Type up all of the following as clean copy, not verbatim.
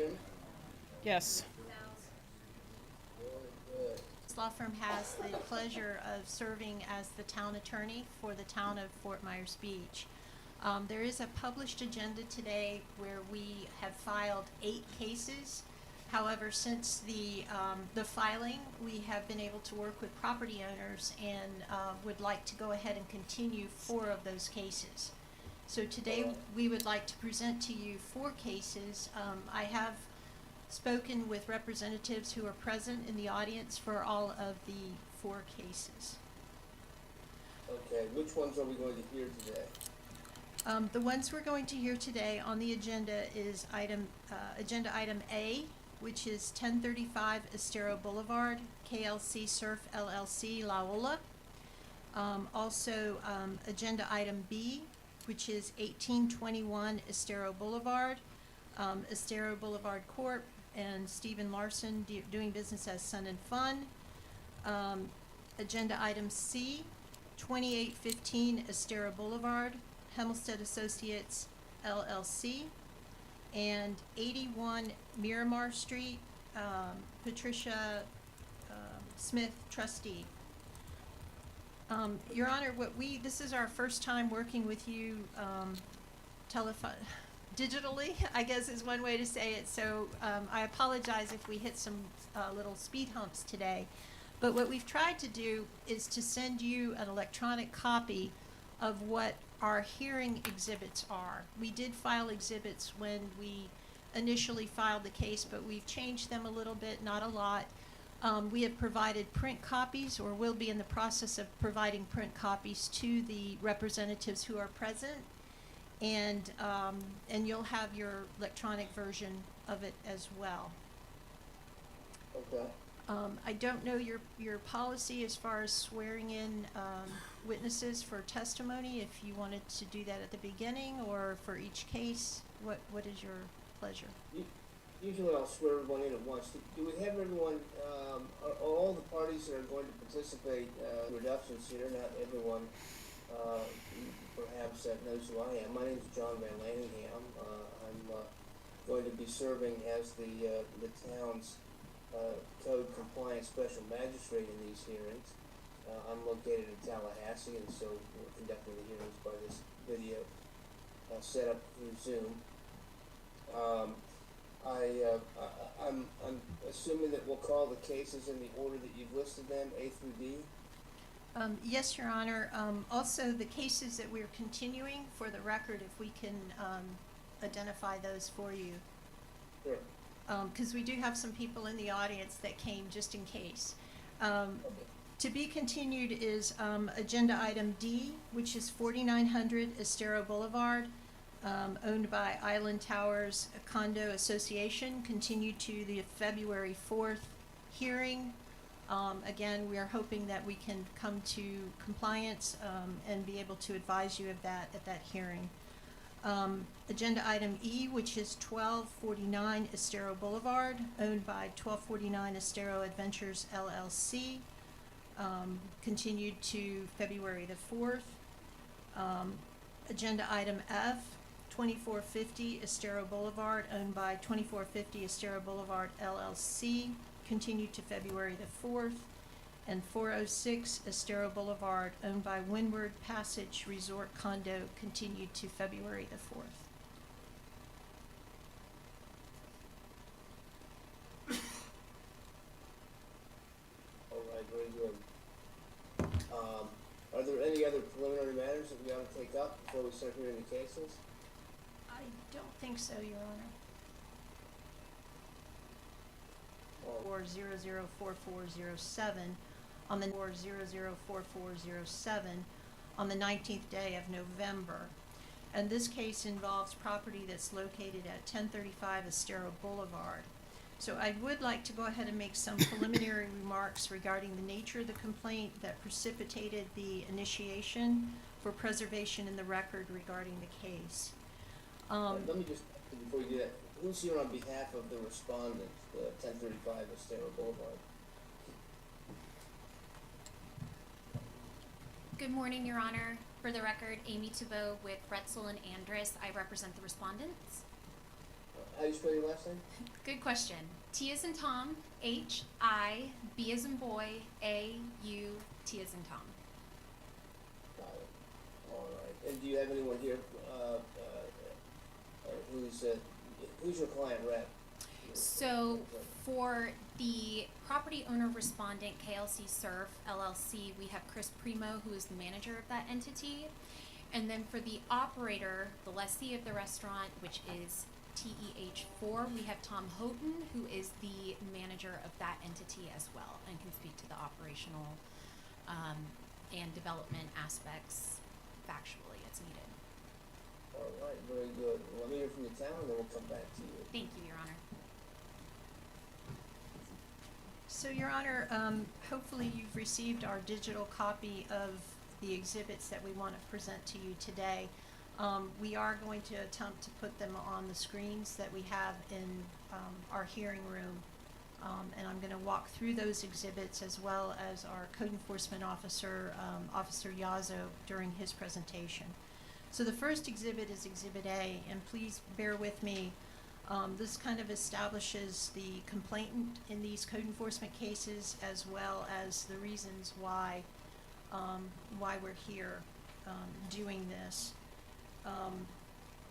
hear me? Yes. Really good. This law firm has the pleasure of serving as the town attorney for the town of Fort Myers Beach. There is a published agenda today where we have filed 8 cases. However, since the filing, we have been able to work with property owners and would like to go ahead and continue 4 of those cases. So today we would like to present to you 4 cases. I have spoken with representatives who are present in the audience for all of the 4 cases. Okay, which ones are we going to hear today? The ones we're going to hear today on the agenda is agenda item A, which is 1035 Estero Boulevard, KLC Surf LLC, La Ola. Also, agenda item B, which is 1821 Estero Boulevard, Estero Boulevard Corp., and Stephen Larson doing business as Sun and Fun. Agenda item C, 2815 Estero Boulevard, Hempstead Associates LLC, and 81 Miramar Street, Patricia Smith, trustee. Your Honor, this is our first time working with you digitally, I guess is one way to say it. So I apologize if we hit some little speed humps today. But what we've tried to do is to send you an electronic copy of what our hearing exhibits are. We did file exhibits when we initially filed the case, but we've changed them a little bit, not a lot. We have provided print copies, or will be in the process of providing print copies to the representatives who are present, and you'll have your electronic version of it as well. Okay. I don't know your policy as far as swearing in witnesses for testimony, if you wanted to do that at the beginning or for each case. What is your pleasure? Usually I'll swear everyone in at once. Do we have everyone, are all the parties that are going to participate, reductions here? Not everyone, perhaps knows who I am. My name is John Van Lanningham. I'm going to be serving as the town's code compliance special magistrate in these hearings. I'm located in Tallahassee, and so we're conducting the hearings by this video set up through Zoom. I'm assuming that we'll call the cases in the order that you've listed them, A through D? Yes, Your Honor. Also, the cases that we're continuing, for the record, if we can identify those for you. Sure. Because we do have some people in the audience that came just in case. Okay. To be continued is agenda item D, which is 4900 Estero Boulevard, owned by Island Towers Condo Association, continued to the February 4th hearing. Again, we are hoping that we can come to compliance and be able to advise you of that at that hearing. Agenda item E, which is 1249 Estero Boulevard, owned by 1249 Estero Adventures LLC, continued to February the 4th. Agenda item F, 2450 Estero Boulevard, owned by 2450 Estero Boulevard LLC, continued to February the 4th. And 406 Estero Boulevard, owned by Windward Passage Resort Condo, continued to February the 4th. All right, very good. Are there any other preliminary matters that we ought to take up before we start hearing the cases? I don't think so, Your Honor. Or 004407 on the 004407 on the 19th day of November. And this case involves property that's located at 1035 Estero Boulevard. So I would like to go ahead and make some preliminary remarks regarding the nature of the complaint that precipitated the initiation for preservation in the record regarding the case. Let me just, before you do that, who's here on behalf of the respondent, the 1035 Estero Boulevard? Good morning, Your Honor. For the record, Amy Thibault with Retzel and Andrus. I represent the respondents. how do you spell your last name? Good question. T as in Tom, H-I, B as in boy, A-U, T as in Tom. Got it. All right. And do you have anyone here, who's your client rep? So for the property owner respondent KLC Surf LLC, we have Chris Primo, who is the manager of that entity. And then for the operator, the lessee of the restaurant, which is TEH4, we have Tom Houghton, who is the manager of that entity as well and can speak to the operational and development aspects factually as needed. All right, very good. Well, let me hear from the town and then we'll come back to you. Thank you, Your Honor. So, Your Honor, hopefully you've received our digital copy of the exhibits that we want to present to you today. We are going to attempt to put them on the screens that we have in our hearing room. And I'm going to walk through those exhibits as well as our code enforcement officer, Officer Yazzo, during his presentation. So the first exhibit is Exhibit A, and please bear with me. This kind of establishes the complainant in these code enforcement cases as well as the reasons why we're here doing this.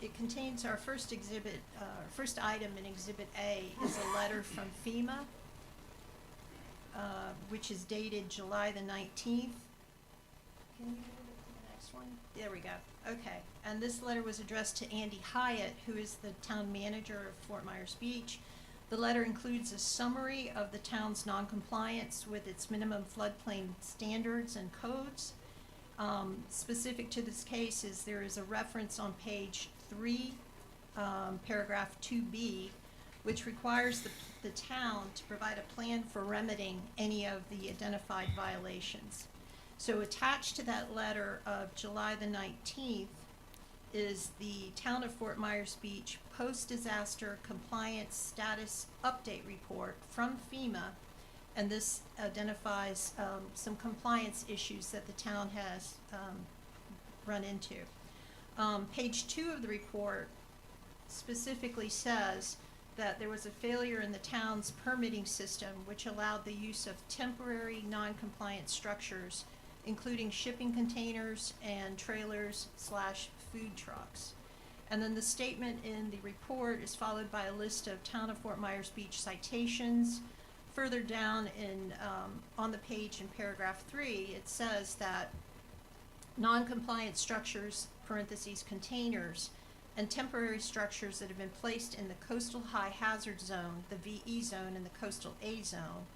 It contains our first exhibit, first item in Exhibit A is a letter from FEMA, which is dated July the 19th. Can you move it to the next one? There we go. Okay. And this letter was addressed to Andy Hyatt, who is the town manager of Fort Myers Beach. The letter includes a summary of the town's noncompliance with its minimum floodplain standards and codes. Specific to this case is there is a reference on page 3, paragraph 2B, which requires the town to provide a plan for remedying any of the identified violations. So attached to that letter of July the 19th is the Town of Fort Myers Beach Post-Disaster Compliance Status Update Report from FEMA, and this identifies some compliance issues that the town has run into. Page 2 of the report specifically says that there was a failure in the town's permitting system which allowed the use of temporary non-compliant structures, including shipping containers and trailers / food trucks. And then the statement in the report is followed by a list of Town of Fort Myers Beach citations. Further down in on the page in paragraph 3, it says that non-compliant structures, parentheses, containers, and temporary structures that have been placed in the coastal high hazard zone, the VE zone, and the coastal A zone.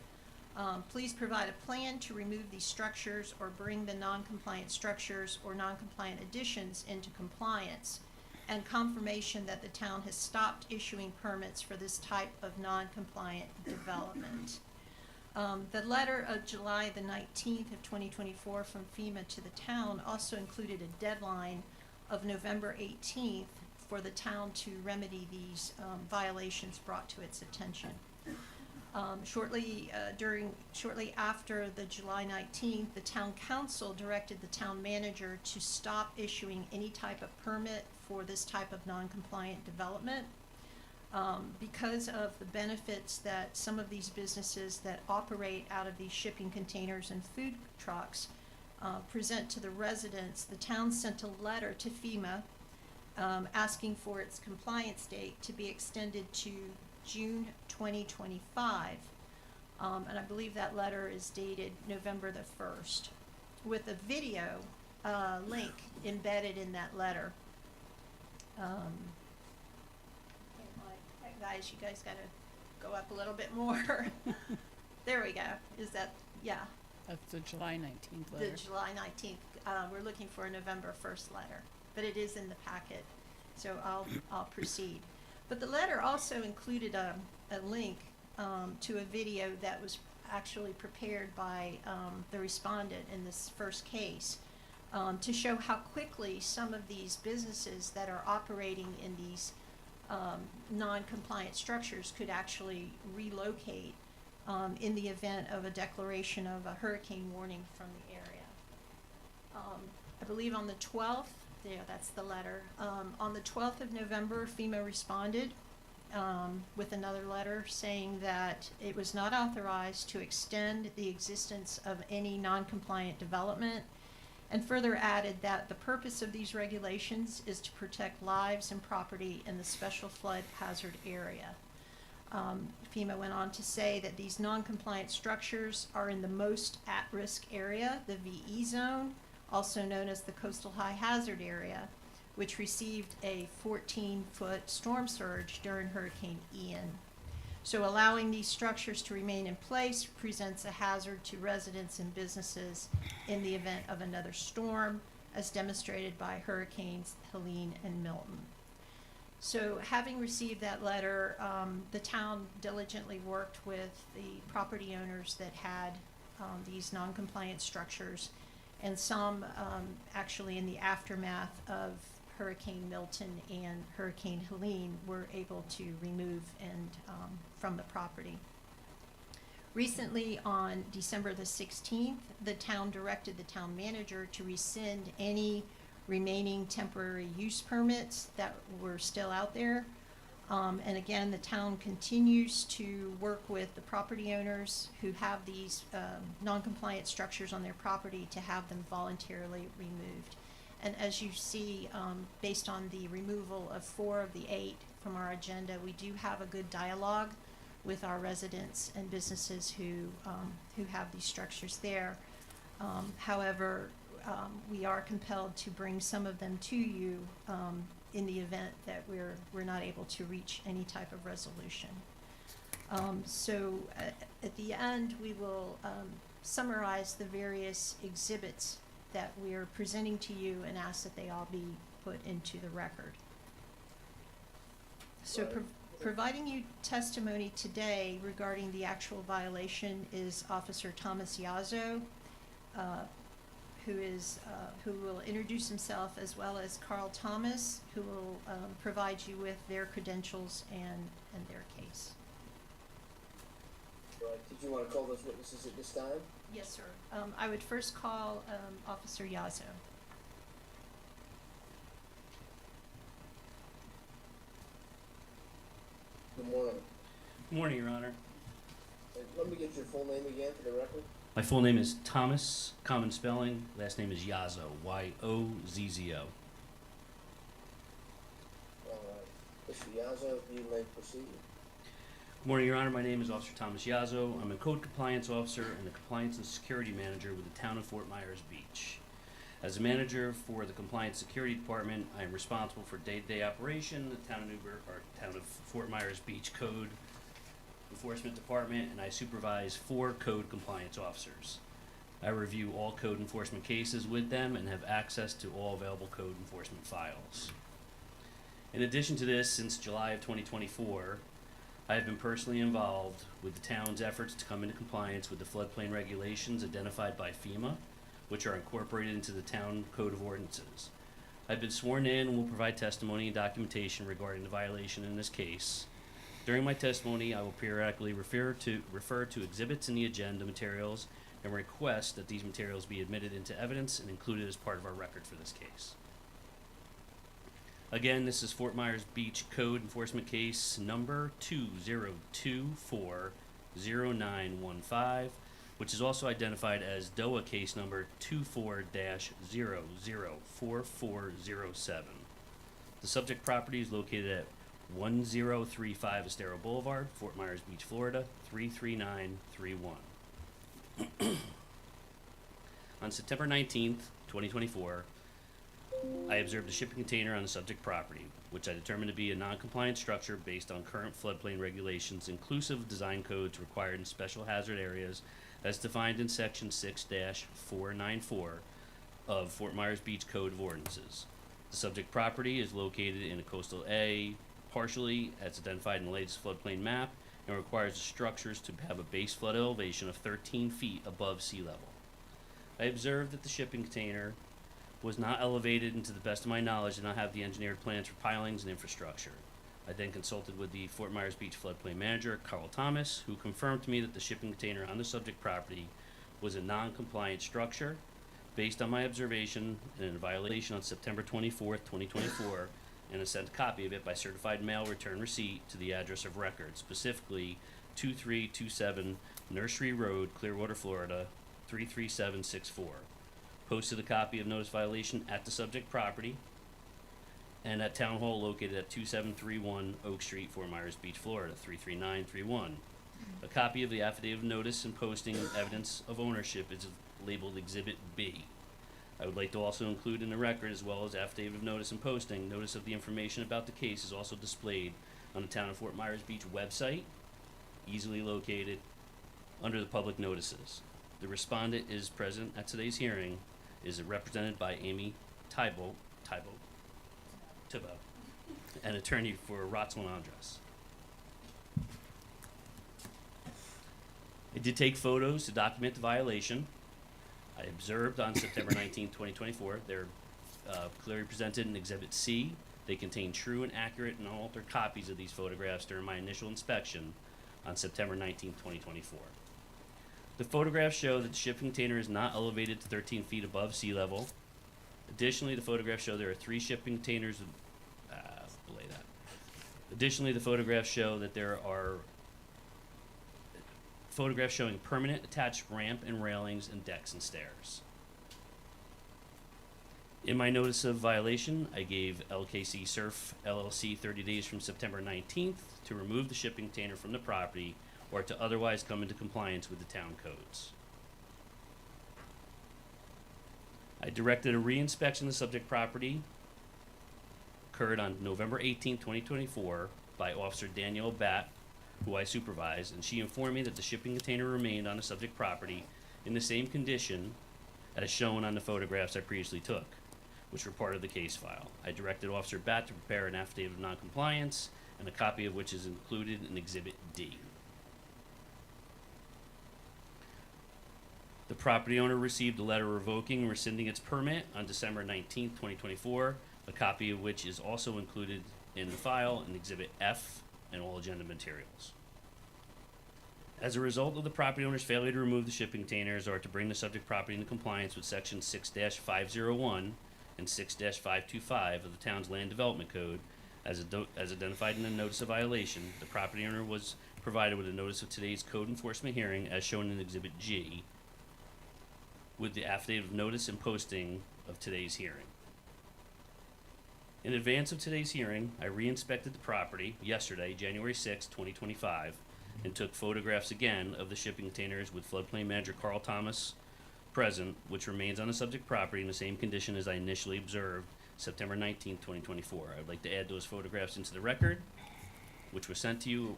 Please provide a plan to remove these structures or bring the non-compliant structures or non-compliant additions into compliance, and confirmation that the town has stopped issuing permits for this type of non-compliant development. The letter of July the 19th of 2024 from FEMA to the town also included a deadline of November 18th for the town to remedy these violations brought to its attention. Shortly after the July 19th, the town council directed the town manager to stop issuing any type of permit for this type of non-compliant development because of the benefits that some of these businesses that operate out of these shipping containers and food trucks present to the residents. The town sent a letter to FEMA asking for its compliance date to be extended to June 2025, and I believe that letter is dated November the 1st, with a video link embedded in that letter. Guys, you guys gotta go up a little bit more. There we go. Is that, yeah. That's the July 19th letter. The July 19th. We're looking for a November 1st letter, but it is in the packet, so I'll proceed. But the letter also included a link to a video that was actually prepared by the respondent in this first case to show how quickly some of these businesses that are operating in these non-compliant structures could actually relocate in the event of a declaration of a hurricane warning from the area. I believe on the 12th, yeah, that's the letter. On the 12th of November, FEMA responded with another letter saying that it was not authorized to extend the existence of any non-compliant development, and further added that the purpose of these regulations is to protect lives and property in the special flood hazard area. FEMA went on to say that these non-compliant structures are in the most at-risk area, the VE zone, also known as the coastal high hazard area, which received a 14-foot storm surge during Hurricane Ian. So allowing these structures to remain in place presents a hazard to residents and businesses in the event of another storm, as demonstrated by Hurricanes Helene and Milton. So having received that letter, the town diligently worked with the property owners that had these non-compliant structures, and some actually in the aftermath of Hurricane Milton and Hurricane Helene were able to remove and from the property. Recently, on December the 16th, the town directed the town manager to rescind any remaining temporary use permits that were still out there. And again, the town continues to work with the property owners who have these non-compliant structures on their property to have them voluntarily removed. And as you see, based on the removal of 4 of the 8 from our agenda, we do have a good dialogue with our residents and businesses who have these structures there. However, we are compelled to bring some of them to you in the event that we're not able to reach any type of resolution. So at the end, we will summarize the various exhibits that we are presenting to you and ask that they all be put into the record. So providing you testimony today regarding the actual violation is Officer Thomas Yazzo, who will introduce himself, as well as Carl Thomas, who will provide you with their credentials and their case. Right. Did you want to call those witnesses at this time? Yes, sir. I would first call Officer Yazzo. Good morning. Good morning, Your Honor. Let me get your full name again for the record. My full name is Thomas, common spelling. Last name is Yazzo, Y-O-Z-Z-O. All right. Mr. Yazzo, you may proceed. Good morning, Your Honor. My name is Officer Thomas Yazzo. I'm a Code Compliance Officer and a Compliance and Security Manager with the Town of Fort Myers Beach. As a manager for the Compliance Security Department, I am responsible for day-to-day operation, the Town of Fort Myers Beach Code Enforcement Department, and I supervise 4 code compliance officers. I review all code enforcement cases with them and have access to all available code enforcement files. In addition to this, since July of 2024, I have been personally involved with the town's efforts to come into compliance with the floodplain regulations identified by FEMA, which are incorporated into the town code of ordinances. I've been sworn in and will provide testimony and documentation regarding the violation in this case. During my testimony, I will periodically refer to exhibits in the agenda materials and request that these materials be admitted into evidence and included as part of our record for this case. Again, this is Fort Myers Beach Code Enforcement Case number 2024-0915, which is also identified as DOAH case number 24-004407. The subject property is located at 1035 Estero Boulevard, Fort Myers Beach, Florida, 33931. On September 19th, 2024, I observed a shipping container on the subject property, which I determined to be a non-compliant structure based on current floodplain regulations, inclusive of design codes required in special hazard areas as defined in Section 6-494 of Fort Myers Beach Code of Ordinances. The subject property is located in a coastal A, partially as identified in the latest floodplain map, and requires the structures to have a base flood elevation of 13 feet above sea level. I observed that the shipping container was not elevated, and to the best of my knowledge did not have the engineered plans for pilings and infrastructure. I then consulted with the Fort Myers Beach floodplain manager, Carl Thomas, who confirmed to me that the shipping container on the subject property was a non-compliant structure. Based on my observation and in violation on September 24th, 2024, and is sent a copy of it by certified mail return receipt to the address of record, specifically 2327 Nursery Road, Clearwater, Florida, 33764. Posted a copy of notice violation at the subject property and at Town Hall located at 2731 Oak Street, Fort Myers Beach, Florida, 33931. A copy of the affidavit of notice and posting of evidence of ownership is labeled Exhibit B. I would like to also include in the record, as well as affidavit of notice and posting, notice of the information about the case is also displayed on the Town of Fort Myers Beach website, easily located under the public notices. The respondent is present at today's hearing, is represented by Amy Thibault, an attorney for Rotzl and Andres. I did take photos to document the violation. I observed on September 19, 2024, they're clearly presented in Exhibit C. They contain true and accurate and unaltered copies of these photographs during my initial inspection on September 19, 2024. The photographs show that the shipping container is not elevated to 13 feet above sea level. Additionally, the photographs show there are 3 shipping containers. Belay that. Additionally, the photographs show that there are photographs showing permanent attached ramp and railings and decks and stairs. In my notice of violation, I gave LKC Surf LLC 30 days from September 19th to remove the shipping container from the property or to otherwise come into compliance with the town codes. I directed a reinspection of the subject property occurred on November 18, 2024 by Officer Danielle Batt, who I supervise, and she informed me that the shipping container remained on the subject property in the same condition as shown on the photographs I previously took, which were part of the case file. I directed Officer Batt to prepare an affidavit of noncompliance, and a copy of which is included in Exhibit D. The property owner received a letter revoking and rescinding its permit on December 19, 2024, a copy of which is also included in the file in Exhibit F and all agenda materials. As a result of the property owner's failure to remove the shipping containers or to bring the subject property into compliance with Section 6-501 and 6-525 of the town's Land Development Code, as identified in the notice of violation, the property owner was provided with a notice of today's code enforcement hearing as shown in Exhibit G, with the affidavit of notice and posting of today's hearing. In advance of today's hearing, I re-inspected the property yesterday, January 6, 2025, and took photographs again of the shipping containers with floodplain manager Carl Thomas present, which remains on the subject property in the same condition as I initially observed September 19, 2024. I would like to add those photographs into the record, which was sent to you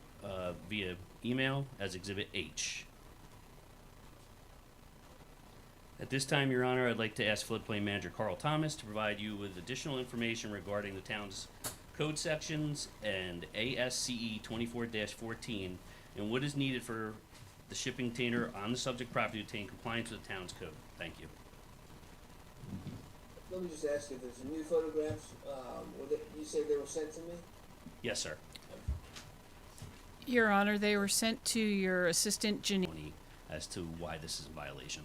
via email as Exhibit H. At this time, Your Honor, I'd like to ask floodplain manager Carl Thomas to provide you with additional information regarding the town's code sections and ASCE 24-14 and what is needed for the shipping container on the subject property to attain compliance with the town's code. Thank you. Let me just ask you, there's new photographs, you said they were sent to me? Yes, sir. Your Honor, they were sent to your assistant, Janine. As to why this is a violation.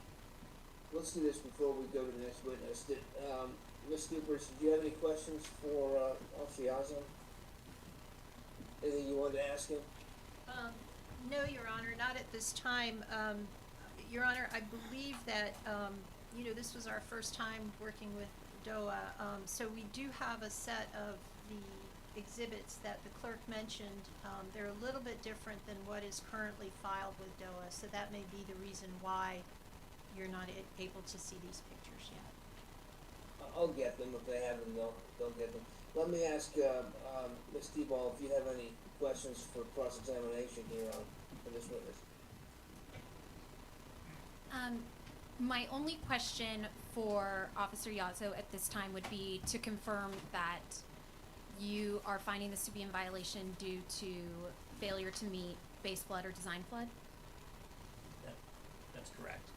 Let's do this before we go to the next witness. Ms. Goopers, do you have any questions for Officer Yazzo? Anything you wanted to ask him? No, Your Honor, not at this time. Your Honor, I believe that, this was our first time working with DOAH, so we do have a set of the exhibits that the clerk mentioned. They're a little bit different than what is currently filed with DOAH, so that may be the reason why you're not able to see these pictures yet. I'll get them. If they have them, they'll get them. Let me ask Ms. Thibault if you have any questions for cross-examination here on this witness. My only question for Officer Yazzo at this time would be to confirm that you are finding this to be in violation due to failure to meet base flood or design flood? That's correct.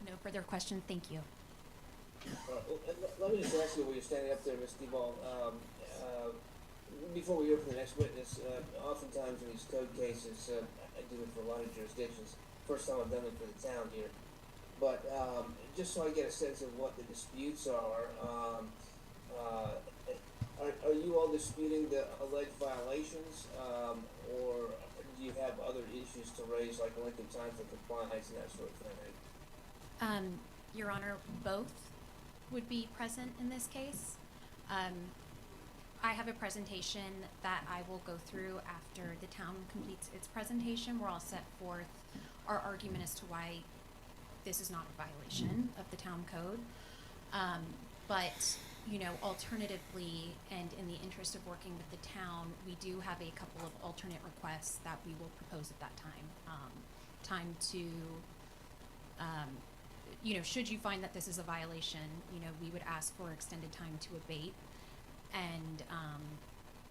No further questions, thank you. Let me just ask you while you're standing up there, Ms. Thibault, before we hear from the next witness, oftentimes in these code cases, I do it for a lot of jurisdictions. First time I've done it for the town here. But just so I get a sense of what the disputes are, Are you all disputing the alleged violations, or do you have other issues to raise, like length of time for compliance and that sort of thing? Your Honor, both would be present in this case. I have a presentation that I will go through after the town completes its presentation. We're all set forth our argument as to why this is not a violation of the town code. But, you know, alternatively, and in the interest of working with the town, we do have a couple of alternate requests that we will propose at that time. Time to, you know, should you find that this is a violation, you know, we would ask for extended time to abate and,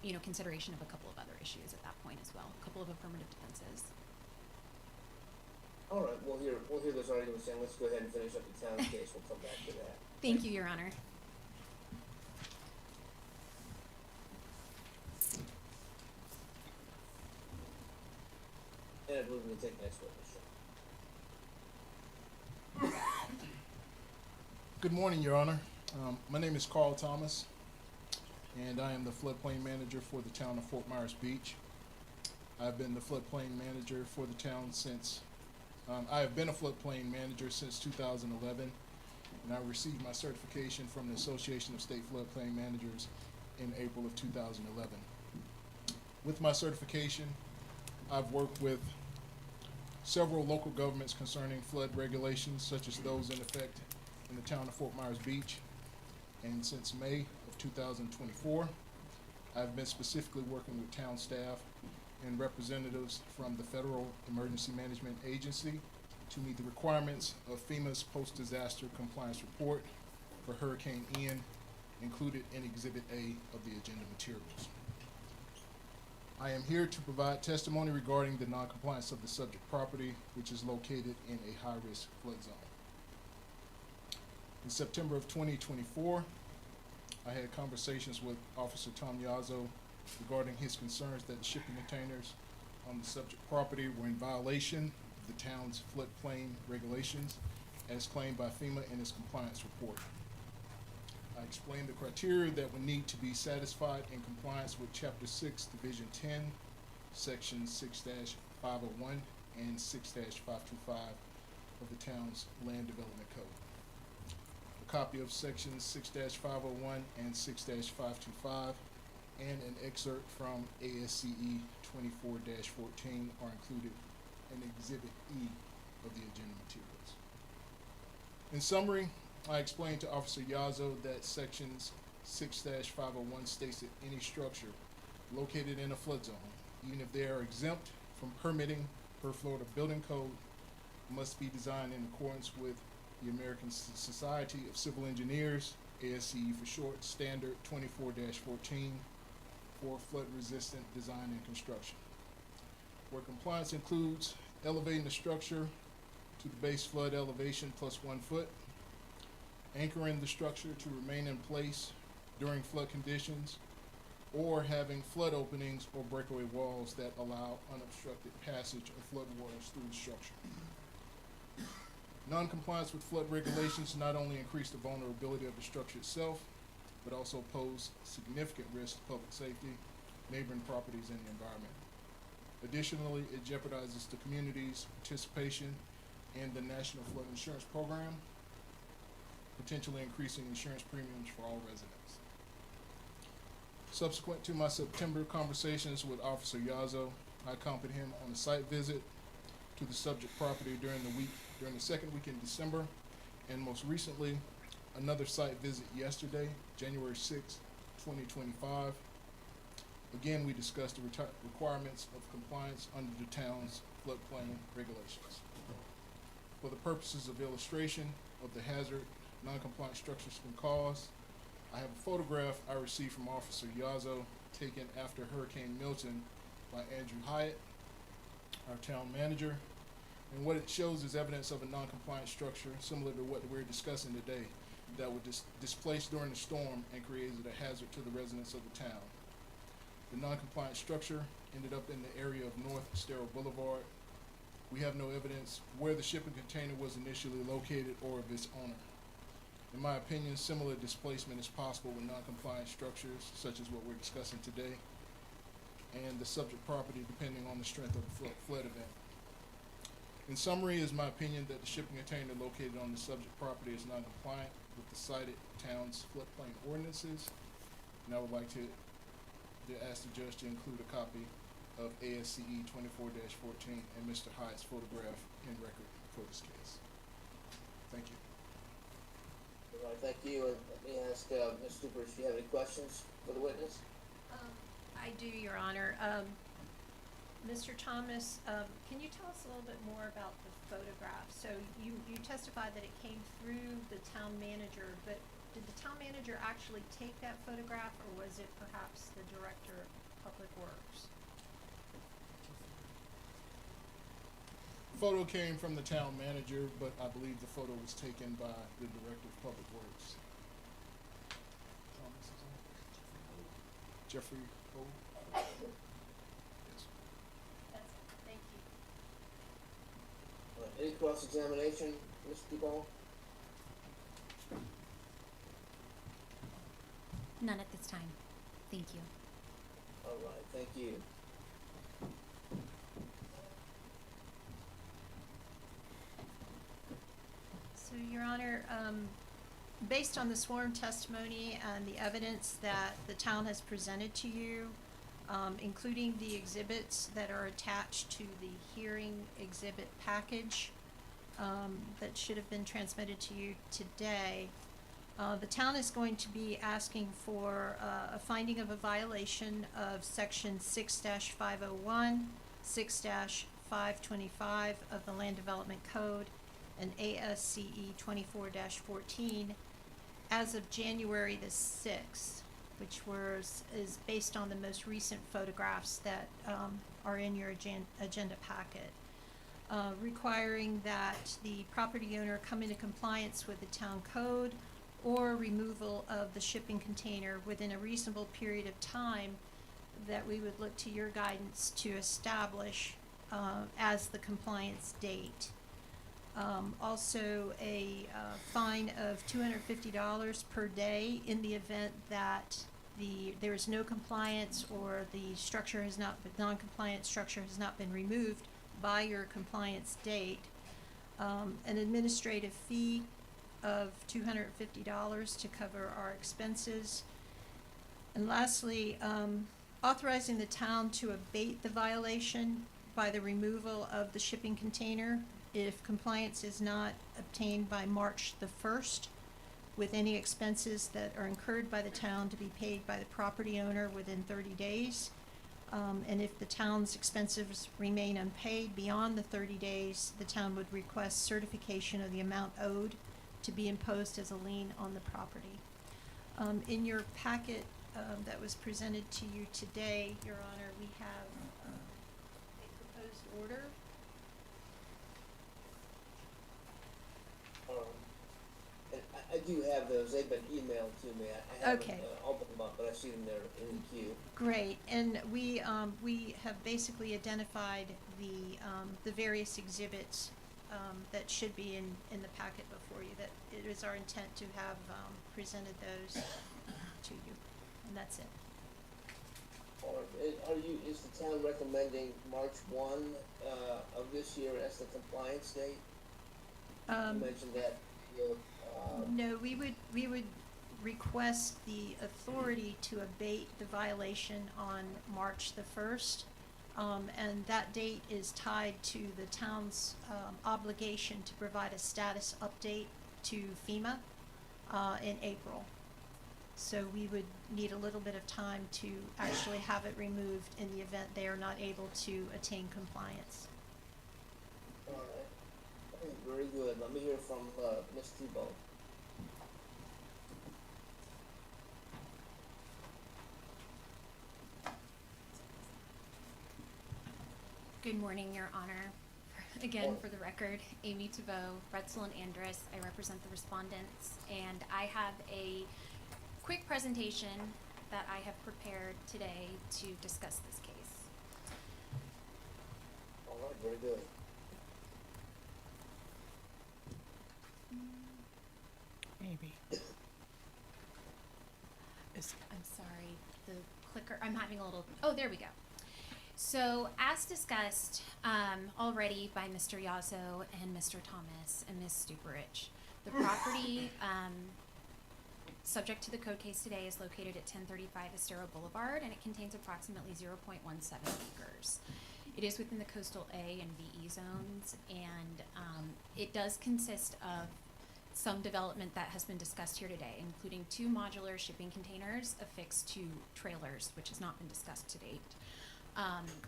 you know, consideration of a couple of other issues at that point as well, a couple of affirmative defenses. All right, we'll hear those arguments, and let's go ahead and finish up the town's case. We'll come back to that. Thank you, Your Honor. And I believe we can take next witness. Good morning, Your Honor. My name is Carl Thomas, and I am the floodplain manager for the town of Fort Myers Beach. I've been the floodplain manager for the town since, I have been a floodplain manager since 2011, and I received my certification from the Association of State Floodplain Managers in April of 2011. With my certification, I've worked with several local governments concerning flood regulations, such as those in effect in the town of Fort Myers Beach. And since May of 2024, I've been specifically working with town staff and representatives from the Federal Emergency Management Agency to meet the requirements of FEMA's post-disaster compliance report for Hurricane Ian, included in Exhibit A of the agenda materials. I am here to provide testimony regarding the noncompliance of the subject property, which is located in a high-risk flood zone. In September of 2024, I had conversations with Officer Tom Yazzo regarding his concerns that the shipping containers on the subject property were in violation of the town's floodplain regulations as claimed by FEMA in its compliance report. I explained the criteria that would need to be satisfied in compliance with Chapter 6, Division 10, Section 6-501 and 6-525 of the town's Land Development Code. A copy of Sections 6-501 and 6-525 and an excerpt from ASCE 24-14 are included in Exhibit E of the agenda materials. In summary, I explained to Officer Yazzo that Sections 6-501 states that any structure located in a flood zone, even if they are exempt from permitting per Florida Building Code, must be designed in accordance with the American Society of Civil Engineers, ASCE for short, Standard 24-14 for flood-resistant design and construction, where compliance includes elevating the structure to the base flood elevation plus 1 foot, anchoring the structure to remain in place during flood conditions, or having flood openings or breakaway walls that allow unobstructed passage of flood waters through the structure. Non-compliance with flood regulations not only increase the vulnerability of the structure itself, but also pose significant risk to public safety, neighboring properties, and the environment. Additionally, it jeopardizes the community's participation in the National Flood Insurance Program, potentially increasing insurance premiums for all residents. Subsequent to my September conversations with Officer Yazzo, I accompanied him on a site visit to the subject property during the second week in December, and most recently, another site visit yesterday, January 6, 2025. Again, we discussed the requirements of compliance under the town's floodplain regulations. For the purposes of illustration of the hazard non-compliant structures can cause, I have a photograph I received from Officer Yazzo taken after Hurricane Milton by Andrew Hyatt, our town manager. And what it shows is evidence of a non-compliant structure similar to what we're discussing today that was displaced during the storm and created a hazard to the residents of the town. The non-compliant structure ended up in the area of North Estero Boulevard. We have no evidence where the shipping container was initially located or of its owner. In my opinion, similar displacement is possible with non-compliant structures, such as what we're discussing today, and the subject property depending on the strength of the flood event. In summary, it is my opinion that the shipping container located on the subject property is non-compliant with the cited town's floodplain ordinances, and I would like to ask the judge to include a copy of ASCE 24-14 and Mr. Hyatt's photograph in record for this case. Thank you. All right, thank you, and let me ask, Ms. Stupers, do you have any questions for the witness? I do, Your Honor. Mr. Thomas, can you tell us a little bit more about the photograph? So you testified that it came through the town manager, but did the town manager actually take that photograph, or was it perhaps the director of public works? Photo came from the town manager, but I believe the photo was taken by the director of public works. Thomas, is that? Jeffrey O. Yes. That's it. Thank you. All right, any cross-examination, Ms. DeBall? None at this time. Thank you. All right, thank you. So, Your Honor, based on the sworn testimony and the evidence that the town has presented to you, including the exhibits that are attached to the hearing exhibit package, that should have been transmitted to you today, the town is going to be asking for a finding of a violation of section 6-501, 6-525 of the Land Development Code, and ASCE 24-14 as of January the 6th, which is based on the most recent photographs that are in your agenda packet, requiring that the property owner come into compliance with the town code or removal of the shipping container within a reasonable period of time that we would look to your guidance to establish as the compliance date. Also a fine of $250 per day in the event that there is no compliance or the non-compliant structure has not been removed by your compliance date. An administrative fee of $250 to cover our expenses. And lastly, authorizing the town to abate the violation by the removal of the shipping container if compliance is not obtained by March the 1st, with any expenses that are incurred by the town to be paid by the property owner within 30 days. And if the town's expenses remain unpaid beyond the 30 days, the town would request certification of the amount owed to be imposed as a lien on the property. In your packet that was presented to you today, Your Honor, we have a proposed order. And I do have those, they've been emailed to me, I haven't Okay. Opened them up, but I see them there in the queue. Great, and we have basically identified the various exhibits that should be in the packet before you, that it is our intent to have presented those to you, and that's it. Or is the town recommending March 1 of this year as the compliance date? You mentioned that, No, we would request the authority to abate the violation on March the 1st. And that date is tied to the town's obligation to provide a status update to FEMA in April. So we would need a little bit of time to actually have it removed in the event they are not able to attain compliance. all right. Okay, very good. Let me hear from Ms. Tebow. Good morning, Your Honor. Again, for the record, Amy Tebow, Retzel and Andrus. I represent the respondents, and I have a quick presentation that I have prepared today to discuss this case. All right, very good. Maybe. I'm sorry, the clicker, I'm having a little, oh, there we go. So as discussed already by Mr. Yazzo and Mr. Thomas and Ms. Stuparich, the property subject to the code case today is located at 1035 Estero Boulevard, and it contains approximately 0.17 acres. It is within the coastal A and VE zones, and it does consist of some development that has been discussed here today, including 2 modular shipping containers affixed to trailers, which has not been discussed to date,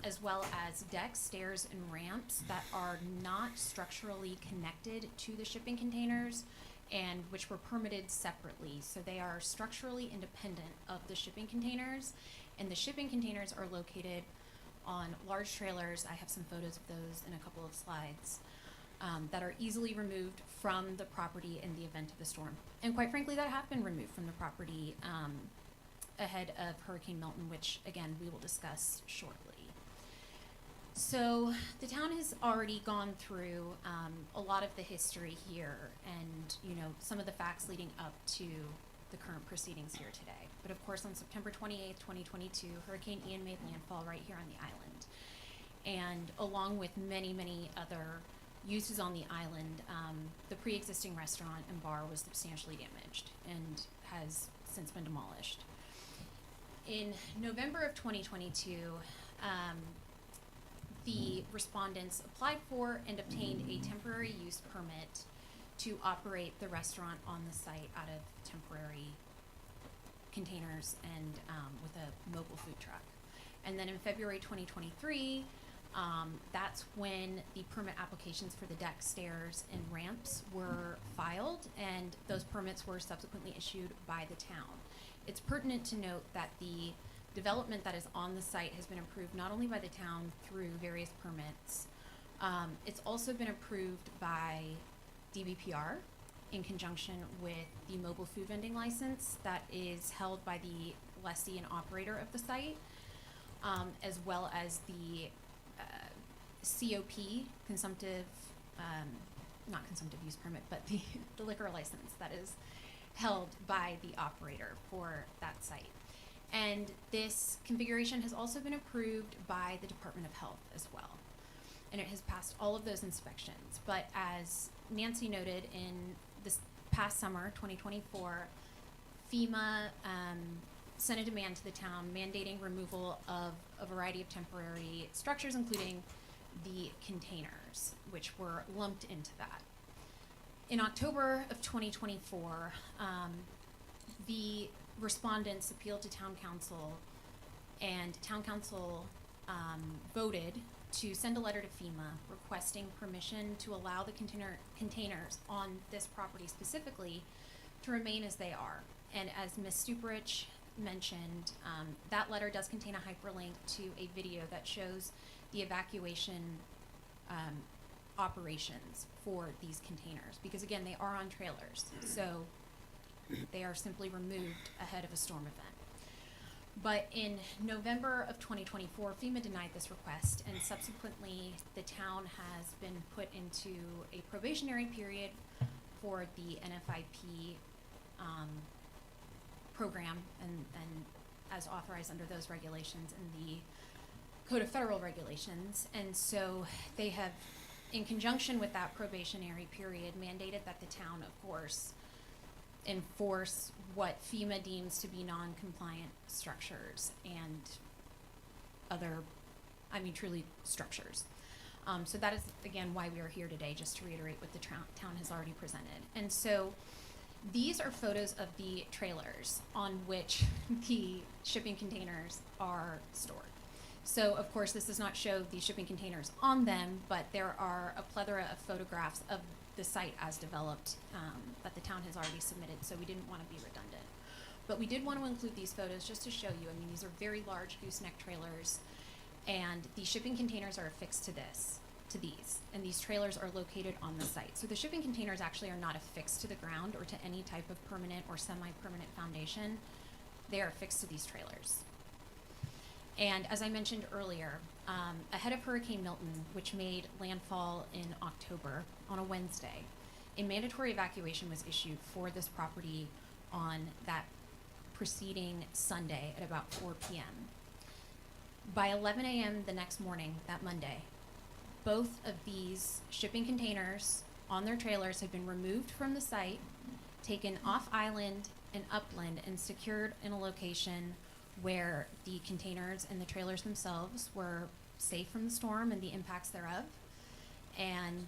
as well as decks, stairs, and ramps that are not structurally connected to the shipping containers and which were permitted separately. So they are structurally independent of the shipping containers, and the shipping containers are located on large trailers. I have some photos of those in a couple of slides. That are easily removed from the property in the event of a storm. And quite frankly, that have been removed from the property ahead of Hurricane Milton, which again, we will discuss shortly. So the town has already gone through a lot of the history here and, you know, some of the facts leading up to the current proceedings here today. But of course, on September 28th, 2022, Hurricane Ian made landfall right here on the island. And along with many, many other uses on the island, the pre-existing restaurant and bar was substantially damaged and has since been demolished. In November of 2022, the respondents applied for and obtained a temporary use permit to operate the restaurant on the site out of temporary containers and with a mobile food truck. And then in February 2023, that's when the permit applications for the deck, stairs, and ramps were filed, and those permits were subsequently issued by the town. It's pertinent to note that the development that is on the site has been approved not only by the town through various permits, it's also been approved by DBPR in conjunction with the mobile food vending license that is held by the lessee and operator of the site, as well as the COP, consumptive, not consumptive use permit, but the liquor license that is held by the operator for that site. And this configuration has also been approved by the Department of Health as well. And it has passed all of those inspections. But as Nancy noted, in this past summer, 2024, FEMA sent a demand to the town mandating removal of a variety of temporary structures, including the containers, which were lumped into that. In October of 2024, the respondents appealed to town council, and town council voted to send a letter to FEMA requesting permission to allow the containers on this property specifically to remain as they are. And as Ms. Stuparich mentioned, that letter does contain a hyperlink to a video that shows the evacuation operations for these containers, because again, they are on trailers, so they are simply removed ahead of a storm event. But in November of 2024, FEMA denied this request, and subsequently the town has been put into a probationary period for the NFIP program and as authorized under those regulations in the Code of Federal Regulations. And so they have, in conjunction with that probationary period, mandated that the town, of course, enforce what FEMA deems to be non-compliant structures and other, truly structures. So that is, again, why we are here today, just to reiterate what the town has already presented. And so these are photos of the trailers on which the shipping containers are stored. So, of course, this does not show the shipping containers on them, but there are a plethora of photographs of the site as developed that the town has already submitted, so we didn't want to be redundant. But we did want to include these photos just to show you. These are very large gooseneck trailers, and the shipping containers are affixed to these, and these trailers are located on the site. So the shipping containers actually are not affixed to the ground or to any type of permanent or semi-permanent foundation. They are affixed to these trailers. And as I mentioned earlier, ahead of Hurricane Milton, which made landfall in October on a Wednesday, a mandatory evacuation was issued for this property on that preceding Sunday at about 4 p.m. By 11 a.m. the next morning, that Monday, both of these shipping containers on their trailers had been removed from the site, taken off island and upland, and secured in a location where the containers and the trailers themselves were safe from the storm and the impacts thereof, and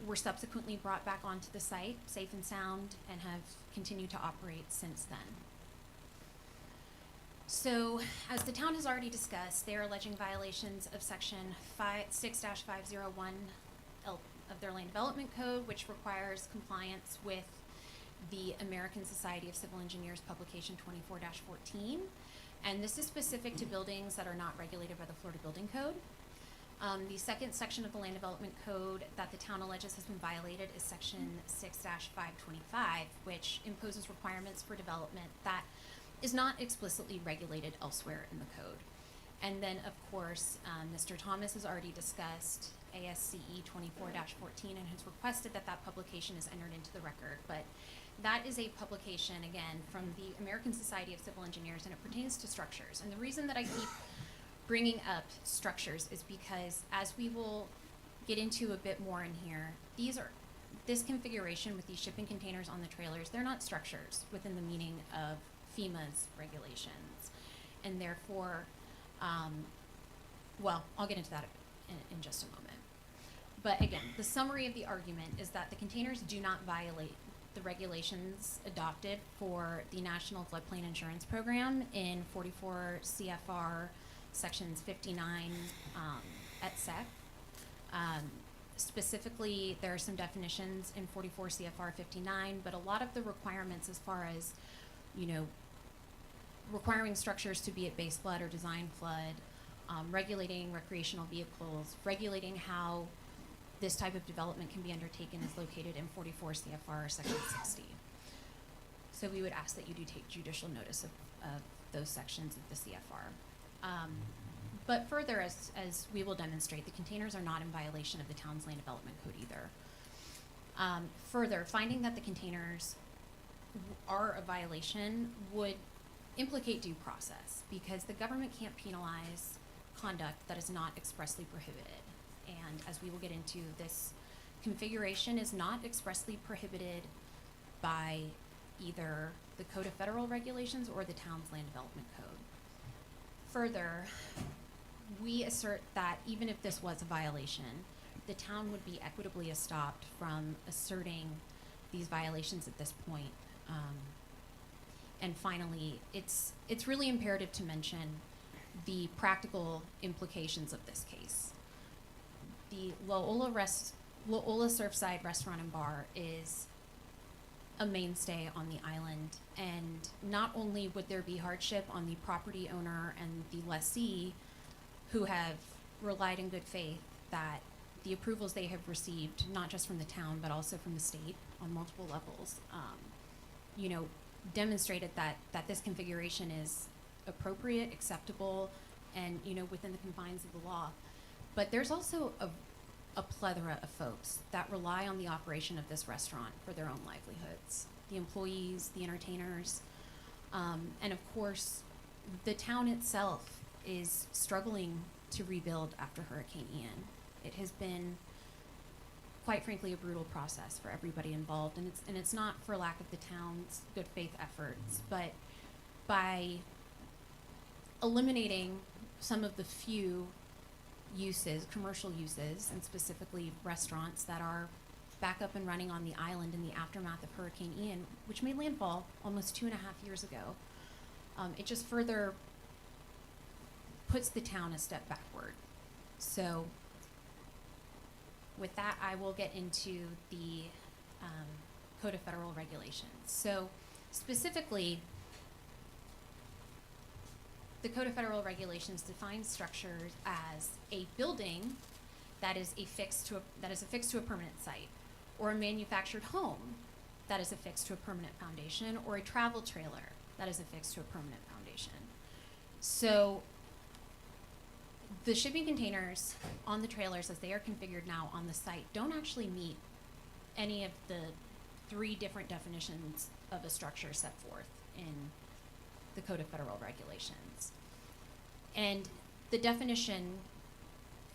were subsequently brought back onto the site, safe and sound, and have continued to operate since then. So, as the town has already discussed, they are alleging violations of section 6-501 of their Land Development Code, which requires compliance with the American Society of Civil Engineers publication 24-14. And this is specific to buildings that are not regulated by the Florida Building Code. The second section of the Land Development Code that the town alleges has been violated is section 6-525, which imposes requirements for development that is not explicitly regulated elsewhere in the code. And then, of course, Mr. Thomas has already discussed ASCE 24-14 and has requested that that publication is entered into the record. But that is a publication, again, from the American Society of Civil Engineers, and it pertains to structures. And the reason that I keep bringing up structures is because, as we will get into a bit more in here, this configuration with these shipping containers on the trailers, they're not structures within the meaning of FEMA's regulations. And therefore, well, I'll get into that in just a moment. But again, the summary of the argument is that the containers do not violate the regulations adopted for the National Floodplain Insurance Program in 44 CFR sections 59 et sec. Specifically, there are some definitions in 44 CFR 59, but a lot of the requirements as far as, requiring structures to be at base flood or design flood, regulating recreational vehicles, regulating how this type of development can be undertaken is located in 44 CFR section 60. So we would ask that you do take judicial notice of those sections of the CFR. But further, as we will demonstrate, the containers are not in violation of the town's land development code either. Further, finding that the containers are a violation would implicate due process, because the government can't penalize conduct that is not expressly prohibited. And as we will get into, this configuration is not expressly prohibited by either the Code of Federal Regulations or the town's land development code. Further, we assert that even if this was a violation, the town would be equitably estopped from asserting these violations at this point. And finally, it's really imperative to mention the practical implications of this case. The Loyola Surfside Restaurant and Bar is a mainstay on the island, and not only would there be hardship on the property owner and the lessee, who have relied in good faith that the approvals they have received, not just from the town but also from the state on multiple levels, demonstrated that this configuration is appropriate, acceptable, and within the confines of the law. But there's also a plethora of folks that rely on the operation of this restaurant for their own livelihoods. The employees, the entertainers, and of course, the town itself is struggling to rebuild after Hurricane Ian. It has been, quite frankly, a brutal process for everybody involved, and it's not for lack of the town's good faith efforts, but by eliminating some of the few uses, commercial uses, and specifically restaurants that are back up and running on the island in the aftermath of Hurricane Ian, which made landfall almost 2.5 years ago, it just further puts the town a step backward. So with that, I will get into the Code of Federal Regulations. So specifically, the Code of Federal Regulations defines structures as a building that is affixed to a permanent site, or a manufactured home that is affixed to a permanent foundation, or a travel trailer that is affixed to a permanent foundation. So the shipping containers on the trailers, as they are configured now on the site, don't actually meet any of the 3 different definitions of a structure set forth in the Code of Federal Regulations. And the definition,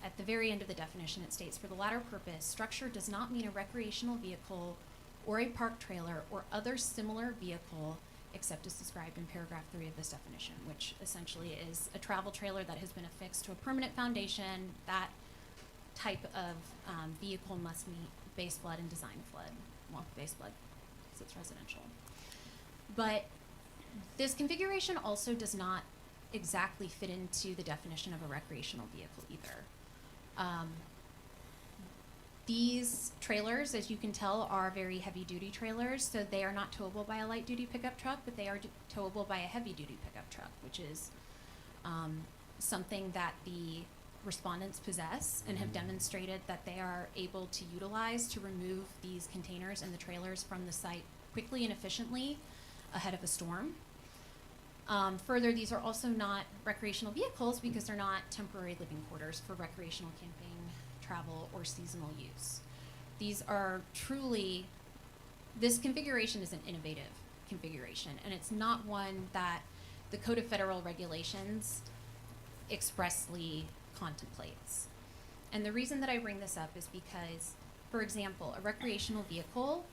at the very end of the definition, it states, for the latter purpose, structure does not mean a recreational vehicle or a park trailer or other similar vehicle except as described in paragraph 3 of this definition, which essentially is a travel trailer that has been affixed to a permanent foundation. That type of vehicle must meet base flood and design flood. Well, base flood, because it's residential. But this configuration also does not exactly fit into the definition of a recreational vehicle either. These trailers, as you can tell, are very heavy-duty trailers, so they are not towable by a light-duty pickup truck, but they are towable by a heavy-duty pickup truck, which is something that the respondents possess and have demonstrated that they are able to utilize to remove these containers and the trailers from the site quickly and efficiently ahead of a storm. Further, these are also not recreational vehicles because they're not temporary living quarters for recreational camping, travel, or seasonal use. These are truly, this configuration is an innovative configuration, and it's not one that the Code of Federal Regulations expressly contemplates. And the reason that I bring this up is because, for example, a recreational vehicle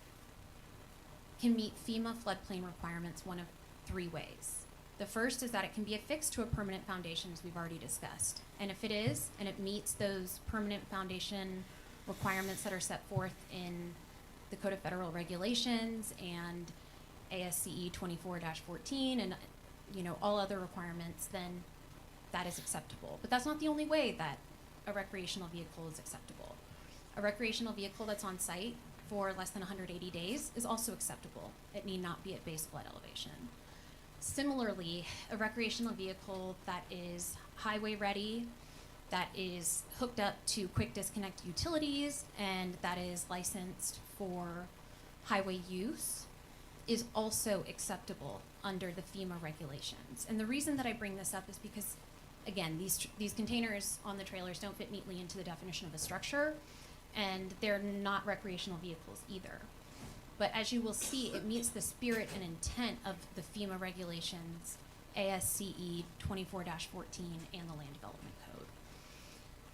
can meet FEMA floodplain requirements one of 3 ways. The first is that it can be affixed to a permanent foundation, as we've already discussed. And if it is, and it meets those permanent foundation requirements that are set forth in the Code of Federal Regulations and ASCE 24-14 and all other requirements, then that is acceptable. But that's not the only way that a recreational vehicle is acceptable. A recreational vehicle that's on site for less than 180 days is also acceptable. It need not be at base flood elevation. Similarly, a recreational vehicle that is highway ready, that is hooked up to quick disconnect utilities, and that is licensed for highway use is also acceptable under the FEMA regulations. And the reason that I bring this up is because, again, these containers on the trailers don't fit neatly into the definition of a structure, and they're not recreational vehicles either. But as you will see, it meets the spirit and intent of the FEMA regulations, ASCE 24-14, and the Land Development Code.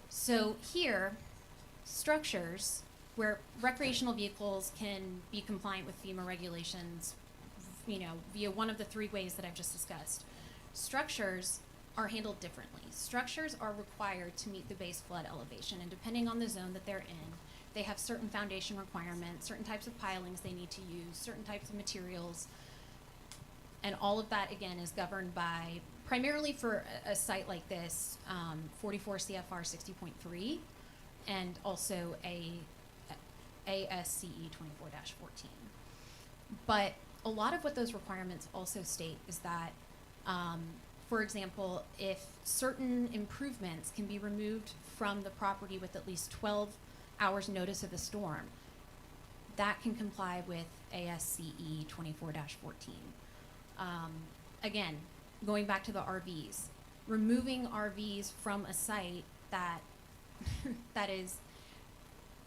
So here, structures where recreational vehicles can be compliant with FEMA regulations, via one of the 3 ways that I've just discussed, structures are handled differently. Structures are required to meet the base flood elevation, and depending on the zone that they're in, they have certain foundation requirements, certain types of pilings they need to use, certain types of materials, and all of that, again, is governed by, primarily for a site like this, 44 CFR 60.3, and also ASCE 24-14. But a lot of what those requirements also state is that, for example, if certain improvements can be removed from the property with at least 12 hours notice of the storm, that can comply with ASCE 24-14. Again, going back to the RVs, removing RVs from a site that that is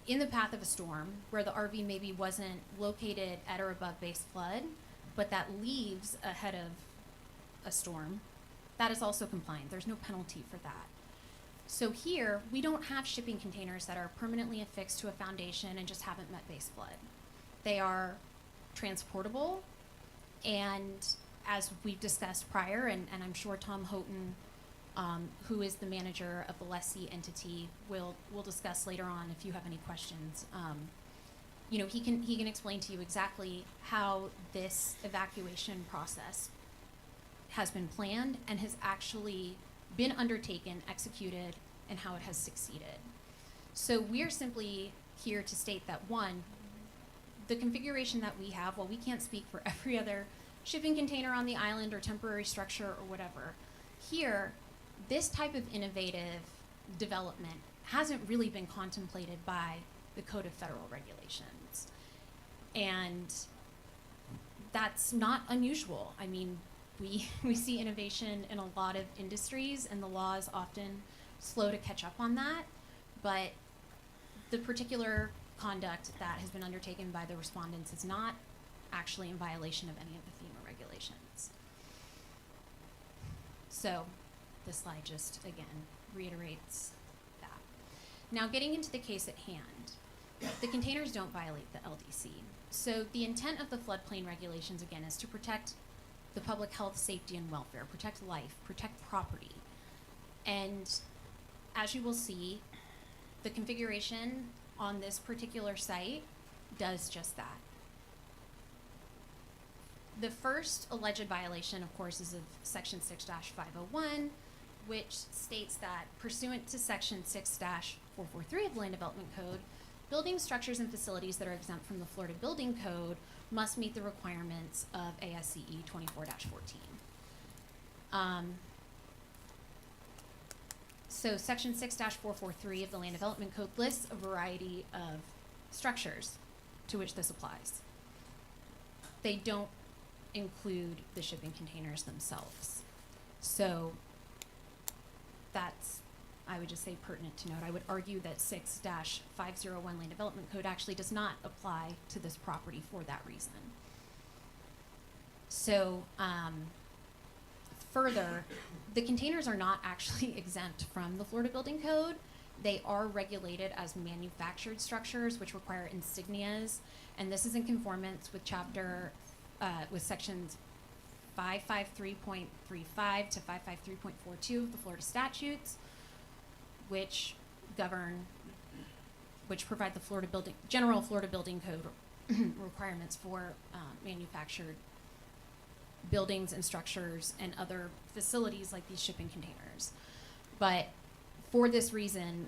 in the path of a storm, where the RV maybe wasn't located at or above base flood, but that leaves ahead of a storm, that is also compliant. There's no penalty for that. So here, we don't have shipping containers that are permanently affixed to a foundation and just haven't met base flood. They are transportable, and as we've discussed prior, and I'm sure Tom Houghton, who is the manager of the lessee entity, will discuss later on if you have any questions. He can explain to you exactly how this evacuation process has been planned and has actually been undertaken, executed, and how it has succeeded. So we're simply here to state that, one, the configuration that we have, while we can't speak for every other shipping container on the island or temporary structure or whatever, here, this type of innovative development hasn't really been contemplated by the Code of Federal Regulations. And that's not unusual. I mean, we see innovation in a lot of industries, and the law is often slow to catch up on that, but the particular conduct that has been undertaken by the respondents is not actually in violation of any of the FEMA regulations. So this slide just, again, reiterates that. Now, getting into the case at hand, the containers don't violate the LDC. So the intent of the floodplain regulations, again, is to protect the public health, safety, and welfare, protect life, protect property. And as you will see, the configuration on this particular site does just that. The first alleged violation, of course, is of Section 6-501, which states that pursuant to Section 6-443 of the Land Development Code, buildings, structures, and facilities that are exempt from the Florida Building Code must meet the requirements of ASCE 24-14. So Section 6-443 of the Land Development Code lists a variety of structures to which this applies. They don't include the shipping containers themselves. So that's, I would just say, pertinent to note. I would argue that 6-501 Land Development Code actually does not apply to this property for that reason. So further, the containers are not actually exempt from the Florida Building Code. They are regulated as manufactured structures, which require insignias, and this is in conformance with with sections 553.35 to 553.42 of the Florida statutes, which provide the general Florida Building Code requirements for manufactured buildings and structures and other facilities like these shipping containers. But for this reason,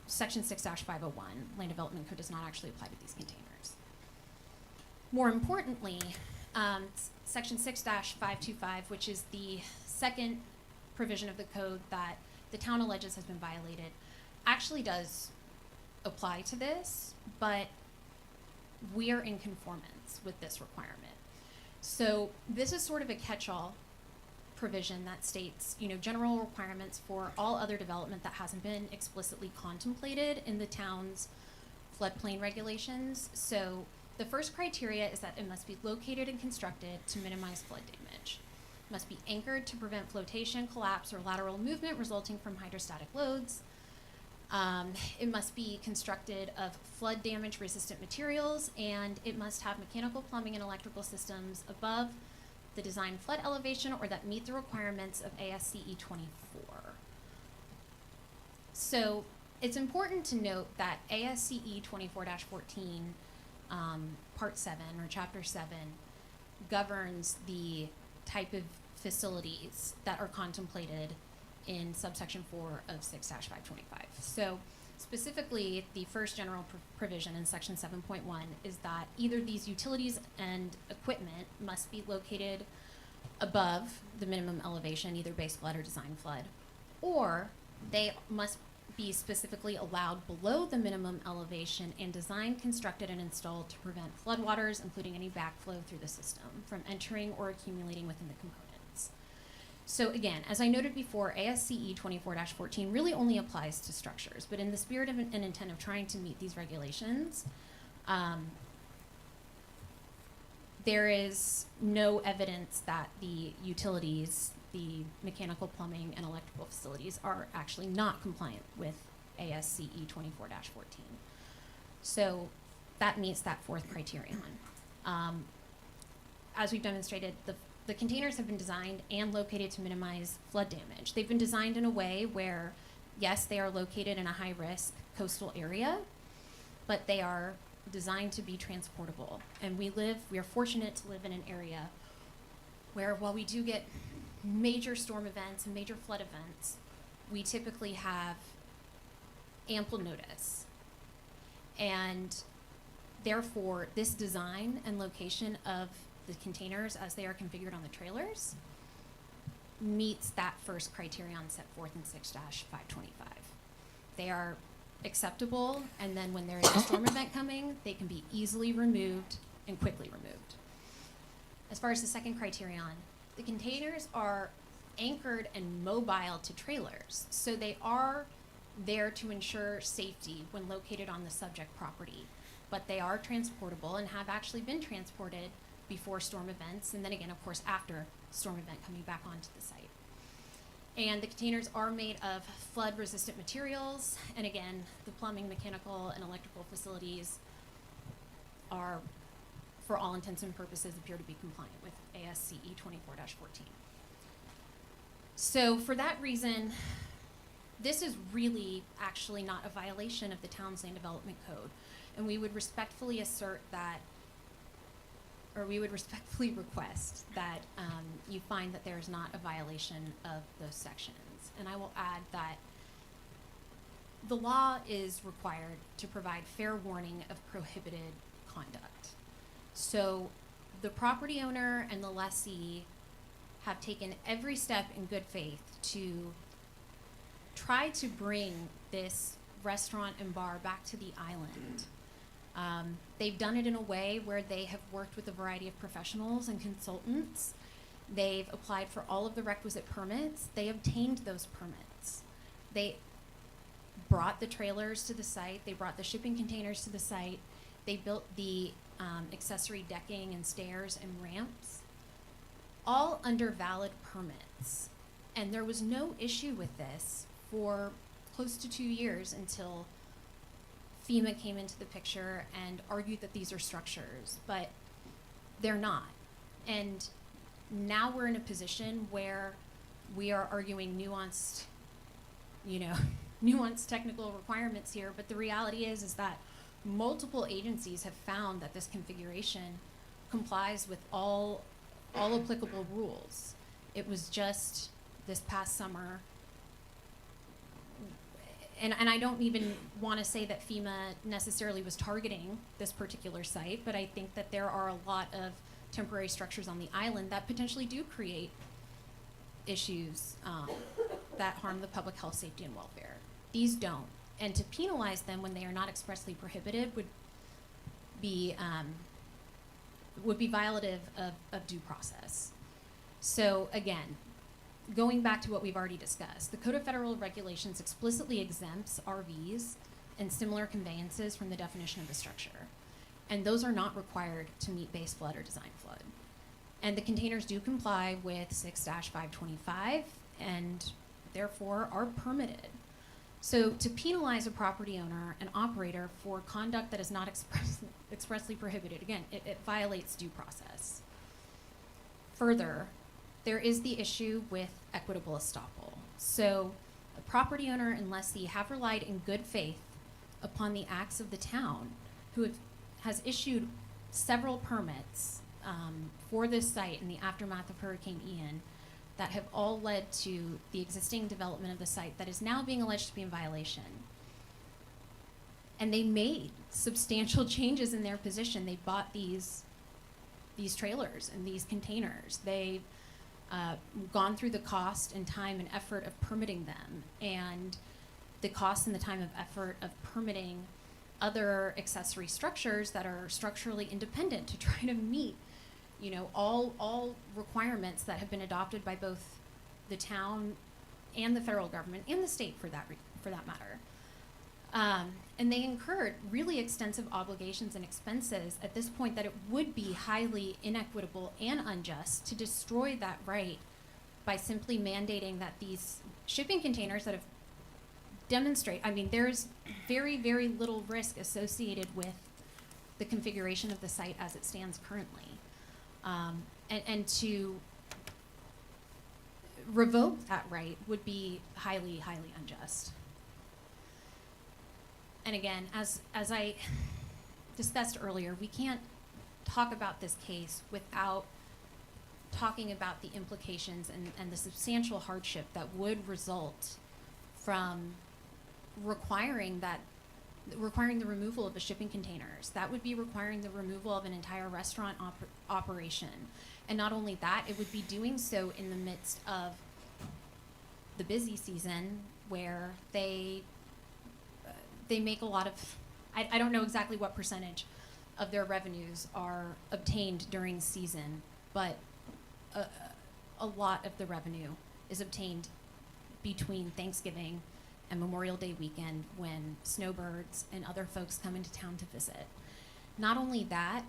Section 6-501, Land Development Code, does not actually apply to these containers. More importantly, Section 6-525, which is the second provision of the code that the town alleges has been violated, actually does apply to this, but we are in conformance with this requirement. So this is sort of a catch-all provision that states, general requirements for all other development that hasn't been explicitly contemplated in the town's floodplain regulations. So the first criteria is that it must be located and constructed to minimize flood damage. It must be anchored to prevent flotation, collapse, or lateral movement resulting from hydrostatic loads. It must be constructed of flood damage resistant materials, and it must have mechanical, plumbing, and electrical systems above the design flood elevation or that meet the requirements of ASCE 24. So it's important to note that ASCE 24-14, Part 7 or Chapter 7 governs the type of facilities that are contemplated in subsection 4 of 6-525. So specifically, the first general provision in section 7.1 is that either these utilities and equipment must be located above the minimum elevation, either base flood or design flood, or they must be specifically allowed below the minimum elevation and designed, constructed, and installed to prevent floodwaters, including any backflow through the system, from entering or accumulating within the components. So again, as I noted before, ASCE 24-14 really only applies to structures, but in the spirit of and intent of trying to meet these regulations, there is no evidence that the utilities, the mechanical, plumbing, and electrical facilities are actually not compliant with ASCE 24-14. So that meets that fourth criterion. As we've demonstrated, the containers have been designed and located to minimize flood damage. They've been designed in a way where, yes, they are located in a high-risk coastal area, but they are designed to be transportable. And we are fortunate to live in an area where, while we do get major storm events and major flood events, we typically have ample notice. And therefore, this design and location of the containers as they are configured on the trailers meets that first criterion set forth in 6-525. They are acceptable, and then when there is a storm event coming, they can be easily removed and quickly removed. As far as the second criterion, the containers are anchored and mobile to trailers, so they are there to ensure safety when located on the subject property, but they are transportable and have actually been transported before storm events, and then again, of course, after storm event coming back onto the site. And the containers are made of flood-resistant materials, and again, the plumbing, mechanical, and electrical facilities are, for all intents and purposes, appear to be compliant with ASCE 24-14. So for that reason, this is really actually not a violation of the Town's Land Development Code, and we would respectfully assert that, or we would respectfully request that you find that there is not a violation of those sections. And I will add that the law is required to provide fair warning of prohibited conduct. So the property owner and the lessee have taken every step in good faith to try to bring this restaurant and bar back to the island. They've done it in a way where they have worked with a variety of professionals and consultants. They've applied for all of the requisite permits. They obtained those permits. They brought the trailers to the site. They brought the shipping containers to the site. They built the accessory decking and stairs and ramps, all under valid permits. And there was no issue with this for close to 2 years until FEMA came into the picture and argued that these are structures, but they're not. And now we're in a position where we are arguing nuanced, nuanced technical requirements here, but the reality is that multiple agencies have found that this configuration complies with all applicable rules. It was just this past summer, and I don't even want to say that FEMA necessarily was targeting this particular site, but I think that there are a lot of temporary structures on the island that potentially do create issues that harm the public health, safety, and welfare. These don't. And to penalize them when they are not expressly prohibited would be violative of due process. So again, going back to what we've already discussed, the Code of Federal Regulations explicitly exempts RVs and similar conveyances from the definition of the structure. And those are not required to meet base flood or design flood. And the containers do comply with 6-525 and therefore are permitted. So to penalize a property owner and operator for conduct that is not expressly prohibited, again, it violates due process. Further, there is the issue with equitable estoppel. So a property owner and lessee have relied in good faith upon the acts of the town, who has issued several permits for this site in the aftermath of Hurricane Ian that have all led to the existing development of the site that is now being alleged to be in violation. And they made substantial changes in their position. They bought these trailers and these containers. They've gone through the cost and time and effort of permitting them, and the cost and the time of effort of permitting other accessory structures that are structurally independent to try to meet, all requirements that have been adopted by both the town and the federal government and the state for that matter. And they incurred really extensive obligations and expenses at this point that it would be highly inequitable and unjust to destroy that right by simply mandating that these shipping containers that have there's very, very little risk associated with the configuration of the site as it stands currently. And to revoke that right would be highly, highly unjust. And again, as I discussed earlier, we can't talk about this case without talking about the implications and the substantial hardship that would result from requiring the removal of the shipping containers. That would be requiring the removal of an entire restaurant operation. And not only that, it would be doing so in the midst of the busy season where they make a lot of, I don't know exactly what percentage of their revenues are obtained during season, but a lot of the revenue is obtained between Thanksgiving and Memorial Day weekend when snowbirds and other folks come into town to visit. Not only that,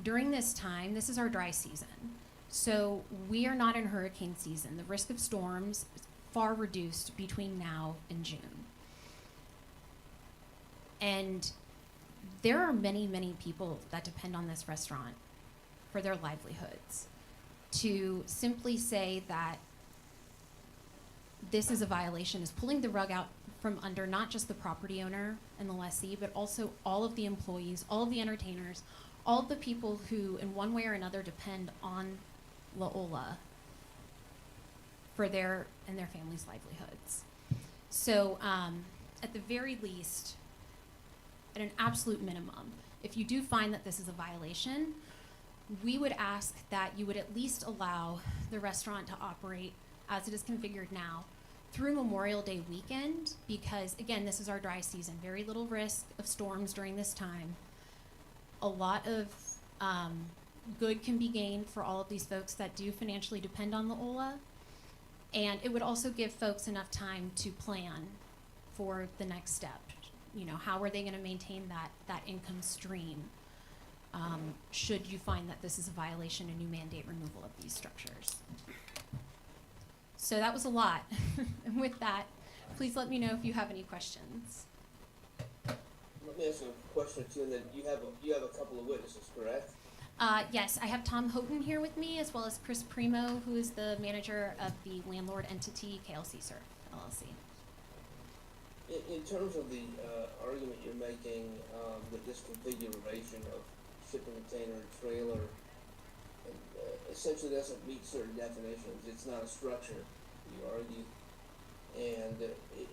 during this time, this is our dry season. So we are not in hurricane season. The risk of storms is far reduced between now and June. And there are many, many people that depend on this restaurant for their livelihoods. To simply say that this is a violation is pulling the rug out from under not just the property owner and the lessee, but also all of the employees, all of the entertainers, all of the people who in one way or another depend on DOAH for their and their families' livelihoods. So at the very least, at an absolute minimum, if you do find that this is a violation, we would ask that you would at least allow the restaurant to operate as it is configured now through Memorial Day weekend, because again, this is our dry season, very little risk of storms during this time. A lot of good can be gained for all of these folks that do financially depend on the DOAH, and it would also give folks enough time to plan for the next step. You know, how are they going to maintain that income stream should you find that this is a violation and you mandate removal of these structures? So that was a lot. And with that, please let me know if you have any questions. Let me ask you a question or two, and then you have a couple of witnesses, correct? Yes, I have Tom Houghton here with me, as well as Chris Primo, who is the manager of the landlord entity, KLC Surf, LLC. In terms of the argument you're making, that this configuration of shipping container and trailer essentially doesn't meet certain definitions. It's not a structure, you argue, and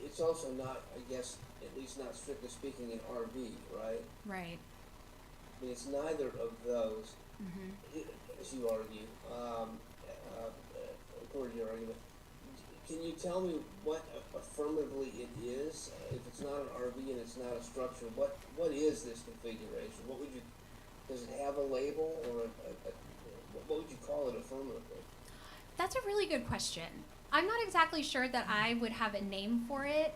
it's also not, I guess, at least not strictly speaking, an RV, right? Right. I mean, it's neither of those, as you argue, according to your argument. Can you tell me what affirmatively it is? If it's not an RV and it's not a structure, what is this configuration? What would you, does it have a label, or what would you call it affirmatively? That's a really good question. I'm not exactly sure that I would have a name for it.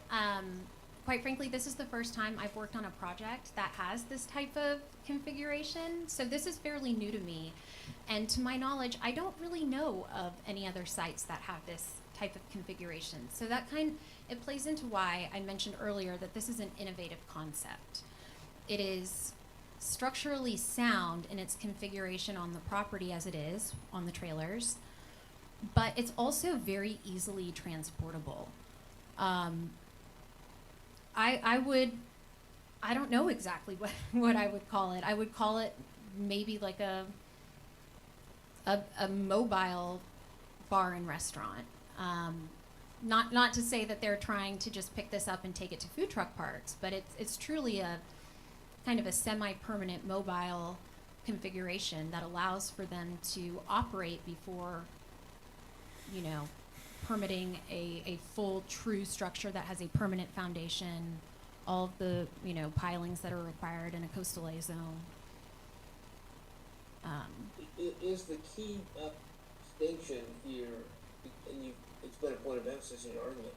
Quite frankly, this is the first time I've worked on a project that has this type of configuration, so this is fairly new to me. And to my knowledge, I don't really know of any other sites that have this type of configuration. So that it plays into why I mentioned earlier that this is an innovative concept. It is structurally sound in its configuration on the property as it is, on the trailers, but it's also very easily transportable. I don't know exactly what I would call it. I would call it maybe like a mobile bar and restaurant. Not to say that they're trying to just pick this up and take it to food truck parks, but it's truly a kind of a semi-permanent mobile configuration that allows for them to operate before, you know, permitting a full true structure that has a permanent foundation, all of the, you know, pilings that are required in a coastal A zone. Is the key distinction here, and it's been a point of emphasis in your argument,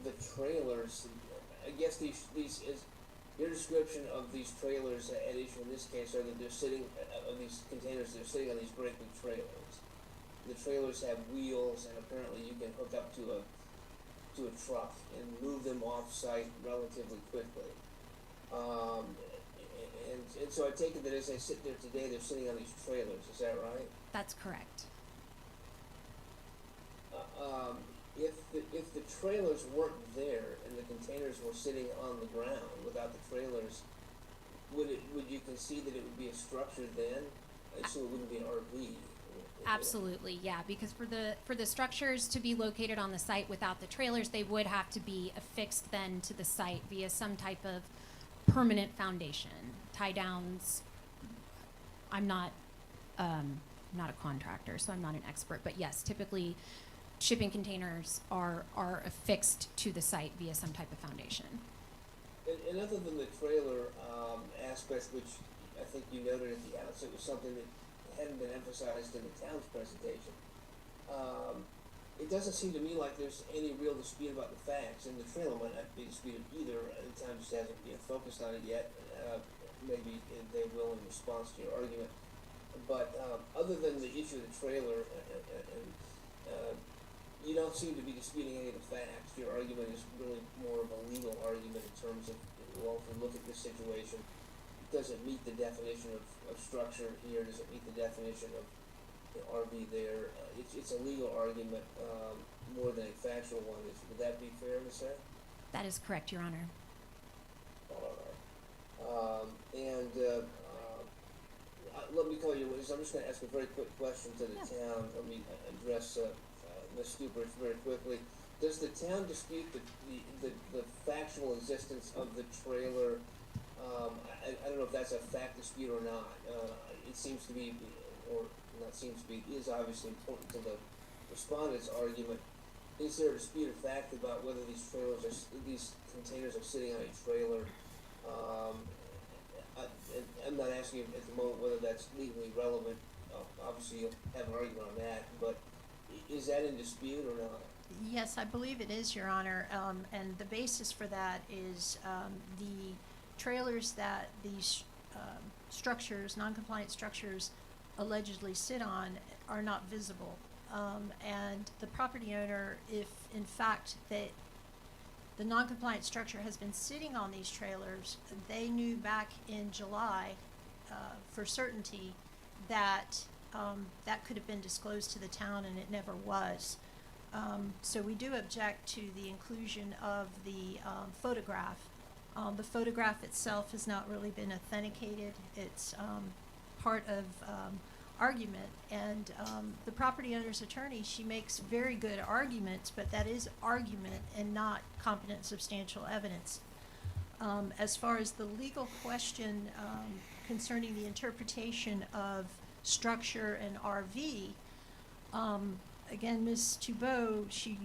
the trailers? I guess these is your description of these trailers at issue in this case are that they're sitting of these containers. They're sitting on these great big trailers. The trailers have wheels, and apparently you can hook up to a truck and move them off site relatively quickly. And so I take it that as they sit there today, they're sitting on these trailers. Is that right? That's correct. If the trailers weren't there and the containers were sitting on the ground without the trailers, would you concede that it would be a structure then? I assume it wouldn't be an RV. Absolutely, yeah, because for the structures to be located on the site without the trailers, they would have to be affixed then to the site via some type of permanent foundation, tie downs. I'm not a contractor, so I'm not an expert, but yes, typically shipping containers are affixed to the site via some type of foundation. And other than the trailer aspect, which I think you noted at the outset was something that hadn't been emphasized in the town's presentation, it doesn't seem to me like there's any real dispute about the facts, and the trailer might not be disputed either. The town just hasn't focused on it yet. Maybe they will in response to your argument. But other than the issue of the trailer, and you don't seem to be disputing any of the facts. Your argument is really more of a legal argument in terms of, well, if we look at this situation, does it meet the definition of structure here? Does it meet the definition of the RV there? It's a legal argument more than a factual one. Would that be fair to say? That is correct, Your Honor. All right. Let me call you a witness. I'm just going to ask a very quick question to the town. Let me address Ms. Stupert very quickly. Does the town dispute the factual existence of the trailer? I don't know if that's a fact dispute or not. It seems to be, or not seems to be, is obviously important to the respondent's argument. Is there a disputed fact about whether these containers are sitting on a trailer? I'm not asking you at the moment whether that's legally relevant. Obviously, you'll have an argument on that, but is that in dispute or not? Yes, I believe it is, Your Honor, and the basis for that is the trailers that these structures, non-compliant structures, allegedly sit on are not visible. And the property owner, if in fact the non-compliant structure has been sitting on these trailers, they knew back in July for certainty that that could have been disclosed to the town, and it never was. So we do object to the inclusion of the photograph. The photograph itself has not really been authenticated. It's part of argument, and the property owner's attorney, she makes very good arguments, but that is argument and not competent substantial evidence. As far as the legal question concerning the interpretation of structure and RV, again, Ms. Toubeau, she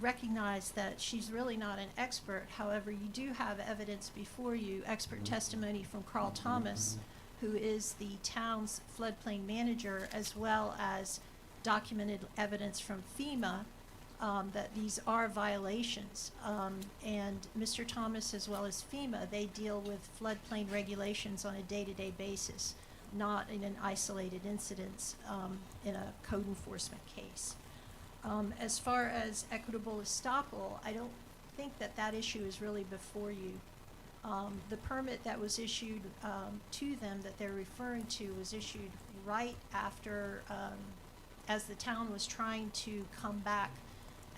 recognized that she's really not an expert. However, you do have evidence before you, expert testimony from Carl Thomas, who is the town's floodplain manager, as well as documented evidence from FEMA that these are violations. And Mr. Thomas, as well as FEMA, they deal with floodplain regulations on a day-to-day basis, not in an isolated incident in a code enforcement case. As far as equitable estoppel, I don't think that issue is really before you. The permit that was issued to them that they're referring to was issued right after, as the town was trying to come back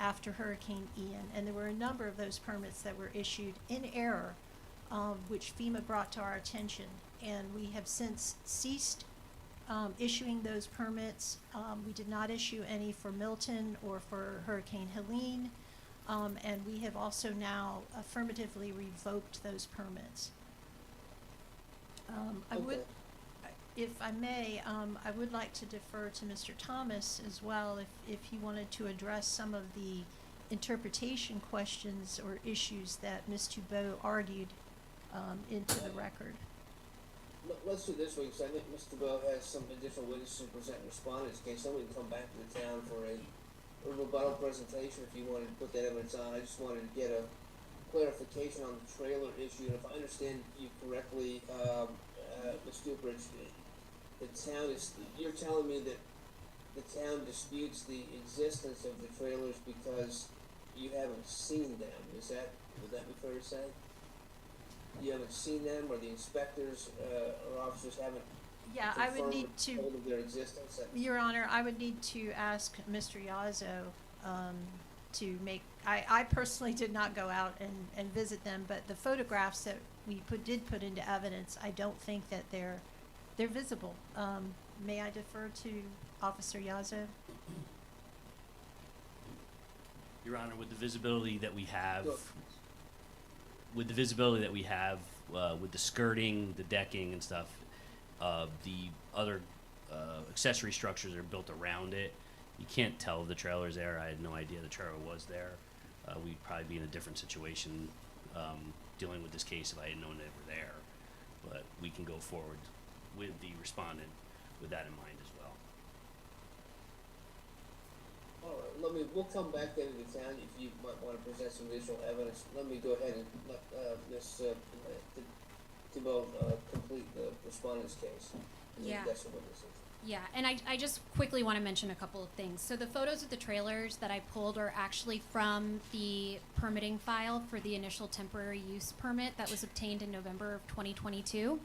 after Hurricane Ian. And there were a number of those permits that were issued in error, which FEMA brought to our attention. And we have since ceased issuing those permits. We did not issue any for Milton or for Hurricane Helene. And we have also now affirmatively revoked those permits. I would, if I may, I would like to defer to Mr. Thomas as well, if he wanted to address some of the interpretation questions or issues that Ms. Toubeau argued into the record. Let's do this way, because I think Ms. Toubeau has some additional witnesses to present in respondent's case. Then we can come back to the town for a rebuttal presentation if you wanted to put that evidence on. I just wanted to get a clarification on the trailer issue. And if I understand you correctly, Ms. Stupert, you're telling me that the town disputes the existence of the trailers because you haven't seen them. Would that be fair to say? You haven't seen them, or the inspectors or officers haven't I would need to, told of their existence? Your Honor, I would need to ask Mr. Yazzo to make, I personally did not go out and visit them, but the photographs that we did put into evidence, I don't think that they're visible. May I defer to Officer Yazzo? Your Honor, with the visibility that we have, Look. with the skirting, the decking and stuff, the other accessory structures are built around it. You can't tell the trailer's there. I had no idea the trailer was there. We'd probably be in a different situation dealing with this case if I had known they were there. But we can go forward with the respondent with that in mind as well. All right, we'll come back then to the town if you might want to present some additional evidence. Let me go ahead and let Ms. Toubeau complete the respondent's case. Yeah. That's the witnesses. Yeah, and I just quickly want to mention a couple of things. So the photos of the trailers that I pulled are actually from the permitting file for the initial temporary use permit that was obtained in November of 2022.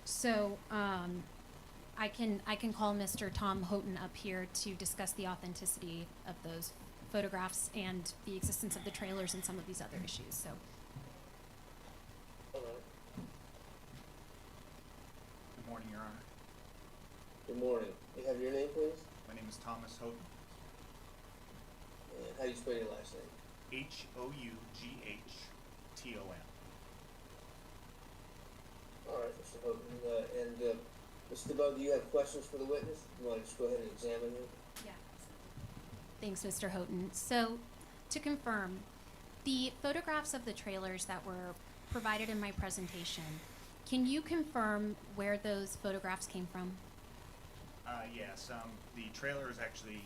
So I can call Mr. Tom Houghton up here to discuss the authenticity of those photographs and the existence of the trailers and some of these other issues. So All right. Good morning, Your Honor. Good morning. You have your name, please? My name is Thomas Houghton, And how do you spell your last name? Houghton. All right, Mr. Houghton. Mr. DeBow, do you have questions for the witness? You want to just go ahead and examine him? yeah. Thanks, Mr. Houghton. So to confirm, the photographs of the trailers that were provided in my presentation, can you confirm where those photographs came from? Yes, the trailers actually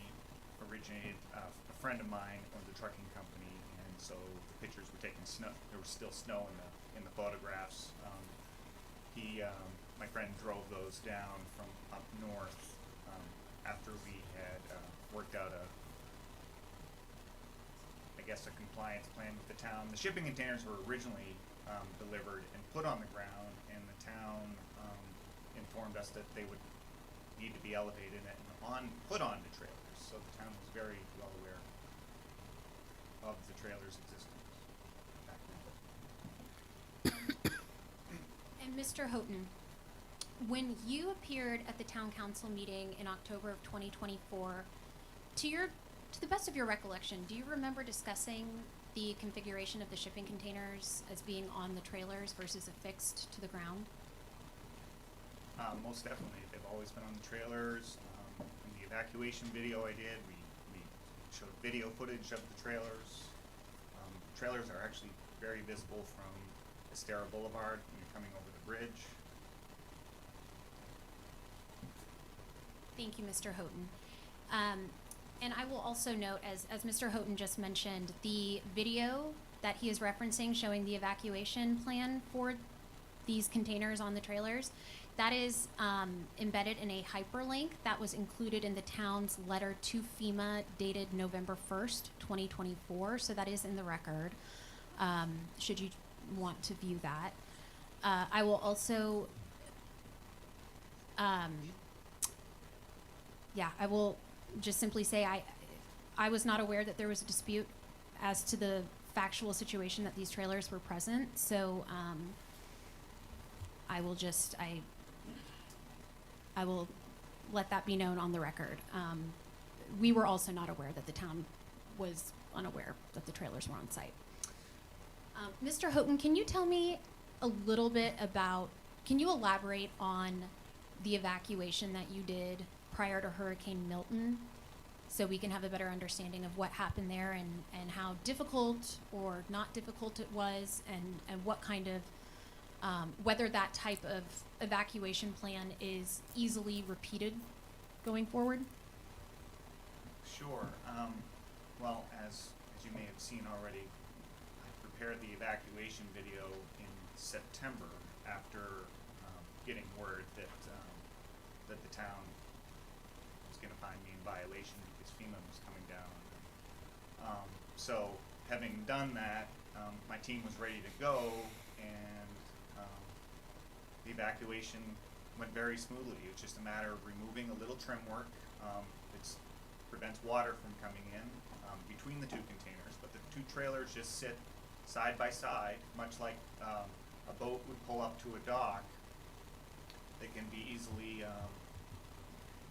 originated, a friend of mine owns a trucking company, and so the pictures were taken there was still snow in the photographs. My friend drove those down from up north, after we had, worked out a compliance plan with the town. The shipping containers were originally, delivered and put on the ground, and the town, informed us that they would need to be elevated and put onto trailers, so the town was very well aware of the trailer's existence back then. And Mr. Houghton, when you appeared at the town council meeting in October of 2024, to the best of your recollection, do you remember discussing the configuration of the shipping containers as being on the trailers versus affixed to the ground? Most definitely, they've always been on the trailers. In the evacuation video I did, we showed video footage of the trailers. Trailers are actually very visible from Estero Boulevard when you're coming over the bridge. Thank you, Mr. Houghton. And I will also note, as Mr. Houghton just mentioned, the video that he is referencing showing the evacuation plan for these containers on the trailers, that is embedded in a hyperlink that was included in the town's letter to FEMA dated November 1st, 2024. So that is in the record, should you want to view that. I will also, I will just simply say I was not aware that there was a dispute as to the factual situation that these trailers were present. So I will let that be known on the record. We were also not aware that the town was unaware that the trailers were on site. Mr. Houghton, can you tell me a little bit can you elaborate on the evacuation that you did prior to Hurricane Milton, so we can have a better understanding of what happened there and how difficult or not difficult it was, and what kind of whether that type of evacuation plan is easily repeated going forward? Sure. Well, as you may have seen already, I prepared the evacuation video in September after getting word that the town was going to find me in violation because FEMA was coming down. So having done that, my team was ready to go, and the evacuation went very smoothly. It was just a matter of removing a little trim work. It prevents water from coming in between the two containers, but the two trailers just sit side by side, much like a boat would pull up to a dock. They can be easily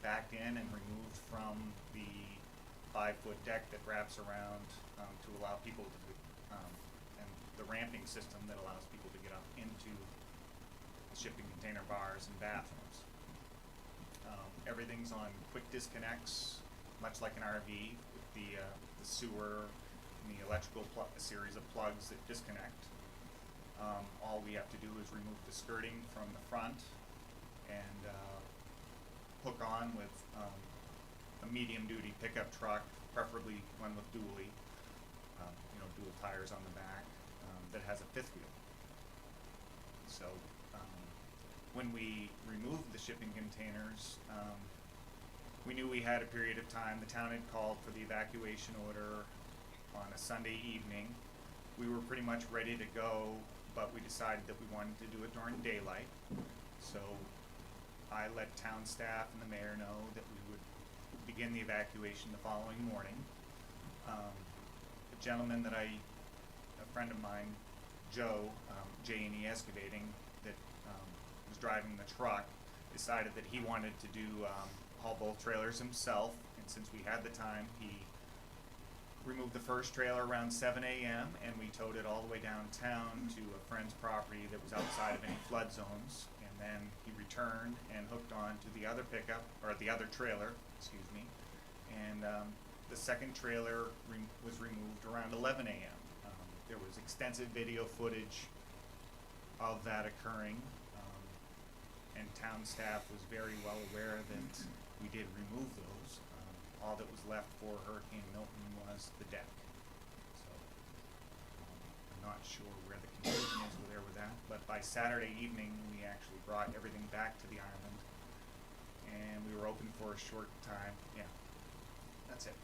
backed in and removed from the 5-foot deck that wraps around to allow people to, and the ramping system that allows people to get up into the shipping container bars and bathrooms. Everything's on quick disconnects, much like an RV, with the sewer and the electrical a series of plugs that disconnect. All we have to do is remove the skirting from the front and hook on with a medium-duty pickup truck, preferably one with dually, dual tires on the back, that has a fifth wheel. So when we removed the shipping containers, we knew we had a period of time. The town had called for the evacuation order on a Sunday evening. We were pretty much ready to go, but we decided that we wanted to do it during daylight. So I let town staff and the mayor know that we would begin the evacuation the following morning. A gentleman that a friend of mine, Joe, J&E Excavating, that was driving the truck, decided that he wanted to do haul both trailers himself, and since we had the time, he removed the first trailer around 7 a.m. and we towed it all the way downtown to a friend's property that was outside of any flood zones, and then he returned and hooked on to the other pickup, or the other trailer, excuse me, and the second trailer was removed around 11 a.m. There was extensive video footage of that occurring, and town staff was very well aware that we did remove those. All that was left for Hurricane Milton was the deck. So I'm not sure where the confusion is with that, but by Saturday evening we actually brought everything back to the island, and we were open for a short time. Yeah, that's it.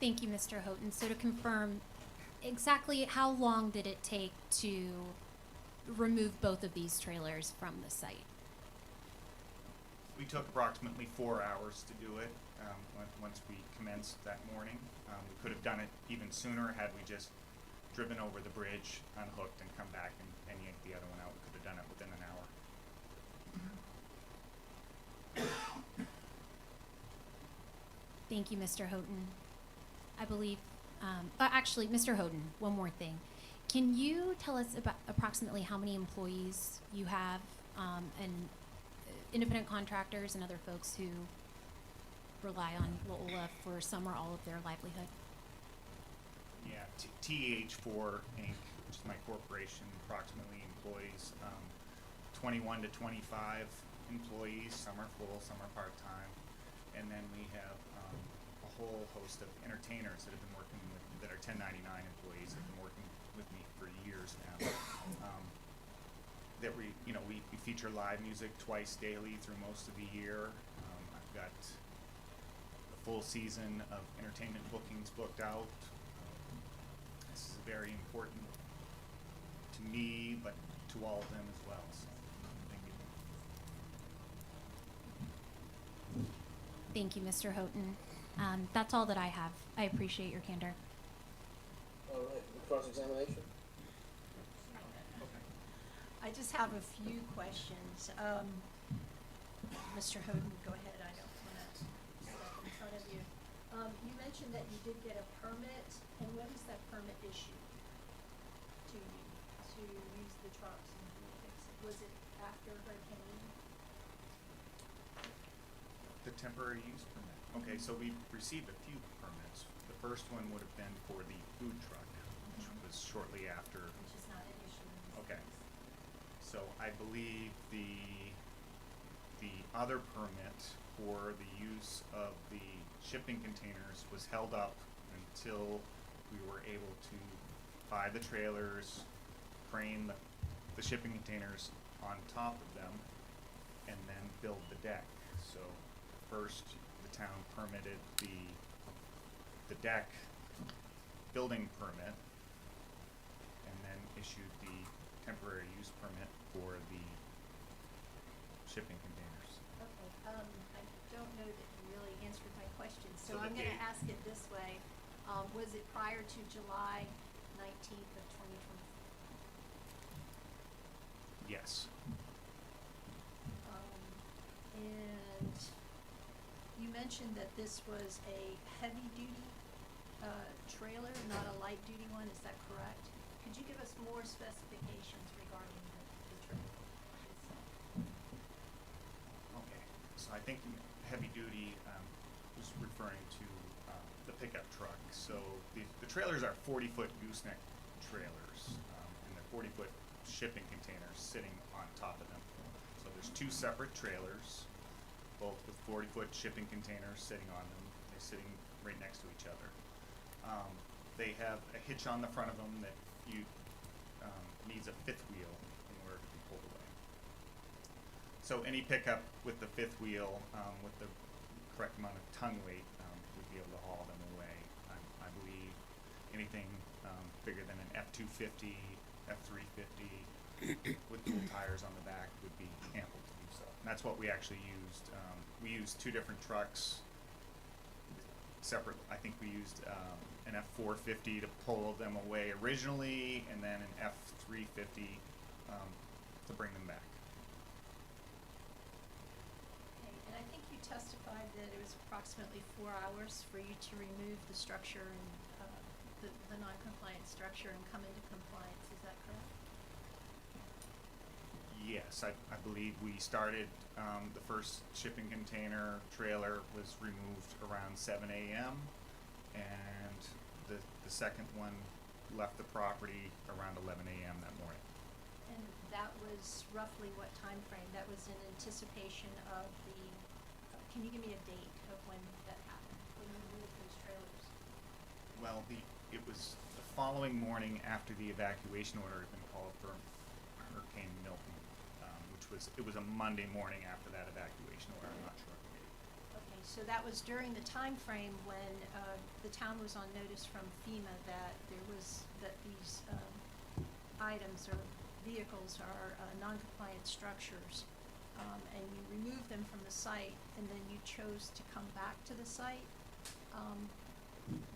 Thank you, Mr. Houghton. So to confirm, exactly how long did it take to remove both of these trailers from the site? We took approximately 4 hours to do it once we commenced that morning. We could have done it even sooner had we just driven over the bridge, unhooked, and come back and yanked the other one out. We could have done it within an hour. Thank you, Mr. Houghton. I believe, actually, Mr. Houghton, one more thing. Can you tell us about approximately how many employees you have, and independent contractors and other folks who rely on DOAH for some or all of their livelihood? Yeah, TEH4 Inc., which is my corporation, approximately employs 21 to 25 employees. Some are full, some are part-time. And then we have a whole host of entertainers that have been working with, that are 1099 employees, that have been working with me for years now. That we feature live music twice daily through most of the year. I've got the full season of entertainment bookings booked out. This is very important to me, but to all of them as well. So, thank you. Thank you, Mr. Houghton. That's all that I have. I appreciate your candor. All right, cross-examination? I just have a few questions. Mr. Houghton, go ahead, I don't want to step in front of you. You mentioned that you did get a permit, and when is that permit issued to you to use the trucks and fix it? Was it after Hurricane? The temporary use permit. Okay, so we received a few permits. The first one would have been for the food truck, which was shortly after. Which is not an issue in this Okay. case. So I believe the other permit for the use of the shipping containers was held up until we were able to buy the trailers, crane the shipping containers on top of them, and then build the deck. So first the town permitted the deck building permit, and then issued the temporary use permit for the shipping containers. Okay, I don't know that you really answered my question, so So the I'm gonna date- ask it this way. Was it prior to July 19th of 2024? Yes. And you mentioned that this was a heavy-duty trailer, not a light-duty one, is that correct? Could you give us more specifications regarding the trailer itself? Okay. So I think heavy duty was referring to the pickup truck. So the trailers are 40-foot gooseneck trailers, and they're 40-foot shipping containers sitting on top of them. So there's two separate trailers, both with 40-foot shipping containers sitting on them. They're sitting right next to each other. They have a hitch on the front of them that needs a fifth wheel in order to be pulled away. So any pickup with the fifth wheel, with the correct amount of ton weight, would be able to haul them away. I believe anything bigger than an F-250, F-350 with dual tires on the back would be ample to do so. And that's what we actually used. We used two different trucks separate. I think we used an F-450 to pull them away originally, and then an F-350 to bring them back. Okay, and I think you testified that it was approximately 4 hours for you to remove the structure and, the non-compliant structure and come into compliance, is that correct? Yes, I believe we started, the first shipping container trailer was removed around 7 a.m. and the second one left the property around 11 a.m. that morning. And that was roughly what time frame? That was in anticipation of the, can you give me a date of when that happened, when you moved those trailers? Well, it was the following morning after the evacuation order had been called for Hurricane Milton, it was a Monday morning after that evacuation order. I'm not sure of the date. Okay, so that was during the time frame when the town was on notice from FEMA that that these items or vehicles are non-compliant structures, and you removed them from the site, and then you chose to come back to the site.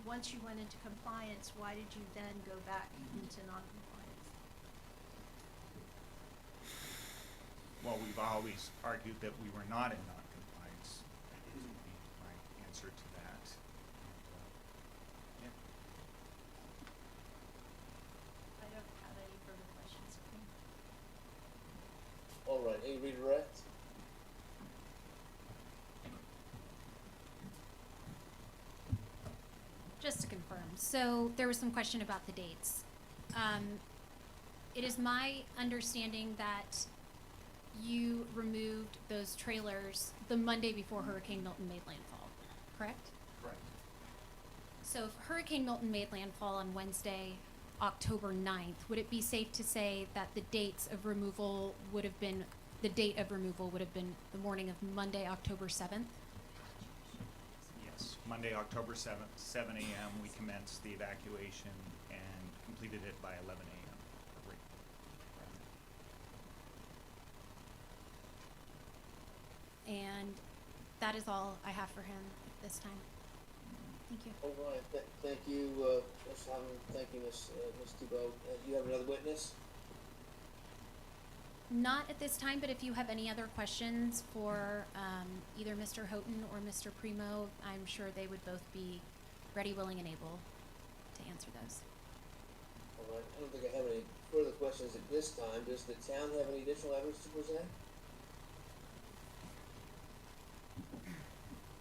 Once you went into compliance, why did you then go back into non-compliance? Well, we've always argued that we were not in non-compliance. Would be my answer to that. And, I don't have any further questions. All right, any redirect? Just to confirm, so there was some question about the dates. It is my understanding that you removed those trailers the Monday before Hurricane Milton made landfall, correct? correct. So if Hurricane Milton made landfall on Wednesday, October 9th, would it be safe to say that the dates of removal would have been, the date of removal would have been the morning of Monday, October 7th? Yes, Monday, October 7th, 7 a.m. we commenced the evacuation and completed it by 11 a.m. And that is all I have for him this time. Thank you. All right, thank you, Ms. Hyman, thank you, Ms. Thibault. Do you have another witness? Not at this time, but if you have any other questions for either Mr. Houghton or Mr. Primo, I'm sure they would both be ready, willing, and able to answer those. All right, I don't think I have any further questions at this time. Does the town have any additional evidence to present?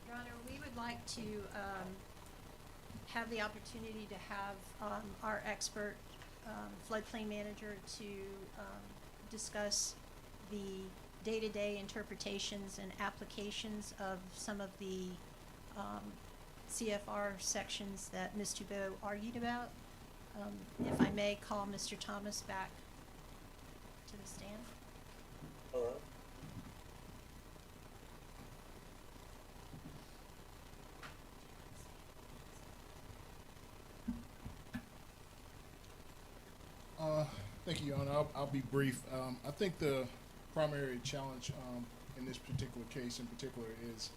Your Honor, we would like to have the opportunity to have our expert floodplain manager to discuss the day-to-day interpretations and applications of some of the CFR sections that Ms. Thibault argued about. If I may call Mr. Thomas back to the stand. All right. Thank you, Your Honor. I'll be brief. I think the primary challenge in this particular case in particular is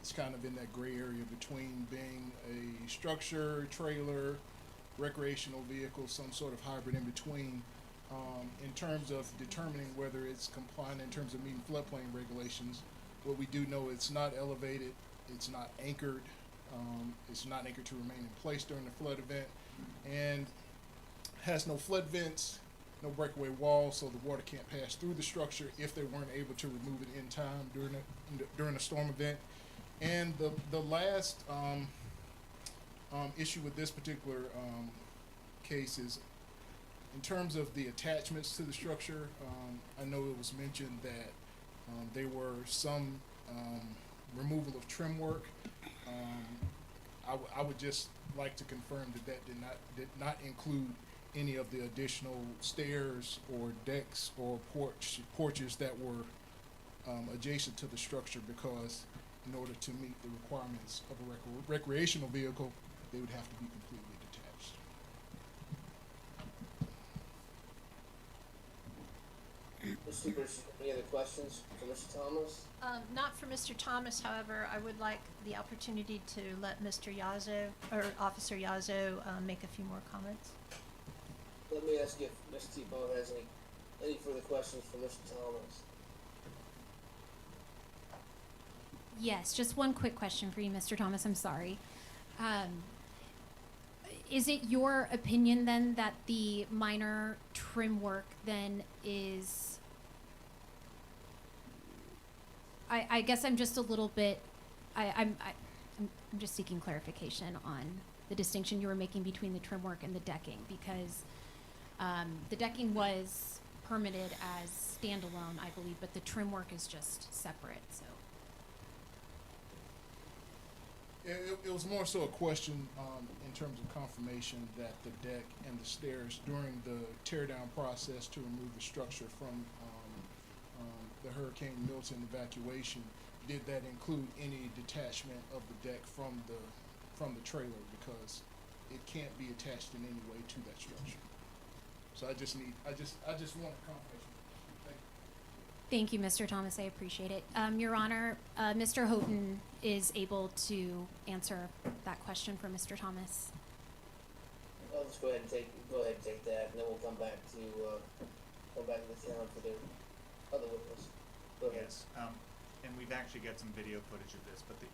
it's kind of in that gray area between being a structure, trailer, recreational vehicle, some sort of hybrid in between. In terms of determining whether it's compliant in terms of meeting floodplain regulations, what we do know, it's not elevated, it's not anchored to remain in place during the flood event, and has no flood vents, no breakaway walls, so the water can't pass through the structure if they weren't able to remove it in time during a storm event. And the last issue with this particular case is in terms of the attachments to the structure. I know it was mentioned that there were some removal of trim work. I would just like to confirm that did not include any of the additional stairs or decks or porches that were adjacent to the structure, because in order to meet the requirements of a recreational vehicle, they would have to be completely detached. Mr. Bruce, any other questions for Mr. Thomas? Not for Mr. Thomas, however, I would like the opportunity to let Mr. Yazzo, or Officer Yazzo, make a few more comments. Let me ask you if Ms. Tebow has any further questions for Mr. Thomas. Yes, just one quick question for you, Mr. Thomas. I'm sorry. Is it your opinion then that the minor trim work then is? I guess I'm just a little bit. I'm just seeking clarification on the distinction you were making between the trim work and the decking, because the decking was permitted as standalone, I believe, but the trim work is just separate. So. It was more so a question in terms of confirmation that the deck and the stairs during the tear down process to remove the structure from the Hurricane Milton evacuation, did that include any detachment of the deck from the trailer, because it can't be attached in any way to that structure. So I just want a confirmation. Thank you, Mr. Thomas. I appreciate it. Your Honor, Mr. Houghton is able to answer that question for Mr. Thomas. I'll just go ahead and take that, and then we'll come back to the town for the other witness. Go ahead. Yes, and we've actually got some video footage of this, but the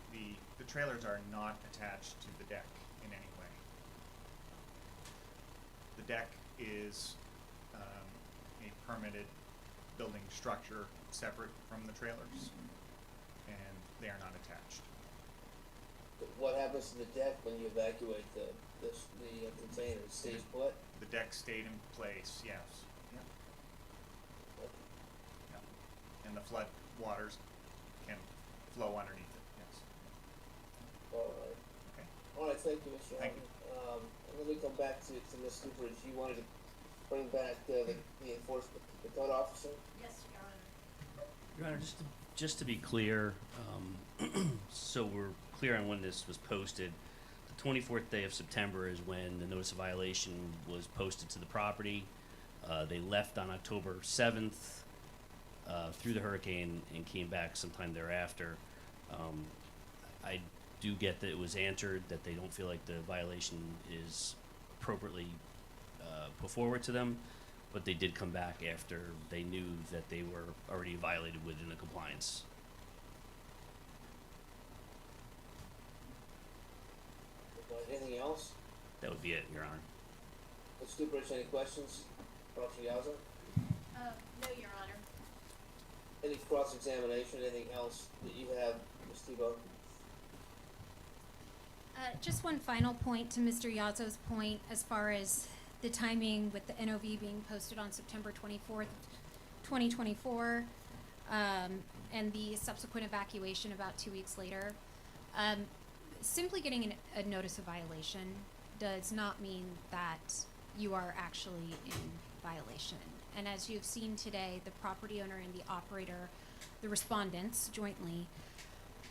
trailers are not attached to the deck in any way. The deck is a permitted building structure separate from the trailers, and they are not attached. But what happens to the deck when you evacuate the container? It stays put? The deck stayed in place, yes. Okay. And the flood waters can flow underneath it, yes. All right. Okay. All right, thank you, Mr. Thank Houghton. And let me come back to Ms. Cooperage. You wanted to bring back the enforcement, the code officer? Yes, Your Honor. Your Honor, just to be clear, so we're clear on when this was posted, the 24th day of September is when the notice of violation was posted to the property. They left on October 7th through the hurricane and came back sometime thereafter. I do get that it was answered that they don't feel like the violation is appropriately put forward to them, but they did come back after they knew that they were already violated within the compliance. Anything else? That would be it, Your Honor. Ms. Cooperage, any questions? Officer Yazzo? No, Your Honor. Any cross-examination, anything else that you have, Ms. Tebow? Just one final point to Mr. Yazzo's point as far as the timing with the NOV being posted on September 24th, 2024, and the subsequent evacuation about 2 weeks later. Simply getting a notice of violation does not mean that you are actually in violation. And as you've seen today, the property owner and the operator, the respondents jointly,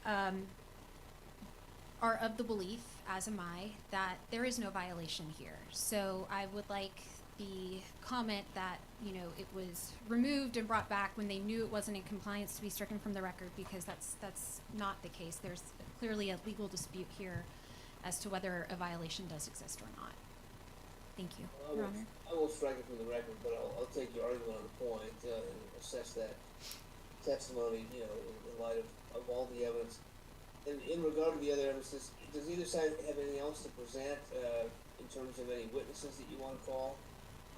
are of the belief, as am I, that there is no violation here. So I would like the comment that, you know, it was removed and brought back when they knew it wasn't in compliance to be stricken from the record, because that's not the case. There's clearly a legal dispute here as to whether a violation does exist or not. Thank you, Your Honor. I won't strike it from the record, but I'll take your argument on the point and assess that testimony, you know, in light of all the evidence. In regard to the other evidence, does either side have anything else to present in terms of any witnesses that you want to call?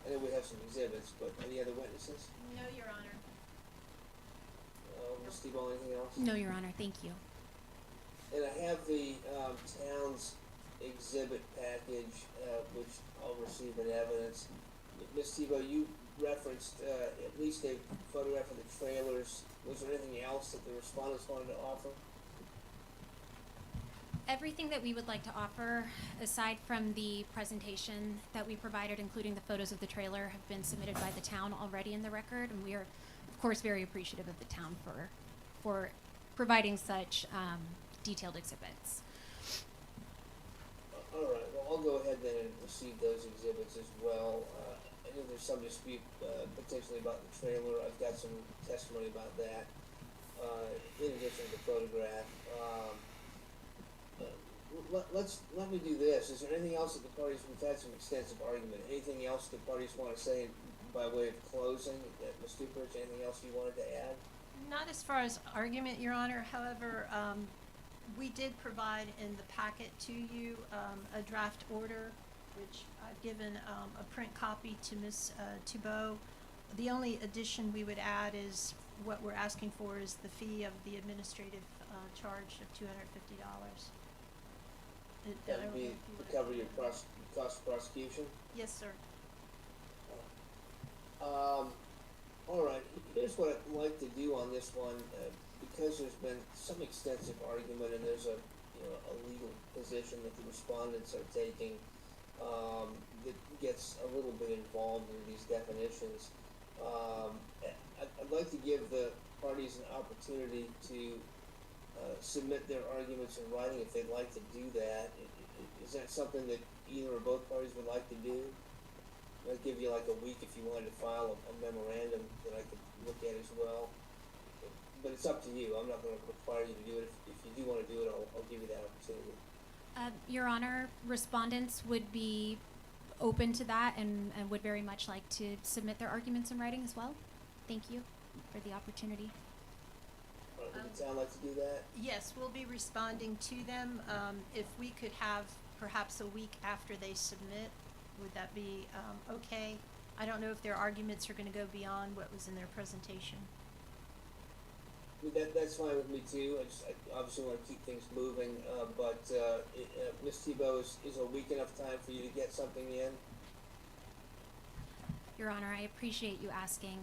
I know we have some exhibits, but any other witnesses? No, Your Honor. Ms. Tebow, anything else? No, Your Honor, thank you. And I have the town's exhibit package, which I'll receive in evidence. Ms. Tebow, you referenced at least a photograph of the trailers. Was there anything else that the respondents wanted to offer? Everything that we would like to offer, aside from the presentation that we provided, including the photos of the trailer, have been submitted by the town already in the record, and we are, of course, very appreciative of the town for providing such detailed exhibits. All right, well, I'll go ahead then and receive those exhibits as well. I know there's some dispute potentially about the trailer. I've got some testimony about that, in addition to the photograph. Let me do this. Is there anything else that the parties, we've had some extensive argument, anything else the parties want to say by way of closing? Ms. Duperich, anything else you wanted to add? Not as far as argument, Your Honor. However, we did provide in the packet to you a draft order, which I've given a print copy to Ms. Thibault. The only addition we would add is what we're asking for is the fee of the administrative charge of $250. That would be to cover your cost of prosecution? Yes, sir. All right, here's what I'd like to do on this one, because there's been some extensive argument and there's a legal position that the respondents are taking, that gets a little bit involved in these definitions. I'd like to give the parties an opportunity to submit their arguments in writing if they'd like to do that. Is that something that either or both parties would like to do? I'd give you like a week if you wanted to file a memorandum that I could look at as well. But it's up to you. I'm not going to require you to do it. If you do want to do it, I'll give you that opportunity. Your Honor, respondents would be open to that and would very much like to submit their arguments in writing as well. Thank you for the opportunity. Would the town like to do that? Yes, we'll be responding to them. If we could have perhaps a week after they submit, would that be okay? I don't know if their arguments are going to go beyond what was in their presentation. That's fine with me too. I obviously want to keep things moving, but Ms. Thibault, is a week enough time for you to get something in? Your Honor, I appreciate you asking.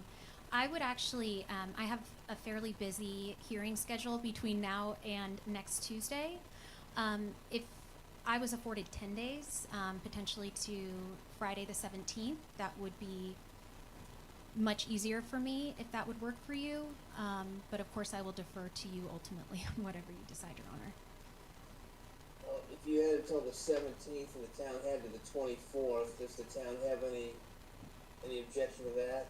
I would actually, I have a fairly busy hearing schedule between now and next Tuesday. If I was afforded 10 days, potentially to Friday the 17th, that would be much easier for me if that would work for you. But of course I will defer to you ultimately on whatever you decide, Your Honor. If you had until the 17th and the town had to the 24th, does the town have any objection to that?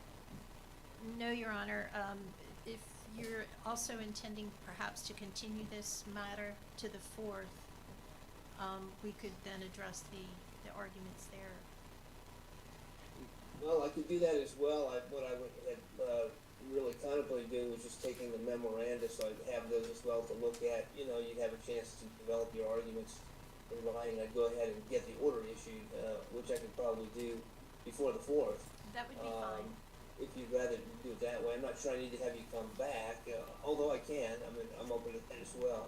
No, Your Honor. If you're also intending perhaps to continue this matter to the 4th, we could then address the arguments there. Well, I could do that as well. What I had really contemplated doing was just taking the memoranda, so I'd have those as well to look at. You'd have a chance to develop your arguments in writing. I'd go ahead and get the order issued, which I could probably do before the 4th. That would be fine. If you'd rather do it that way. I'm not sure I need to have you come back, although I can. I'm open to that as well.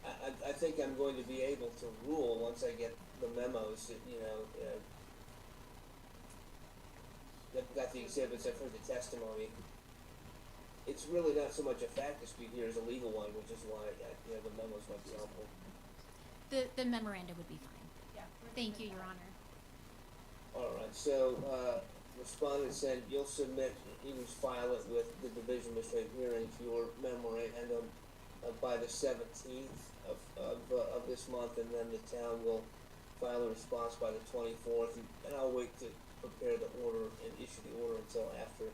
I think I'm going to be able to rule once I get the memos that, I've got the exhibits, I've heard the testimony. It's really not so much a fact dispute here as a legal one, which is why, the memos might be helpful. The memoranda would be fine. Yeah. Thank you, Your Honor. All right, so, respondent said you'll submit, you can file it with the Division of Administrative Hearings, your memorandum by the 17th of this month, and then the town will file a response by the 24th, and I'll wait to prepare the order and issue the order until after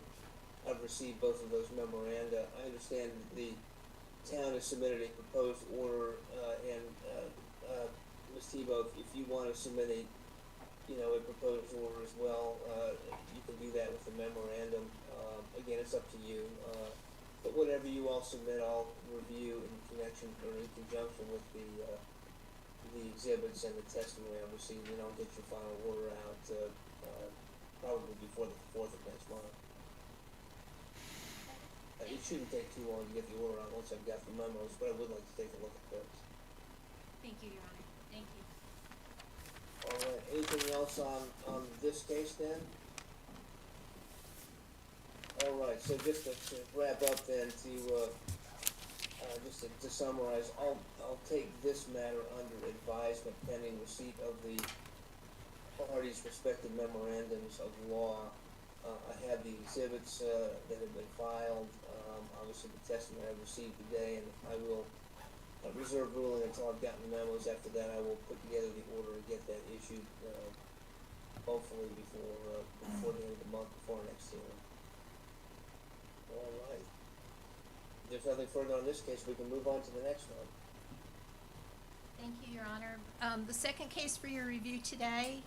I've received both of those memoranda. I understand that the town has submitted a proposed order, and Ms. Thibault, if you want to submit a proposed order as well, you can do that with the memorandum. Again, it's up to you. But whatever you all submit, I'll review in connection or in conjunction with the exhibits and the testimony I've received, and I'll get your final order out probably before the 4th of next month. It shouldn't take too long to get the order out once I've got the memos, but I would like to take a look at those. Thank you, Your Honor. Thank you. All right, anything else on this case then? All right, so just to wrap up then, just to summarize, I'll take this matter under advisement pending receipt of the parties' respective memorandums of law. I have the exhibits that have been filed, obviously the testimony I've received today, and I will reserve ruling until I've gotten the memos. After that, I will put together the order and get that issued, hopefully before the end of the month, before our next hearing. All right. If there's nothing further on this case, we can move on to the next one. Thank you, Your Honor. The second case for your review today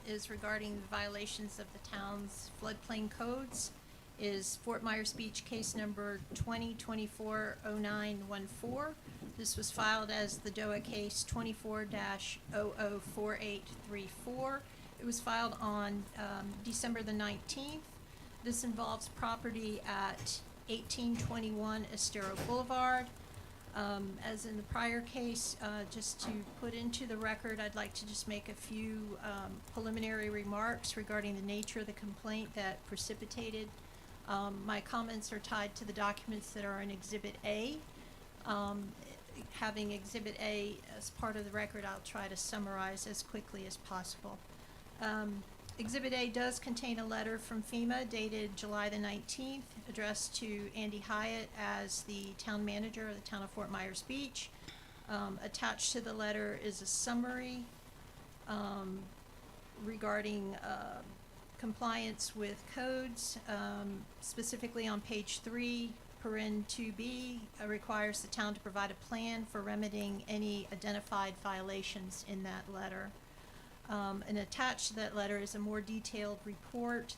is regarding the violations of the town's floodplain codes, is Fort Myers Beach case number 2024-0914. This was filed as the DOAH case 24-004834. It was filed on December the 19th. This involves property at 1821 Estero Boulevard. As in the prior case, just to put into the record, I'd like to just make a few preliminary remarks regarding the nature of the complaint that precipitated. My comments are tied to the documents that are in Exhibit A. Having Exhibit A as part of the record, I'll try to summarize as quickly as possible. Exhibit A does contain a letter from FEMA dated July the 19th, addressed to Andy Hyatt as the town manager of the town of Fort Myers Beach. Attached to the letter is a summary regarding compliance with codes, specifically on page 3, paren 2B, requires the town to provide a plan for remedying any identified violations in that letter. And attached to that letter is a more detailed report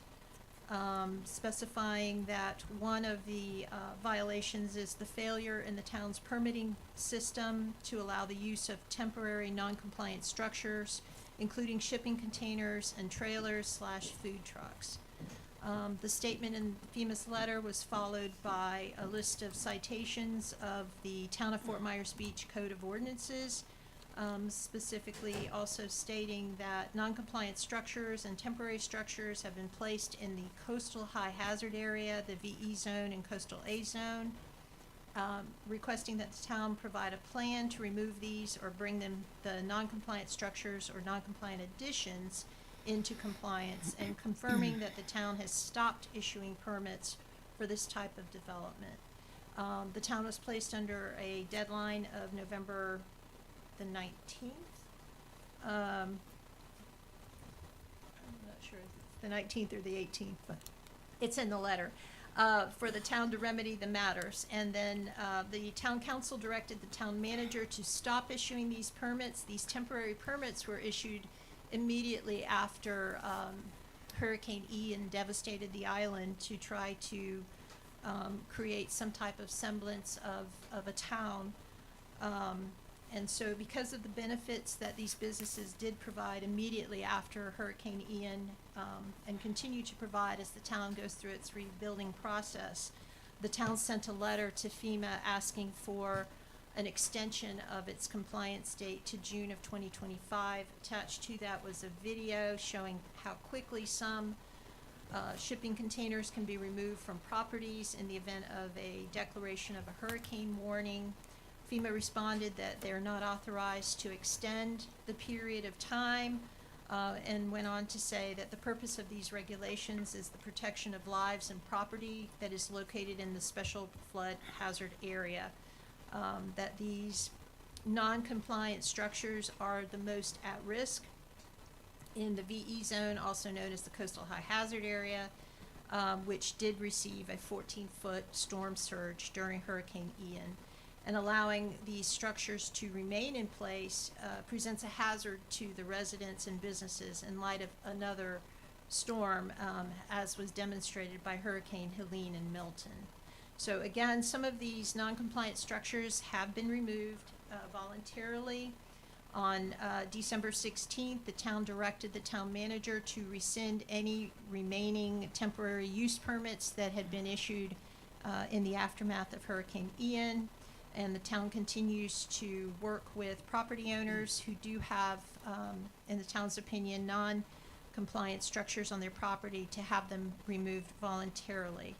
specifying that one of the violations is the failure in the town's permitting system to allow the use of temporary non-compliant structures, including shipping containers and trailers / food trucks. The statement in FEMA's letter was followed by a list of citations of the Town of Fort Myers Beach Code of Ordinances, specifically also stating that non-compliant structures and temporary structures have been placed in the coastal high hazard area, the VE zone and coastal A zone, requesting that the town provide a plan to remove these or bring the non-compliant structures or non-compliant additions into compliance, and confirming that the town has stopped issuing permits for this type of development. The town was placed under a deadline of November the 19th. I'm not sure if it's the 19th or the 18th, but it's in the letter, for the town to remedy the matters. And then the town council directed the town manager to stop issuing these permits. These temporary permits were issued immediately after Hurricane Ian devastated the island to try to create some type of semblance of a town. And so because of the benefits that these businesses did provide immediately after Hurricane Ian, and continue to provide as the town goes through its rebuilding process, the town sent a letter to FEMA asking for an extension of its compliance date to June of 2025. Attached to that was a video showing how quickly some shipping containers can be removed from properties in the event of a declaration of a hurricane warning. FEMA responded that they're not authorized to extend the period of time, and went on to say that the purpose of these regulations is the protection of lives and property that is located in the special flood hazard area. That these non-compliant structures are the most at risk in the VE zone, also known as the coastal high hazard area, which did receive a 14-foot storm surge during Hurricane Ian. And allowing these structures to remain in place presents a hazard to the residents and businesses in light of another storm, as was demonstrated by Hurricane Helene and Milton. So again, some of these non-compliant structures have been removed voluntarily. On December 16th, the town directed the town manager to rescind any remaining temporary use permits that had been issued in the aftermath of Hurricane Ian. And the town continues to work with property owners who do have, in the town's opinion, non-compliant structures on their property to have them removed voluntarily.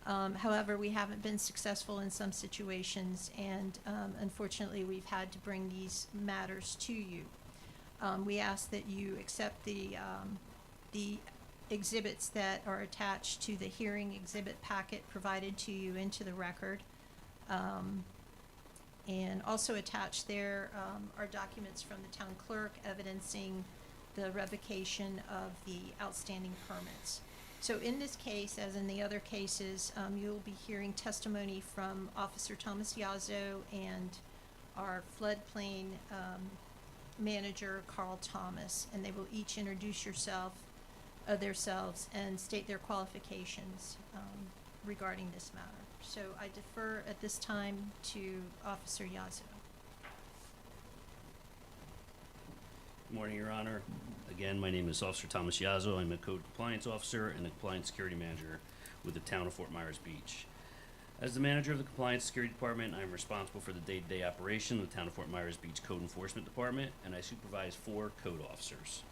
However, we haven't been successful in some situations, and unfortunately, we've had to bring these matters to you. We ask that you accept the exhibits that are attached to the hearing exhibit packet provided to you into the record. And also attached there are documents from the town clerk evidencing the revocation of the outstanding permits. So in this case, as in the other cases, you'll be hearing testimony from Officer Thomas Yazzo and our floodplain manager, Carl Thomas, and they will each introduce themselves and state their qualifications regarding this matter. So I defer at this time to Officer Yazzo. Good morning, Your Honor. Again, my name is Officer Thomas Yazzo. I'm a Code Compliance Officer and a Compliance Security Manager with the Town of Fort Myers Beach. As the manager of the Compliance Security Department, I am responsible for the day-to-day operation of the Town of Fort Myers Beach Code Enforcement Department, and I supervise 4 code officers.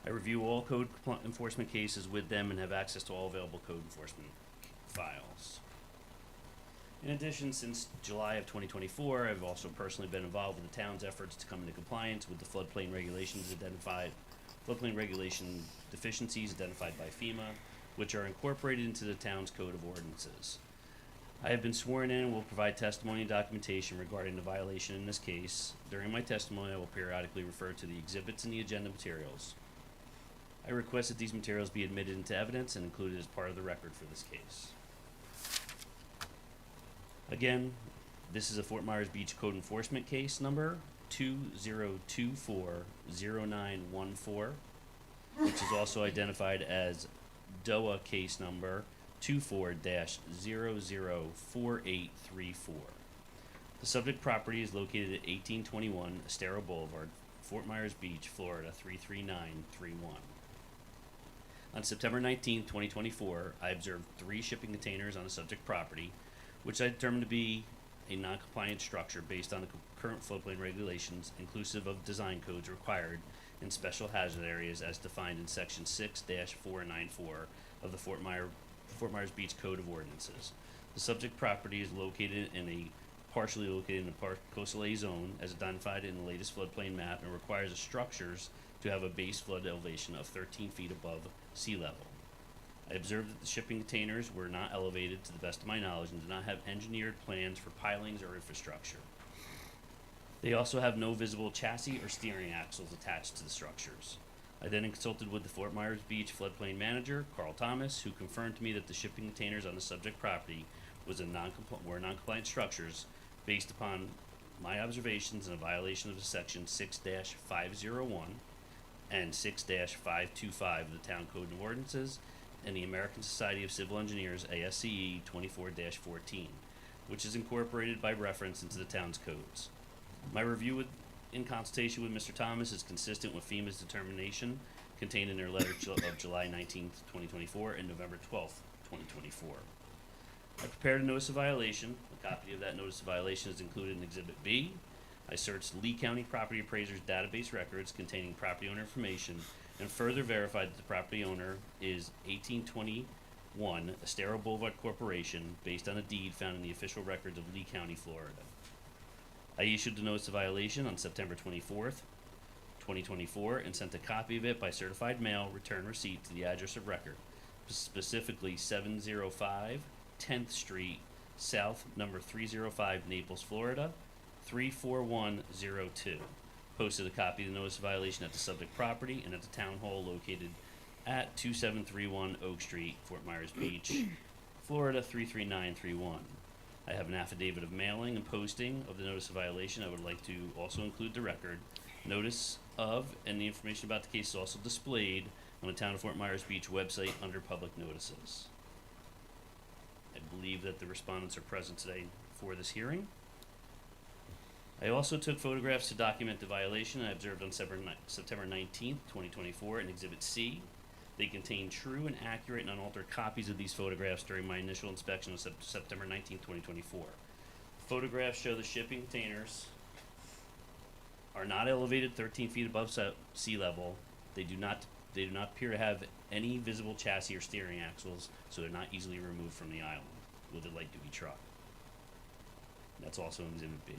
I review all code enforcement cases with them and have access to all available code enforcement files. In addition, since July of 2024, I've also personally been involved with the town's efforts to come into compliance with the floodplain regulation deficiencies identified by FEMA, which are incorporated into the town's code of ordinances. I have been sworn in and will provide testimony and documentation regarding the violation in this case. During my testimony, I will periodically refer to the exhibits and the agenda materials. I request that these materials be admitted into evidence and included as part of the record for this case. Again, this is a Fort Myers Beach Code Enforcement case number 2024-0914, which is also identified as DOAH case number 24-004834. The subject property is located at 1821 Estero Boulevard, Fort Myers Beach, Florida 33931. On September 19, 2024, I observed 3 shipping containers on the subject property, which I determined to be a non-compliant structure based on the current floodplain regulations, inclusive of design codes required in special hazard areas as defined in Section 6-494 of the Fort Myers Beach Code of Ordinances. The subject property is partially located in the coastal A zone as identified in the latest floodplain map and requires the structures to have a base flood elevation of 13 feet above sea level. I observed that the shipping containers were not elevated to the best of my knowledge and did not have engineered plans for pilings or infrastructure. They also have no visible chassis or steering axles attached to the structures. I then consulted with the Fort Myers Beach floodplain manager, Carl Thomas, who confirmed to me that the shipping containers on the subject property were non-compliant structures based upon my observations in a violation of Section 6-501 and 6-525 of the Town Code of Ordinances and the American Society of Civil Engineers ASCE 24-14, which is incorporated by reference into the town's codes. My review in consultation with Mr. Thomas is consistent with FEMA's determination contained in their letter of July 19, 2024 and November 12, 2024. I prepared a notice of violation. A copy of that notice of violation is included in Exhibit B. I searched Lee County Property Appraiser's database records containing property owner information and further verified that the property owner is 1821 Estero Boulevard Corporation based on a deed found in the official records of Lee County, Florida. I issued the notice of violation on September 24th, 2024 and sent a copy of it by certified mail return receipt to the address of record, specifically 705 10th Street, South, number 305, Naples, Florida, 34102. Posted a copy of the notice of violation at the subject property and at the town hall located at 2731 Oak Street, Fort Myers Beach, Florida 33931. I have an affidavit of mailing and posting of the notice of violation. I would like to also include the record. Notice of and the information about the case is also displayed on the Town of Fort Myers Beach website under public notices. I believe that the respondents are present today for this hearing. I also took photographs to document the violation I observed on September 19th, 2024 in Exhibit C. They contain true and accurate and unaltered copies of these photographs during my initial inspection of September 19th, 2024. Photographs show the shipping containers are not elevated 13 feet above sea level. They do not They do not appear to have any visible chassis or steering axles, so they're not easily removed from the island with a light-duty truck. That's also in Exhibit B.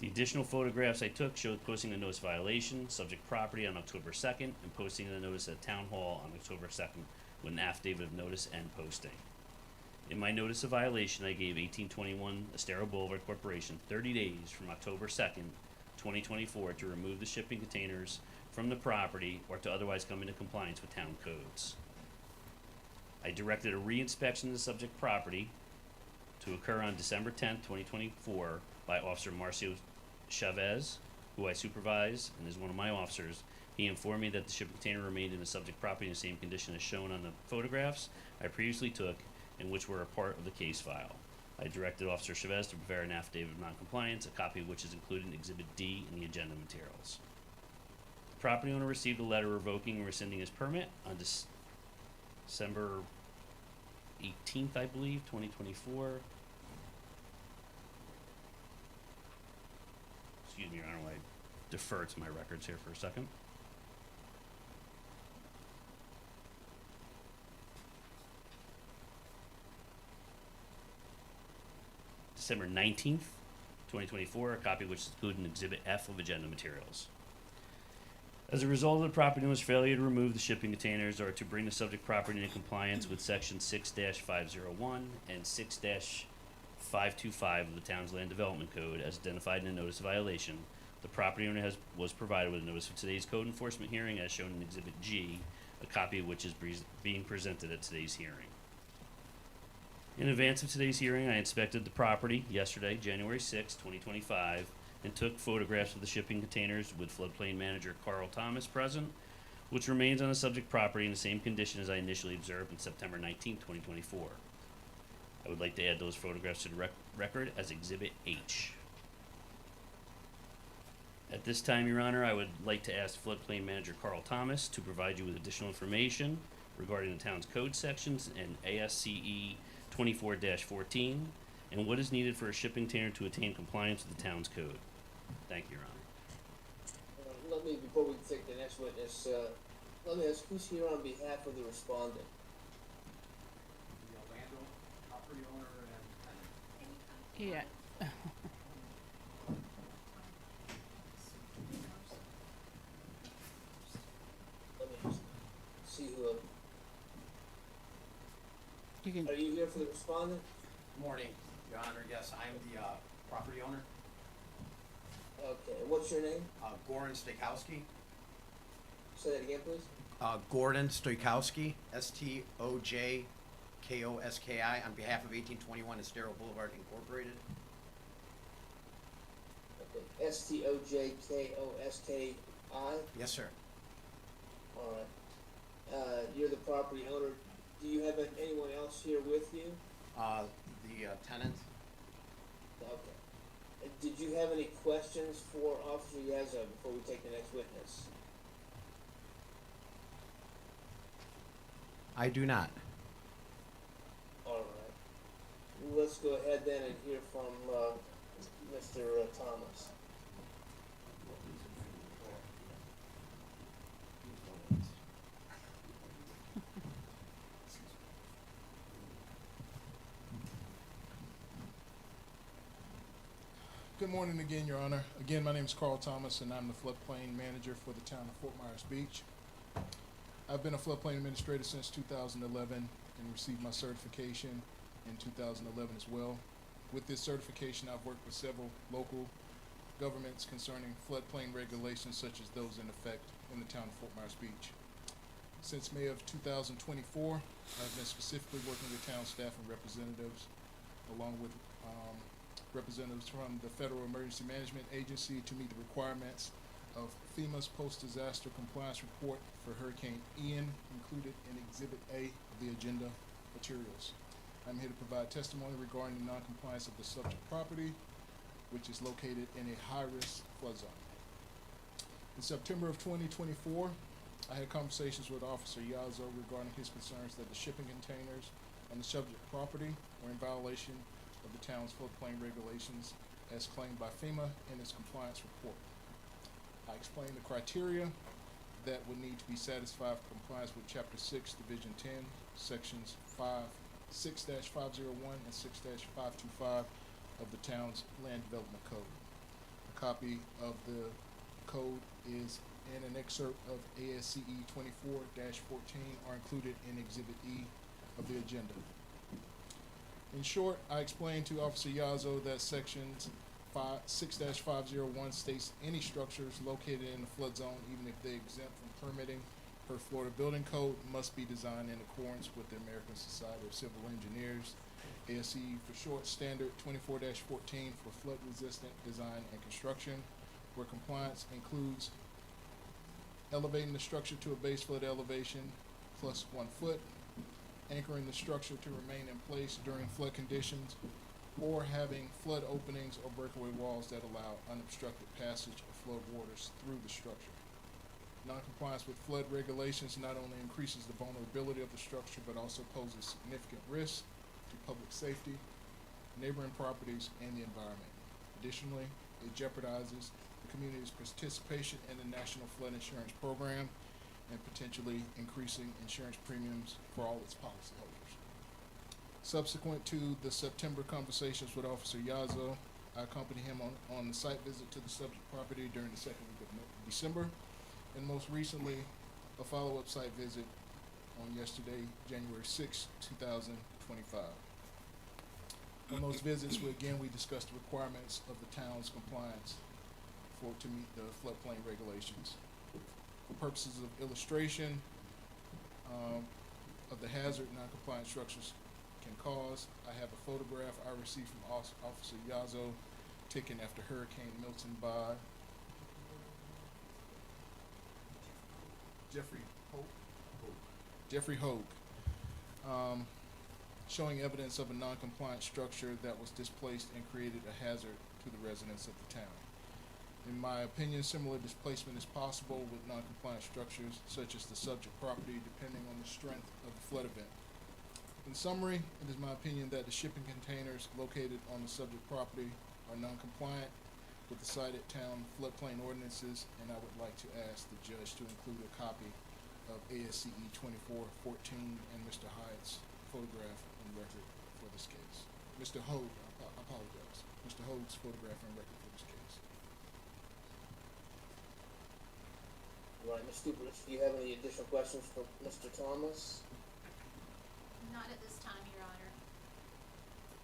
The additional photographs I took showed posting the notice violation, subject property on October 2nd, and posting the notice at Town Hall on October 2nd with an affidavit of notice and posting. In my notice of violation, I gave 1821 Estero Boulevard Corporation 30 days from October 2nd, 2024 to remove the shipping containers from the property or to otherwise come into compliance with town codes. I directed a re-inspection of the subject property to occur on December 10th, 2024 by Officer Marcio Chavez, who I supervise and is one of my officers. He informed me that the shipping container remained in the subject property in the same condition as shown on the photographs I previously took and which were a part of the case file. I directed Officer Chavez to prepare an affidavit of noncompliance, a copy of which is included in Exhibit D in the agenda materials. The property owner received a letter revoking and rescinding his permit on December 18th, I believe, 2024. Excuse me, Your Honor, I defer to my records here for a second. December 19th, 2024, a copy of which is included in Exhibit F of agenda materials. As a result of the property owner's failure to remove the shipping containers or to bring the subject property into compliance with Section 6-501 and 6-525 of the Town's Land Development Code as identified in the notice of violation, the property owner was provided with a notice of today's code enforcement hearing as shown in Exhibit G, a copy of which is being presented at today's hearing. In advance of today's hearing, I inspected the property yesterday, January 6, 2025, and took photographs of the shipping containers with floodplain manager Carl Thomas present, which remains on the subject property in the same condition as I initially observed on September 19, 2024. I would like to add those photographs to the record as Exhibit H. At this time, Your Honor, I would like to ask floodplain manager Carl Thomas to provide you with additional information regarding the town's code sections and ASCE 24-14 and what is needed for a shipping container to attain compliance with the town's code. Thank you, Your Honor. Let me, before we take the next witness, let me ask who's here on behalf of the respondent? The landowner, property owner, and tenant. Yeah. Let me just see who, You can. are you here for the respondent? Morning, Your Honor. Yes, I'm the property owner. Okay, and what's your name? Gordon Stojkowski. Say that again, please. Gordon Stojkowski, Stojkoski, on behalf of 1821 Estero Boulevard Incorporated. Okay, Stojkoski. Yes, sir. All right. You're the property owner. Do you have anyone else here with you? The tenant. Okay. Did you have any questions for Officer Yazo before we take the next witness? I do not. All right. Let's go ahead then and hear from Mr. Thomas. Good morning again, Your Honor. Again, my name is Carl Thomas, and I'm the floodplain manager for the town of Fort Myers Beach. I've been a floodplain administrator since 2011 and received my certification in 2011 as well. With this certification, I've worked with several local governments concerning floodplain regulations such as those in effect in the town of Fort Myers Beach. Since May of 2024, I've been specifically working with town staff and representatives, along with representatives from the Federal Emergency Management Agency to meet the requirements of FEMA's post-disaster compliance report for Hurricane Ian, included in Exhibit A of the agenda materials. I'm here to provide testimony regarding the noncompliance of the subject property, which is located in a high-risk flood zone. In September of 2024, I had conversations with Officer Yazo regarding his concerns that the shipping containers on the subject property were in violation of the town's floodplain regulations as claimed by FEMA in its compliance report. I explained the criteria that would need to be satisfied for compliance with Chapter 6, Division 10, Sections 6-501 and 6-525 of the town's Land Development Code. A copy of the code is in an excerpt of ASCE 24-14 are included in Exhibit E of the agenda. In short, I explained to Officer Yazzo that Sections 6-501 states any structures located in the flood zone, even if they exempt from permitting per Florida Building Code, must be designed in accordance with the American Society of Civil Engineers, ASCE for short, Standard 24-14 for flood-resistant design and construction, where compliance includes elevating the structure to a base flood elevation plus 1 foot, anchoring the structure to remain in place during flood conditions, or having flood openings or breakaway walls that allow unobstructed passage of flood waters through the structure. Noncompliance with flood regulations not only increases the vulnerability of the structure, but also poses significant risk to public safety, neighboring properties, and the environment. Additionally, it jeopardizes the community's participation in the National Flood Insurance Program and potentially increasing insurance premiums for all its policyholders. Subsequent to the September conversations with Officer Yazzo, I accompanied him on the site visit to the subject property during the second week of December, and most recently, a follow-up site visit on yesterday, January 6, 2025. On those visits, we discussed the requirements of the town's compliance to meet the floodplain regulations. For purposes of illustration of the hazard non-compliant structures can cause, I have a photograph I received from Officer Yazzo taken after Hurricane Milton by Jeffrey Hogue, showing evidence of a non-compliant structure that was displaced and created a hazard to the residents of the town. In my opinion, similar displacement is possible with non-compliant structures such as the subject property, depending on the strength of the flood event. In summary, it is my opinion that the shipping containers located on the subject property are non-compliant with the cited town floodplain ordinances, and I would like to ask the judge to include a copy of ASCE 24-14 and Mr. Hyatt's photograph and record for this case. Mr. Hogue, I apologize. Mr. Hogue's photograph and record for this case. Right, Ms. Stupovich, do you have any additional questions for Mr. Thomas? Not at this time, Your Honor.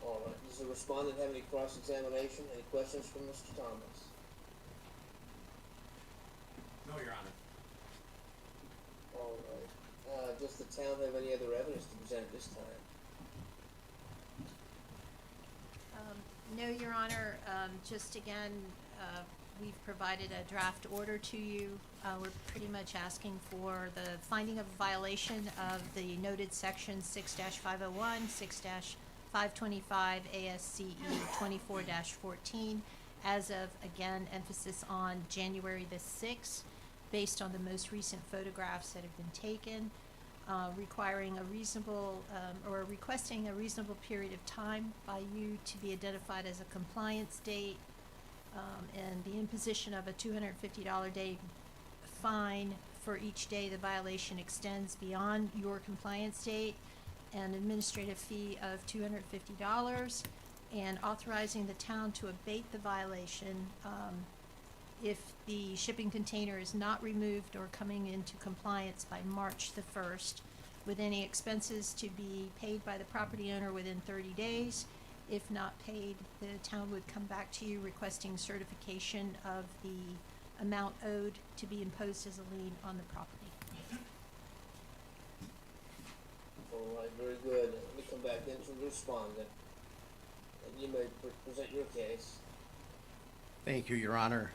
All right, does the respondent have any cross-examination, any questions for Mr. Thomas? No, Your Honor. All right, does the town have any other evidence to present at this time? No, Your Honor, just again, we've provided a draft order to you. We're pretty much asking for the finding of a violation of the noted sections 6-501, 6-525 ASCE 24-14, as of, again, emphasis on January the 6th, based on the most recent photographs that have been taken, requiring a reasonable, or requesting a reasonable period of time by you to be identified as a compliance date, and the imposition of a $250 day fine for each day the violation extends beyond your compliance date, an administrative fee of $250, and authorizing the town to abate the violation if the shipping container is not removed or coming into compliance by March the 1st, with any expenses to be paid by the property owner within 30 days. If not paid, the town would come back to you requesting certification of the amount owed to be imposed as a lien on the property. All right, very good. Let me come back into the respondent, and you may present your case. Thank you, Your Honor.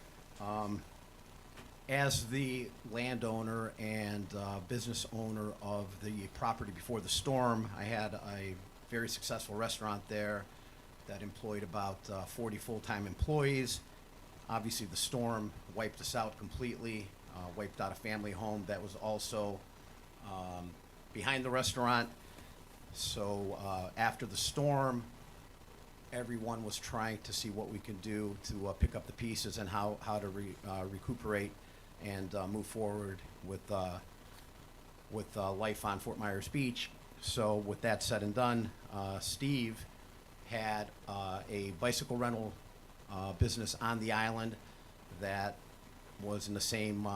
As the landowner and business owner of the property before the storm, I had a very successful restaurant there that employed about 40 full-time employees. Obviously, the storm wiped us out completely, wiped out a family home that was also behind the restaurant. So after the storm, everyone was trying to see what we could do to pick up the pieces and how to recuperate and move forward with life on Fort Myers Beach. So with that said and done, Steve had a bicycle rental business on the island that was in the same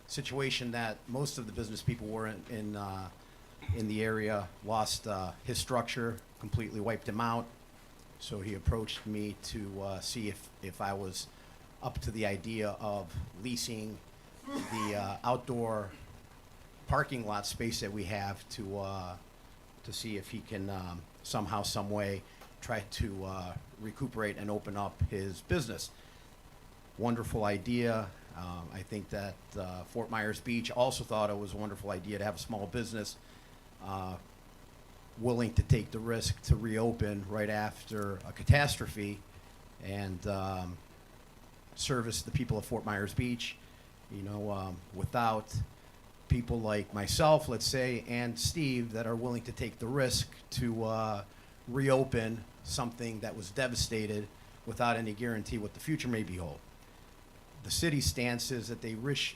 situation that most of the business people were in the area. Lost his structure, completely wiped him out. So he approached me to see if I was up to the idea of leasing the outdoor parking lot space that we have to see if he can somehow, some way, try to recuperate and open up his business. Wonderful idea. I think that Fort Myers Beach also thought it was a wonderful idea to have a small business willing to take the risk to reopen right after a catastrophe and service the people of Fort Myers Beach. You know, without people like myself, let's say, and Steve that are willing to take the risk to reopen something that was devastated without any guarantee what the future may behold. The city's stance is that they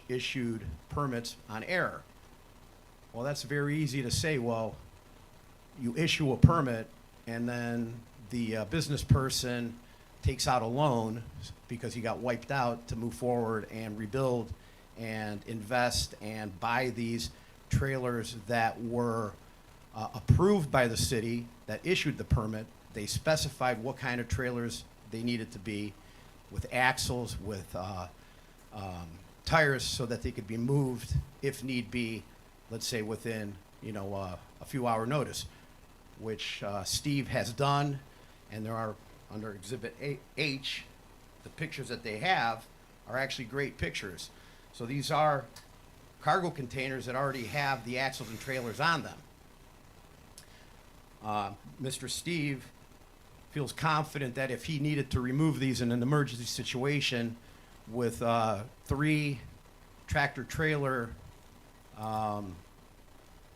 issued permits on error. Well, that's very easy to say. Well, you issue a permit and then the business person takes out a loan because he got wiped out to move forward and rebuild and invest and buy these trailers that were approved by the city that issued the permit. They specified what kind of trailers they needed to be, with axles, with tires, so that they could be moved if need be, let's say within a few hour notice, which Steve has done. And there are, under Exhibit H, the pictures that they have are actually great pictures. So these are cargo containers that already have the axles and trailers on them. Mr. Steve feels confident that if he needed to remove these in an emergency situation with 3 tractor trailer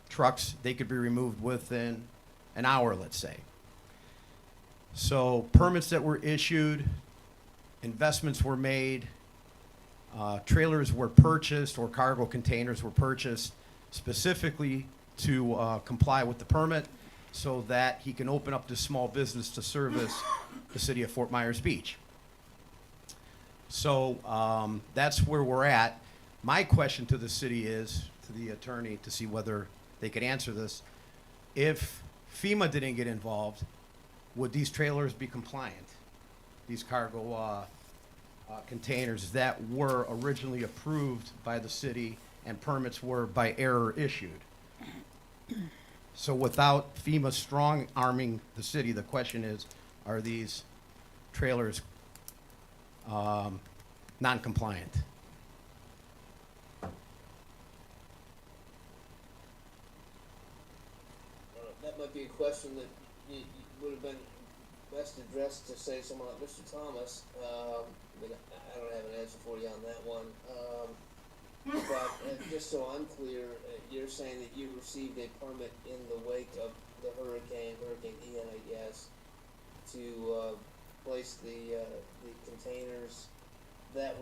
trucks, they could be removed within an hour, let's say. So permits that were issued, investments were made, trailers were purchased, or cargo containers were purchased specifically to comply with the permit so that he can open up this small business to service the city of Fort Myers Beach. So that's where we're at. My question to the city is, to the attorney, to see whether they could answer this: if FEMA didn't get involved, would these trailers be compliant? These cargo containers that were originally approved by the city and permits were by error issued. So without FEMA strong arming the city, the question is, are these trailers non-compliant? That might be a question that you would have been best addressed to, say, someone like Mr. Thomas. But I don't have an answer for you on that one. But just so I'm clear, you're saying that you received a permit in the wake of the Hurricane Ian, I guess, to place the containers. That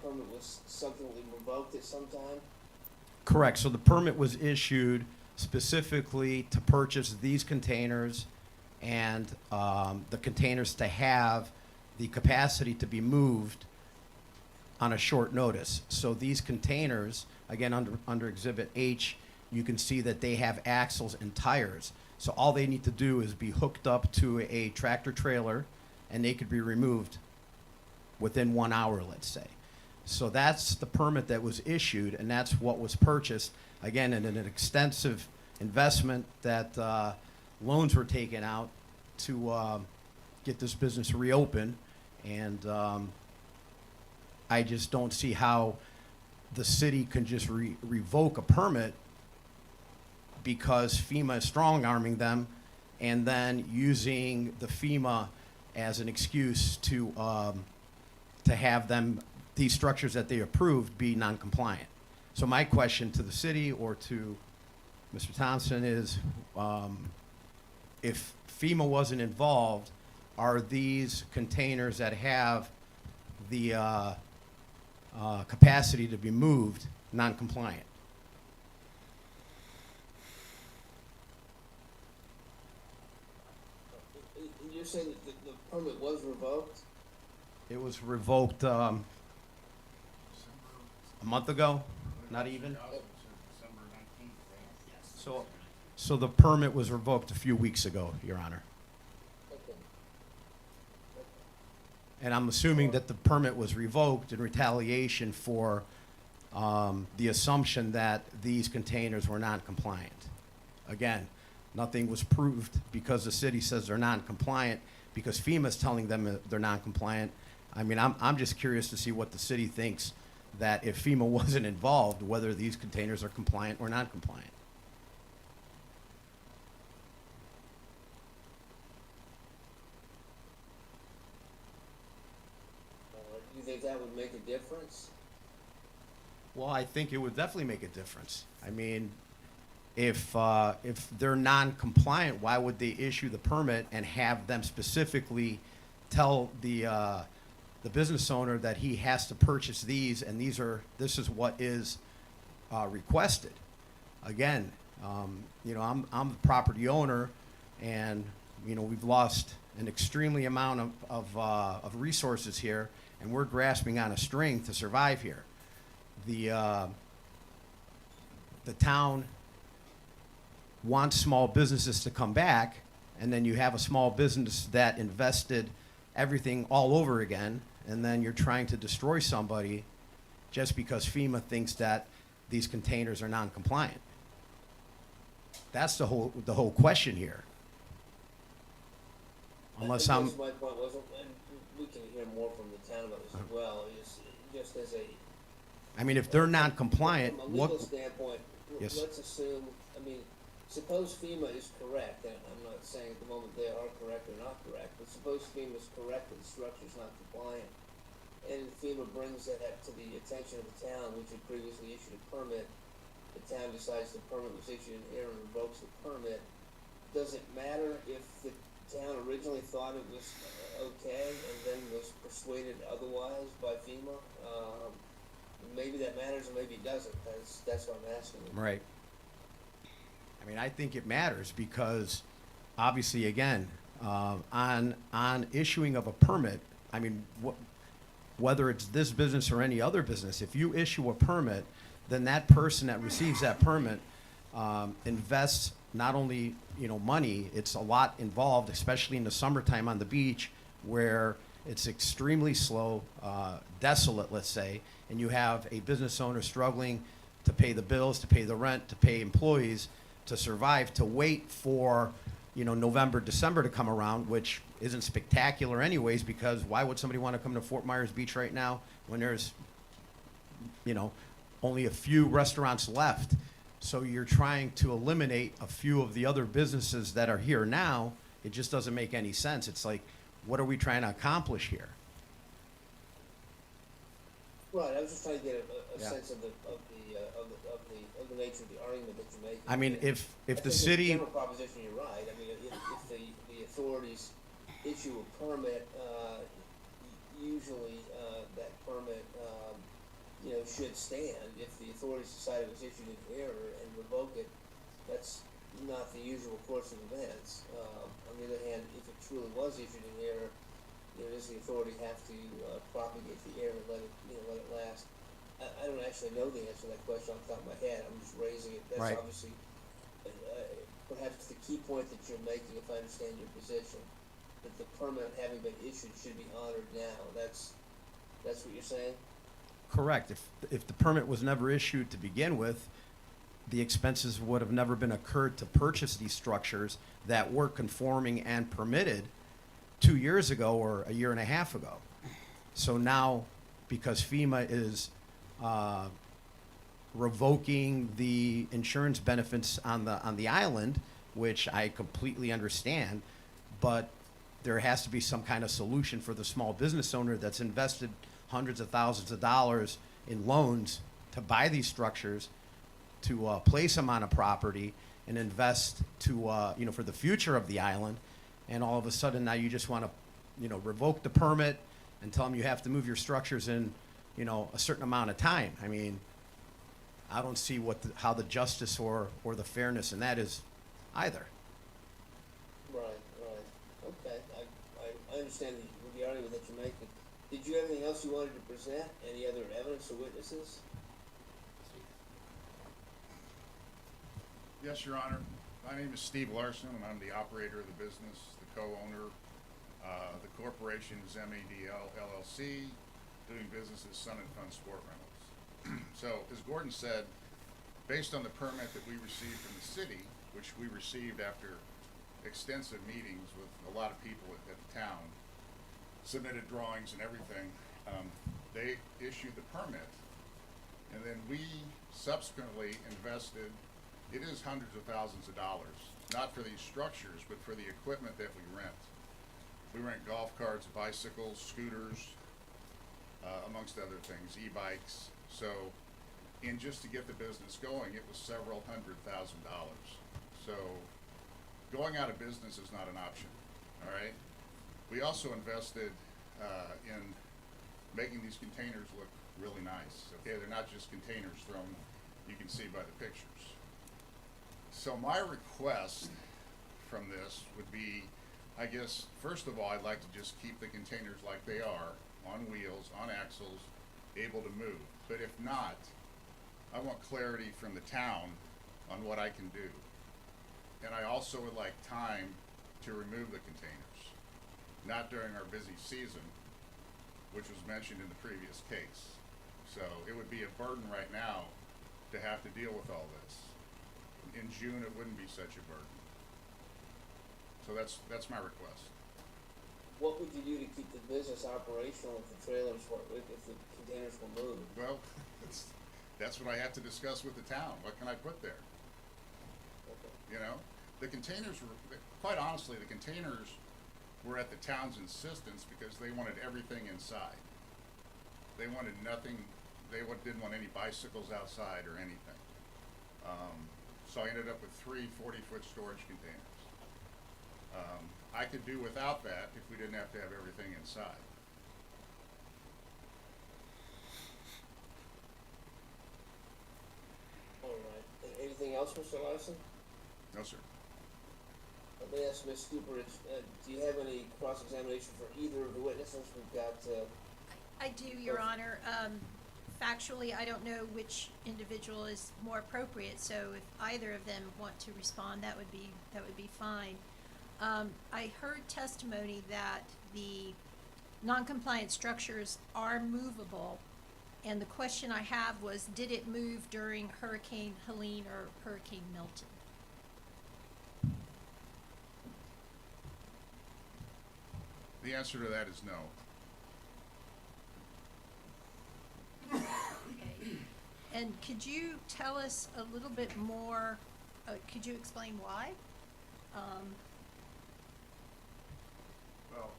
permit was subsequently revoked at some time? Correct. So the permit was issued specifically to purchase these containers and the containers to have the capacity to be moved on a short notice. So these containers, again, under Exhibit H, you can see that they have axles and tires. So all they need to do is be hooked up to a tractor trailer and they could be removed within 1 hour, let's say. So that's the permit that was issued, and that's what was purchased, again, in an extensive investment that loans were taken out to get this business reopened. And I just don't see how the city can just revoke a permit because FEMA is strong-arming them and then using the FEMA as an excuse to have them, these structures that they approved, be non-compliant. So my question to the city or to Mr. Thompson is, if FEMA wasn't involved, are these containers that have the capacity to be moved non-compliant. You're saying that the permit was revoked? It was revoked a month ago, not even. So the permit was revoked a few weeks ago, Your Honor. Okay. And I'm assuming that the permit was revoked in retaliation for the assumption that these containers were non-compliant. Again, nothing was proved because the city says they're non-compliant because FEMA's telling them they're non-compliant. I mean, I'm just curious to see what the city thinks that if FEMA wasn't involved, whether these containers are compliant or non-compliant. Do you think that would make a difference? Well, I think it would definitely make a difference. I mean, if they're non-compliant, why would they issue the permit and have them specifically tell the business owner that he has to purchase these and this is what is requested? Again, you know, I'm the property owner, and you know we've lost an extremely amount of resources here, and we're grasping on a string to survive here. The town wants small businesses to come back, and then you have a small business that invested everything all over again, and then you're trying to destroy somebody just because FEMA thinks that these containers are non-compliant. That's the whole question here. Unless I I'm, guess my point was, and we can hear more from the town about this as well, is just as a I mean, if they're non-compliant, from a legal what? standpoint, Yes. let's assume, I mean, suppose FEMA is correct, and I'm not saying at the moment they are correct or not correct, but suppose FEMA is correct that the structure's not compliant, and FEMA brings that to the attention of the town, which had previously issued a permit, the town decides the permit was issued in error and revokes the permit. Does it matter if the town originally thought it was okay and then was persuaded otherwise by FEMA? Maybe that matters, or maybe it doesn't. That's what I'm asking. Right. I mean, I think it matters because, obviously, again, on issuing of a permit, I mean, whether it's this business or any other business, if you issue a permit, then that person that receives that permit invests not only money, it's a lot involved, especially in the summertime on the beach where it's extremely slow, desolate, let's say, and you have a business owner struggling to pay the bills, to pay the rent, to pay employees, to survive, to wait for November, December to come around, which isn't spectacular anyways, because why would somebody want to come to Fort Myers Beach right now when there's only a few restaurants left? So you're trying to eliminate a few of the other businesses that are here now. It just doesn't make any sense. It's like, what are we trying to accomplish here? Right, I was just trying to get a Yeah. sense of the nature of the argument that you're making. I mean, if I the think city, as a general proposition, you're right. I mean, if the authorities issue a permit, usually that permit, should stand. If the authorities decide it was issued in error and revoke it, that's not the usual course of events. On the other hand, if it truly was issued in error, does the authority have to propagate the error and let it last? I don't actually know the answer to that question off the top of my head. I'm just raising it. That's Right. obviously perhaps the key point that you're making, if I understand your position, that the permit having been issued should be honored now. That's what you're saying? correct. If the permit was never issued to begin with, the expenses would have never been occurred to purchase these structures that were conforming and permitted 2 years ago or a year and a half ago. So now, because FEMA is revoking the insurance benefits on the island, which I completely understand, but there has to be some kind of solution for the small business owner that's invested hundreds of thousands of dollars in loans to buy these structures, to place them on a property and invest to for the future of the island, and all of a sudden now you just want to revoke the permit and tell them you have to move your structures in you know, a certain amount of time. I mean, I don't see how the justice or the fairness in that is either. Right, right. Okay, I understand the argument that you're making. Did you have anything else you wanted to present? Any other evidence or witnesses? Yes, Your Honor. My name is Steve Larson, and I'm the operator of the business, the co-owner. The corporation is MADL LLC, doing business as Sun and Fun Sport Rentals. So, as Gordon said, based on the permit that we received from the city, which we received after extensive meetings with a lot of people at the town, submitted drawings and everything, they issued the permit, and then we subsequently invested, it is hundreds of thousands of dollars, not for these structures, but for the equipment that we rent. We rent golf carts, bicycles, scooters, amongst other things, e-bikes. So, and just to get the business going, it was several $100,000. So, going out of business is not an option, all right? We also invested in making these containers look really nice. Okay, they're not just containers thrown, you can see by the pictures. So my request from this would be, I guess, first of all, I'd like to just keep the containers like they are, on wheels, on axles, able to move. But if not, I want clarity from the town on what I can do. And I also would like time to remove the containers, not during our busy season, which was mentioned in the previous case. So it would be a burden right now to have to deal with all this. In June, it wouldn't be such a burden. So that's my request. What would you do to keep the business operational if the trailers were, if the containers were moved? Well, that's what I have to discuss with the town. What can I put there? Okay. You know, the containers were, quite honestly, the containers were at the town's insistence because they wanted everything inside. They wanted nothing, didn't want any bicycles outside or anything. So I ended up with 3 40-foot storage containers. I could do without that if we didn't have to have everything inside. All right. Anything else, Mr. Larson? No, sir. Let me ask Ms. Cooper, do you have any cross-examination for either of the witnesses? We've got, I do, Your Honor. Factually, I don't know which individual is more appropriate, so if either of them want to respond, that would be fine. I heard testimony that the non-compliant structures are movable, and the question I have was, did it move during Hurricane Helene or Hurricane Milton? The answer to that is no. Okay. And could you tell us a little bit more, could you explain why? Well,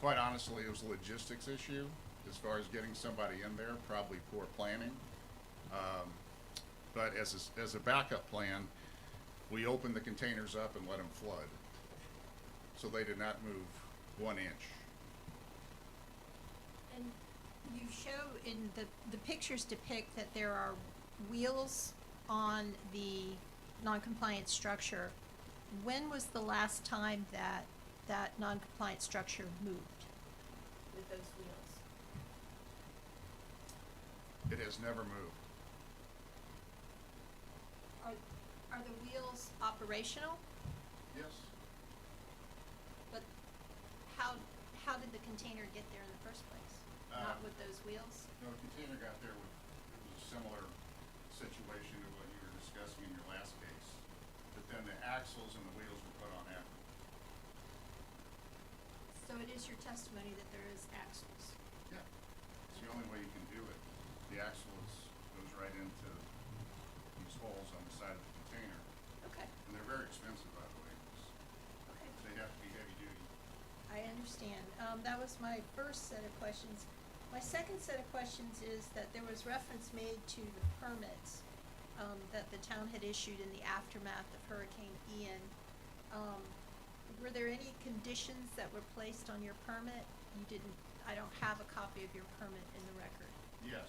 quite honestly, it was a logistics issue as far as getting somebody in there, probably poor planning. But as a backup plan, we opened the containers up and let them flood. So they did not move 1 inch. And you show in the pictures depict that there are wheels on the non-compliant structure. When was the last time that non-compliant structure moved with those wheels? It has never moved. Are the wheels operational? Yes. But how did the container get there in the first place? Not with those wheels? No, the container got there with, it was a similar situation to what you were discussing in your last case. But then the axles and the wheels were put on after. So it is your testimony that there is axles? Yeah. It's the only way you can do it. The axle goes right into these holes on the side of the container. Okay, And they're very expensive, by the way. okay. They have to be heavy duty. I understand. That was my first set of questions. My second set of questions is that there was reference made to the permits that the town had issued in the aftermath of Hurricane Ian. Were there any conditions that were placed on your permit? You didn't I don't have a copy of your permit in the record. Yes,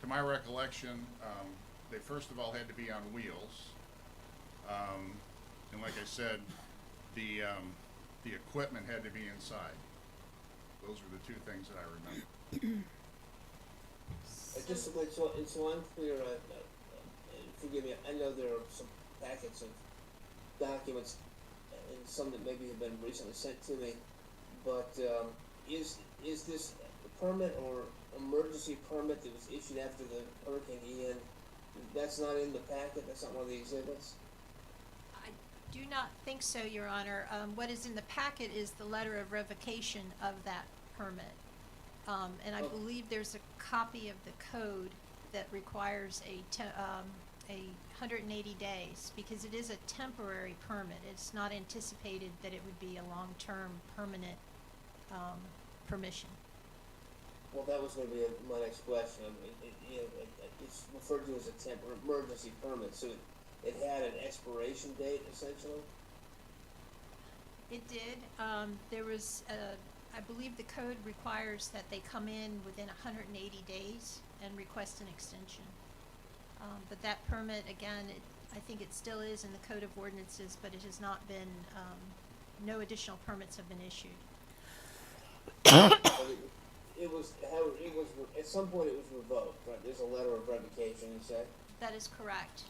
to my recollection, they first of all had to be on wheels. And like I said, the equipment had to be inside. Those were the two things that I remember. Just so I'm clear, forgive me, I know there are some packets of documents, and some that maybe have been recently sent to me, but is this a permit or emergency permit that was issued after the Hurricane Ian? That's not in the packet, that's not one of the exhibits? I do not think so, Your Honor. What is in the packet is the letter of revocation of that permit. And I Oh. believe there's a copy of the code that requires a 180 days, because it is a temporary permit. It's not anticipated that it would be a long-term permanent, permission. Well, that was gonna be my next question. I mean, it's referred to as a temporary emergency permit, so it had an expiration date essentially? It did. There was, I believe the code requires that they come in within 180 days and request an extension. But that permit, again, I think it still is in the Code of Ordinances, but it has not been, no additional permits have been issued. It was, at some point it was revoked, right? There's a letter of revocation, you say? That is correct.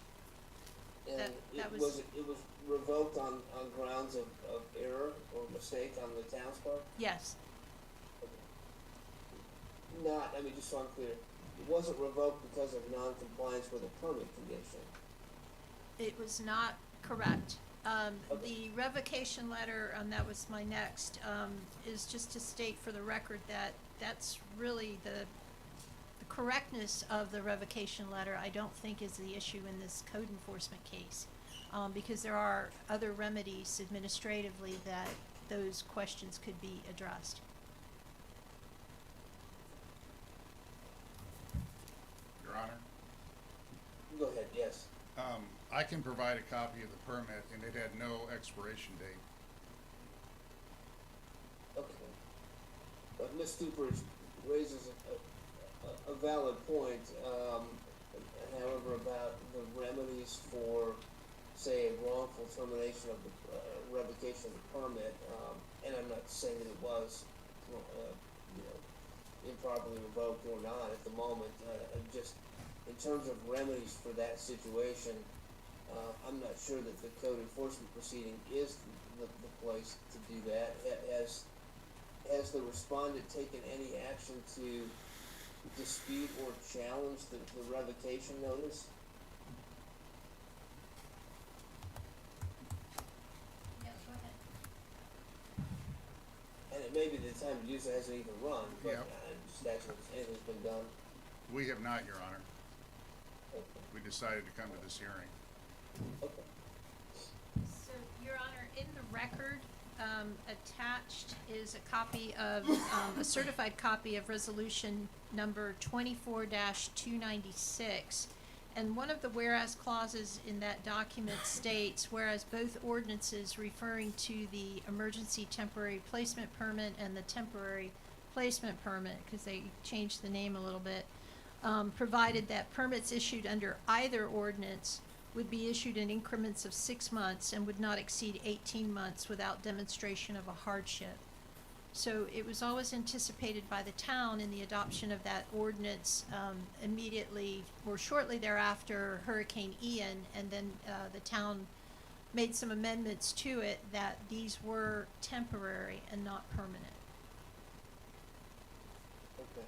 And That it was- was revoked on grounds of error or mistake on the town's part? Yes, Not, I mean, just so I'm clear, it wasn't revoked because of non-compliance with a permit condition. it was not correct. Okay. The revocation letter, that was my next, is just to state for the record that that's really the correctness of the revocation letter, I don't think is the issue in this code enforcement case. Because there are other remedies administratively that those questions could be addressed. Your Honor, Go ahead, yes. I can provide a copy of the permit, and it had no expiration date. Okay. But Ms. Stupert raises a valid point, however, about the remedies for, say, a wrongful termination of the revocation of the permit, and I'm not saying that it was, improperly revoked or not at the moment. I'm just, in terms of remedies for that situation, I'm not sure that the code enforcement proceeding is the place to do that. Has the respondent taken any action to dispute or challenge the revocation notice? Yeah, go ahead. And it may be the time to use it hasn't even run, but Yeah. just asking if anything's been done. We have not, Your Honor. Okay. We decided to come to this hearing. Okay. So, Your Honor, in the record, attached is a copy of, a certified copy of resolution number 24-296. And one of the whereas clauses in that document states, whereas both ordinances referring to the emergency temporary placement permit and the temporary placement permit, because they changed the name a little bit, provided that permits issued under either ordinance would be issued in increments of 6 months and would not exceed 18 months without demonstration of a hardship. So it was always anticipated by the town in the adoption of that ordinance, immediately or shortly thereafter Hurricane Ian, and then the town made some amendments to it that these were temporary and not permanent. Okay.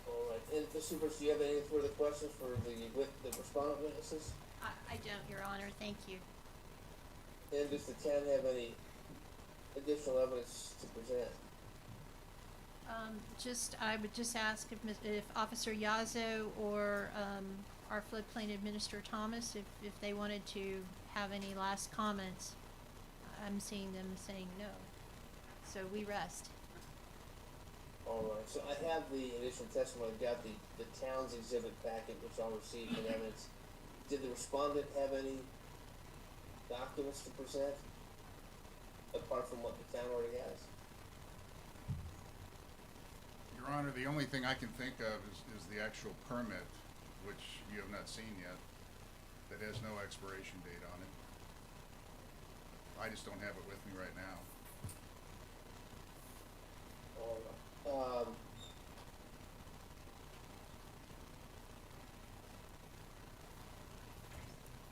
All right. And Mr. Super, do you have any further questions for the respondent witnesses? I don't, Your Honor, thank you. And does the town have any additional evidence to present? I would just ask if Officer Yazzo or, our floodplain administrator Thomas, if they wanted to have any last comments. I'm seeing them saying no. So we rest. All right, so I have the initial testimony, I've got the town's exhibit packet, which I'll receive in evidence. Did the respondent have any documents to present, apart from what the town already has? Your Honor, the only thing I can think of is the actual permit, which you have not seen yet, that has no expiration date on it. I just don't have it with me right now. All right.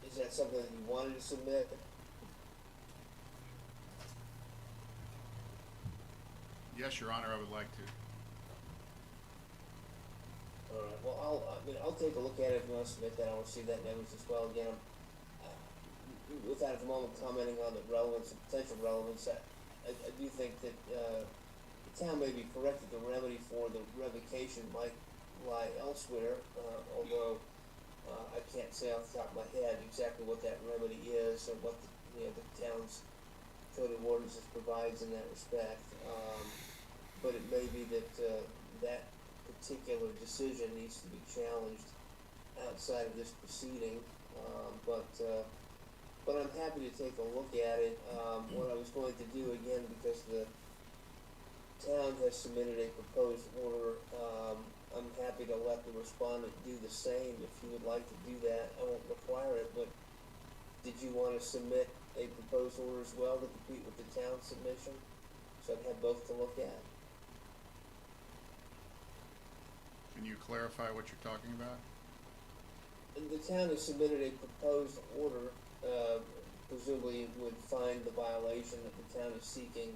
Is that something that you wanted to submit? Yes, Your Honor, I would like to. All right, well, I'll take a look at it if you want to submit that. I'll receive that notice as well. Again, without at the moment commenting on the relevance, potential relevance, I do think that, the town may be correct that the remedy for the revocation might lie elsewhere, although, I can't say off the top of my head exactly what that remedy is or what the town's code of ordinances provides in that respect. But it may be that, that particular decision needs to be challenged outside of this proceeding, but I'm happy to take a look at it. What I was going to do, again, because the town has submitted a proposed order, I'm happy to let the respondent do the same if you would like to do that. I won't require it, but did you want to submit a proposed order as well to compete with the town submission? So I'd have both to look at. Can you clarify what you're talking about? The town has submitted a proposed order, presumably would find the violation that the town is seeking,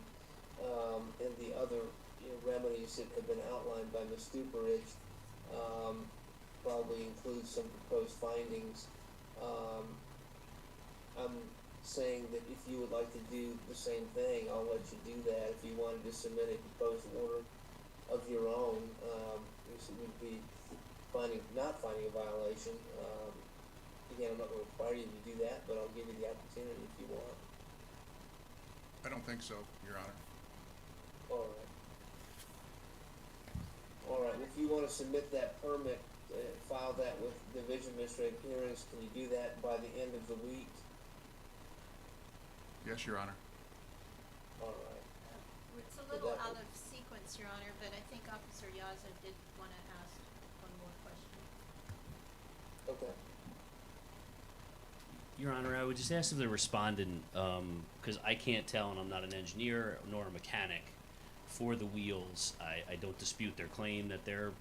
and the other, remedies that have been outlined by Ms. Stuperidge, probably include some proposed findings. I'm saying that if you would like to do the same thing, I'll let you do that. If you wanted to submit a proposed order of your own, this would be not finding a violation. Again, I'm not going to require you to do that, but I'll give you the opportunity if you want. I don't think so, Your Honor. All right. All right, if you want to submit that permit, file that with Division of Administrative Hearings, can you do that by the end of the week? Yes, Your Honor. All right. It's a little out of sequence, Your Honor, but I think Officer Yazo did want to ask one more question. Okay. Your Honor, I would just ask of the respondent, because I can't tell, and I'm not an engineer nor a mechanic, for the wheels. I don't dispute their claim that they're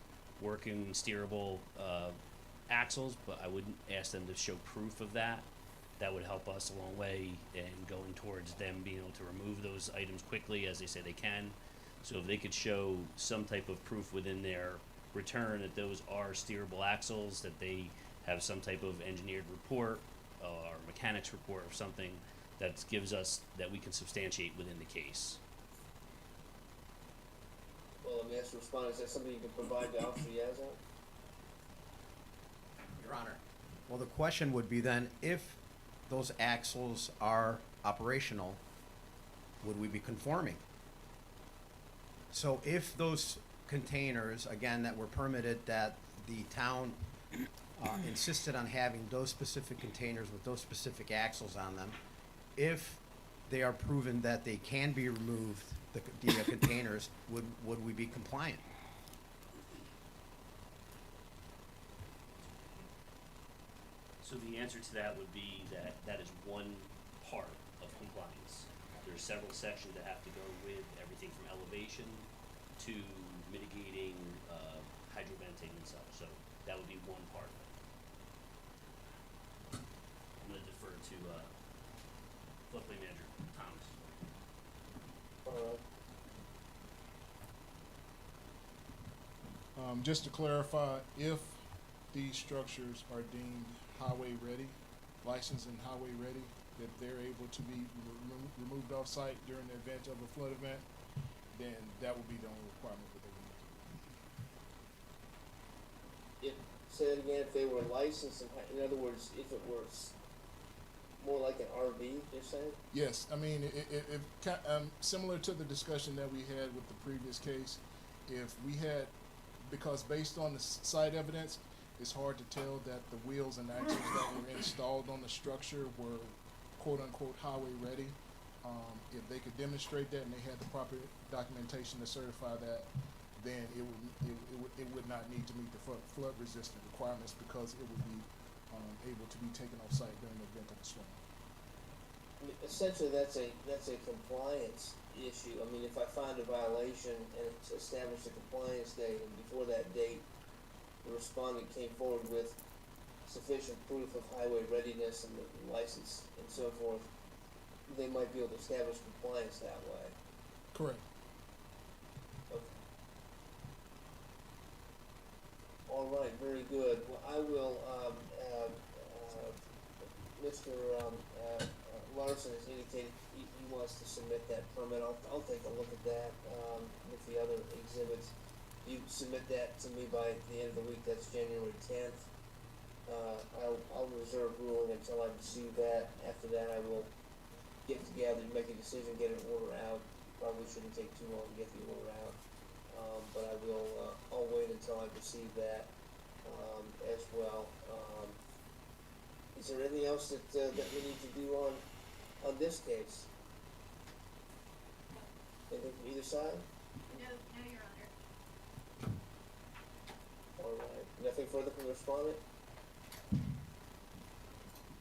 working steerable axles, but I wouldn't ask them to show proof of that. That would help us a long way in going towards them being able to remove those items quickly, as they say they can. So if they could show some type of proof within their return that those are steerable axles, that they have some type of engineered report or mechanics report or something that gives us, that we can substantiate within the case. Well, let me ask the respondent, is that something you can provide to Officer Yazo? Your Honor. Well, the question would be then, if those axles are operational, would we be conforming? So if those containers, again, that were permitted, that the town insisted on having those specific containers with those specific axles on them, if they are proven that they can be removed, the containers, would we be compliant? So the answer to that would be that that is one part of compliance. There are several sections that have to go with everything from elevation to mitigating hydroventing and such. So that would be one part of it. I'm going to defer to floodplain manager Thomas. Just to clarify, if these structures are deemed highway ready, licensed and highway ready, that they're able to be removed off site during the event of a flood event, then that would be the only requirement that they would need to do. Say that again, if they were licensed, in other words, if it were more like an RV, you're saying? Yes, I mean, similar to the discussion that we had with the previous case, if we had, because based on the site evidence, it's hard to tell that the wheels and axles that were installed on the structure were quote-unquote highway ready. If they could demonstrate that and they had the proper documentation to certify that, then it would not need to meet the flood resistant requirements because it would be able to be taken off site during the event of a storm. I mean, essentially, that's a compliance issue. I mean, if I find a violation and it's established a compliance date, and before that date, the respondent came forward with sufficient proof of highway readiness and the license and so forth, they might be able to establish compliance that way. Correct. Okay. All right, very good. Well, I will, Mr. Larson has indicated he wants to submit that permit. I'll take a look at that, with the other exhibits. You submit that to me by the end of the week, that's January 10th. I'll reserve ruling until I receive that. After that, I will get together, make a decision, get an order out. Probably shouldn't take too long to get the order out. But I'll wait until I receive that, as well. Is there anything else that we need to do on this case? Anything from either side? No, Your Honor. All right. Nothing further from the respondent?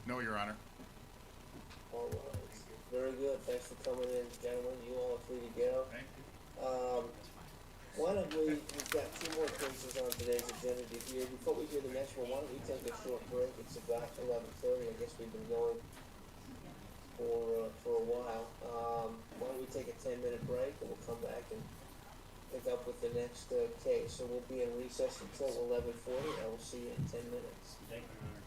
No, Your Honor. All right. Very good. Thanks for coming in, gentlemen. You all are free to go. Thank you. Why don't we've got two more cases on today's agenda to hear. Before we hear the next one, why don't we take a short break? It's about 11:30. I guess we've been going for a while. Why don't we take a 10-minute break and we'll come back and pick up with the next case. So we'll be in recess until 11:40. I will see you in 10 minutes. Thank you, Your Honor.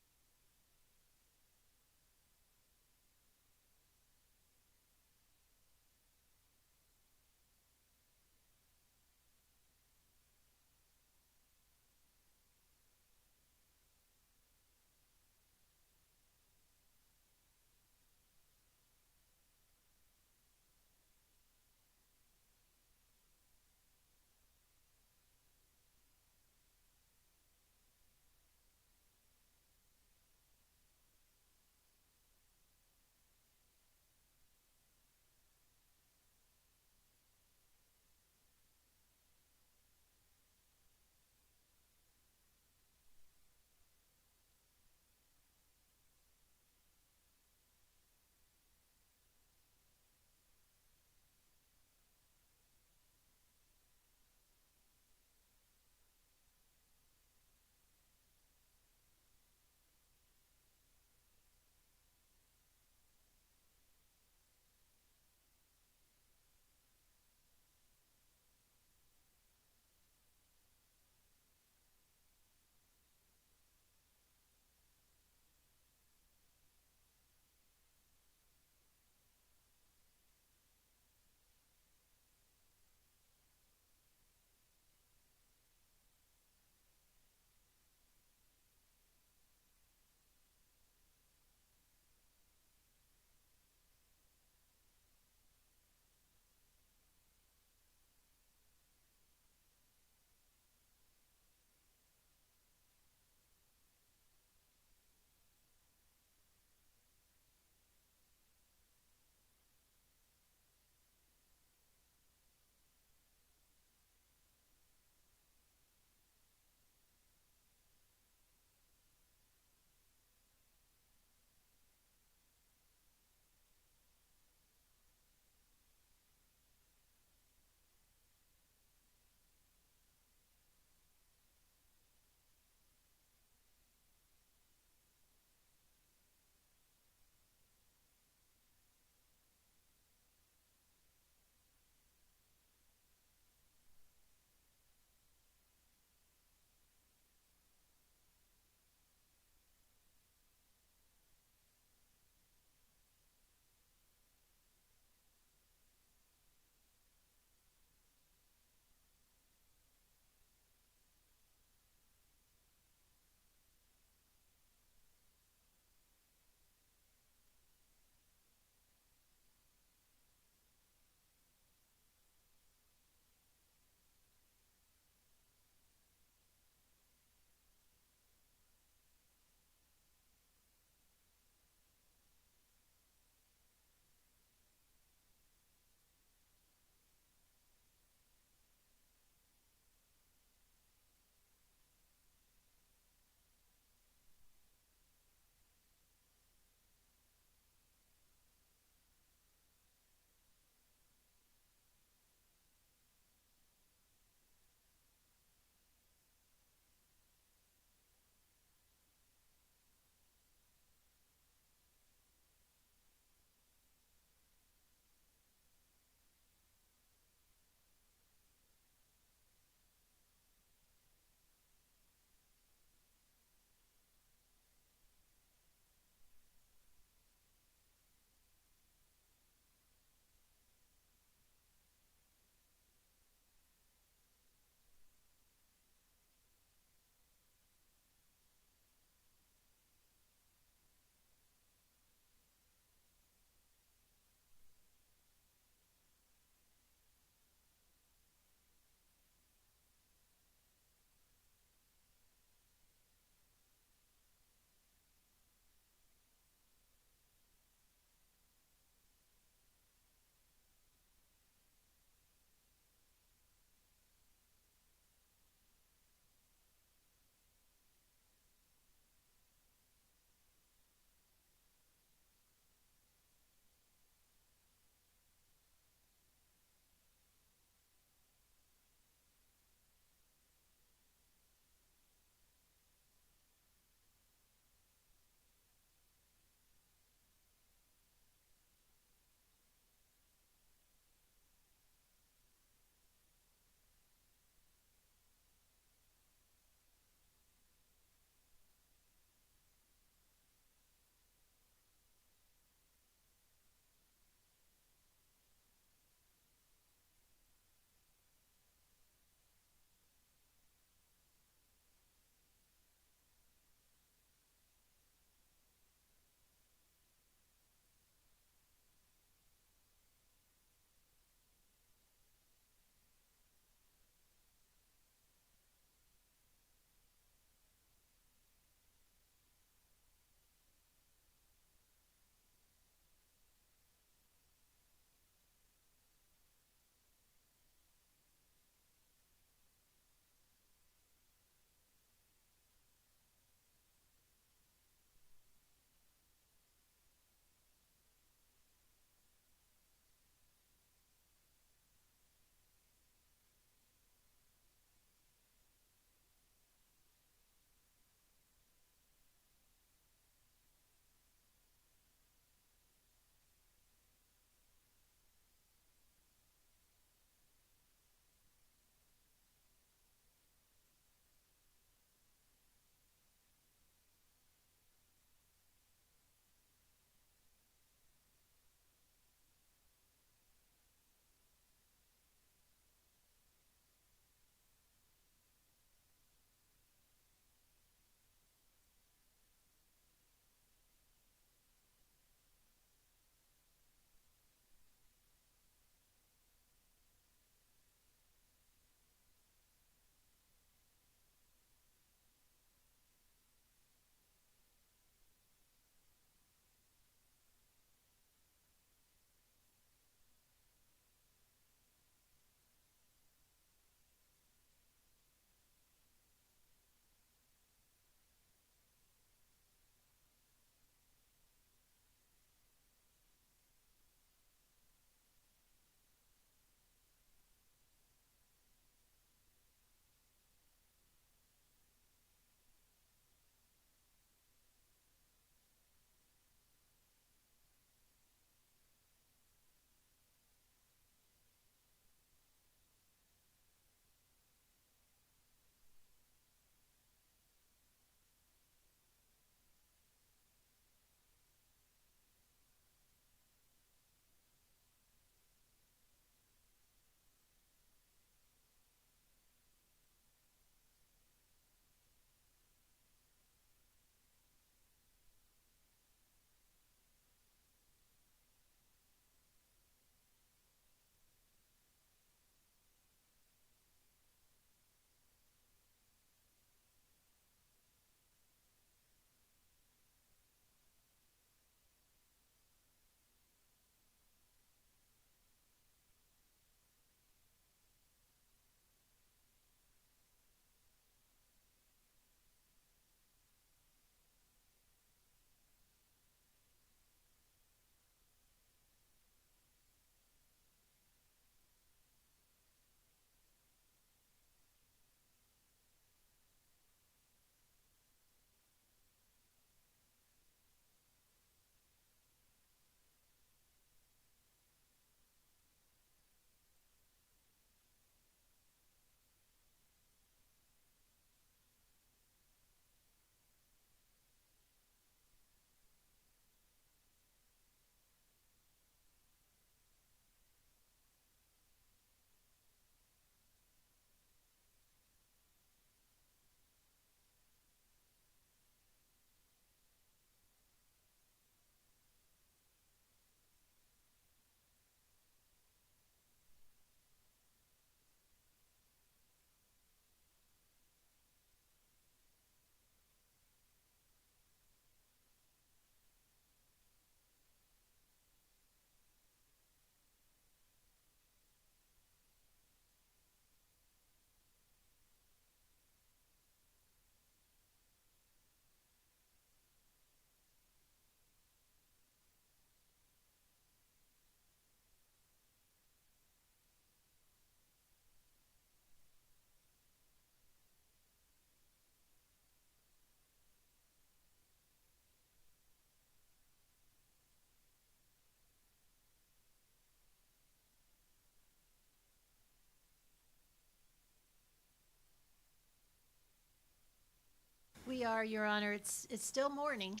we are, Your Honor. It's still morning.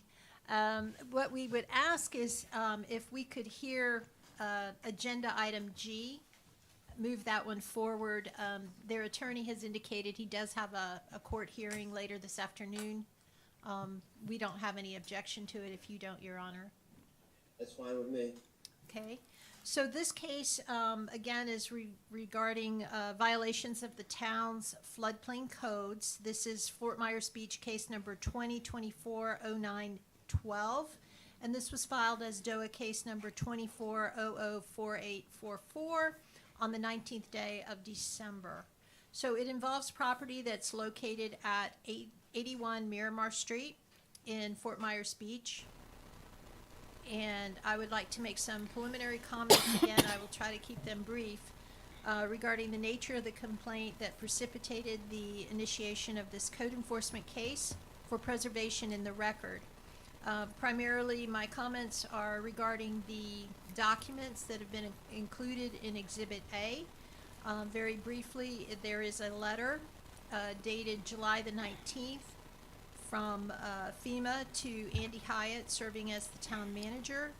What we would ask is if we could hear agenda item G, move that one forward. Their attorney has indicated he does have a court hearing later this afternoon. We don't have any objection to it if you don't, Your Honor. That's fine with me. Okay. So this case, again, is regarding violations of the town's floodplain codes. This is Fort Myers Beach case number 2024-09-12, and this was filed as DOAH case number 24-004844 on the 19th day of December. So it involves property that's located at 81 Miramar Street in Fort Myers Beach. And I would like to make some preliminary comments. Again, I will try to keep them brief, regarding the nature of the complaint that precipitated the initiation of this code enforcement case for preservation in the record. Primarily, my comments are regarding the documents that have been included in Exhibit A. Very briefly, there is a letter dated July the 19th from FEMA to Andy Hyatt, serving as the town manager.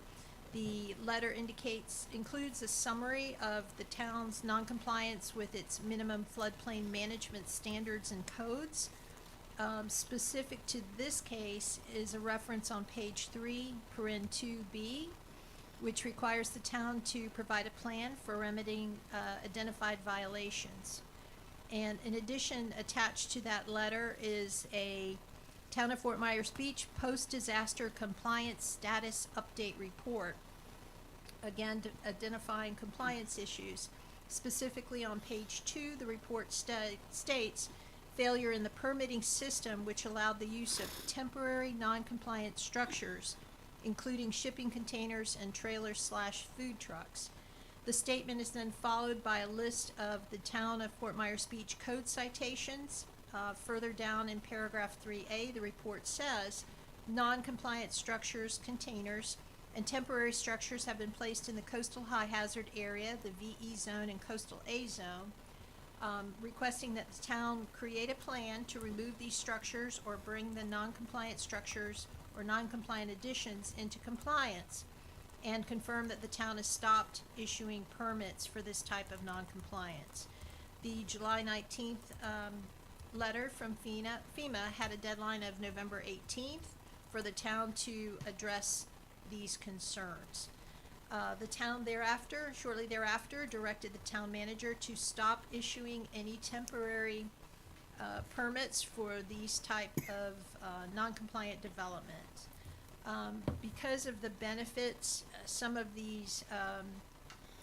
The letter includes a summary of the town's noncompliance with its minimum floodplain management standards and codes. Specific to this case is a reference on page 3, paren 2B, which requires the town to provide a plan for remedying identified violations. And in addition, attached to that letter is a Town of Fort Myers Beach Post-Disaster Compliance Status Update Report, again identifying compliance issues. Specifically on page 2, the report states failure in the permitting system, which allowed the use of temporary non-compliant structures, including shipping containers and trailers/food trucks. The statement is then followed by a list of the Town of Fort Myers Beach code citations. Further down in paragraph 3A, the report says non-compliant structures, containers, and temporary structures have been placed in the coastal high hazard area, the VE zone and coastal A zone, requesting that the town create a plan to remove these structures or bring the non-compliant structures or non-compliant additions into compliance, and confirm that the town has stopped issuing permits for this type of non-compliance. The July 19th letter from FEMA had a deadline of November 18th for the town to address these concerns. The town shortly thereafter, directed the town manager to stop issuing any temporary permits for these type of non-compliant development. Because of the benefits, some of these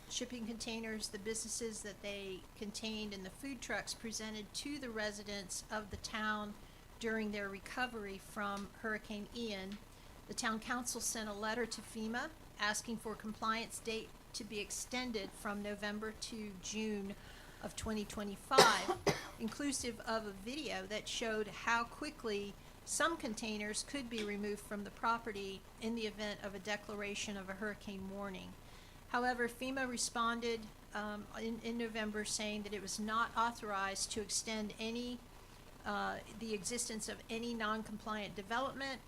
shipping containers, the businesses that they contained, and the food trucks presented to the residents of the town during their recovery from Hurricane Ian, the town council sent a letter to FEMA asking for compliance date to be extended from November to June of 2025, inclusive of a video that showed how quickly some containers could be removed from the property in the event of a declaration of a hurricane warning. However, FEMA responded in November saying that it was not authorized to extend the existence of any non-compliant development,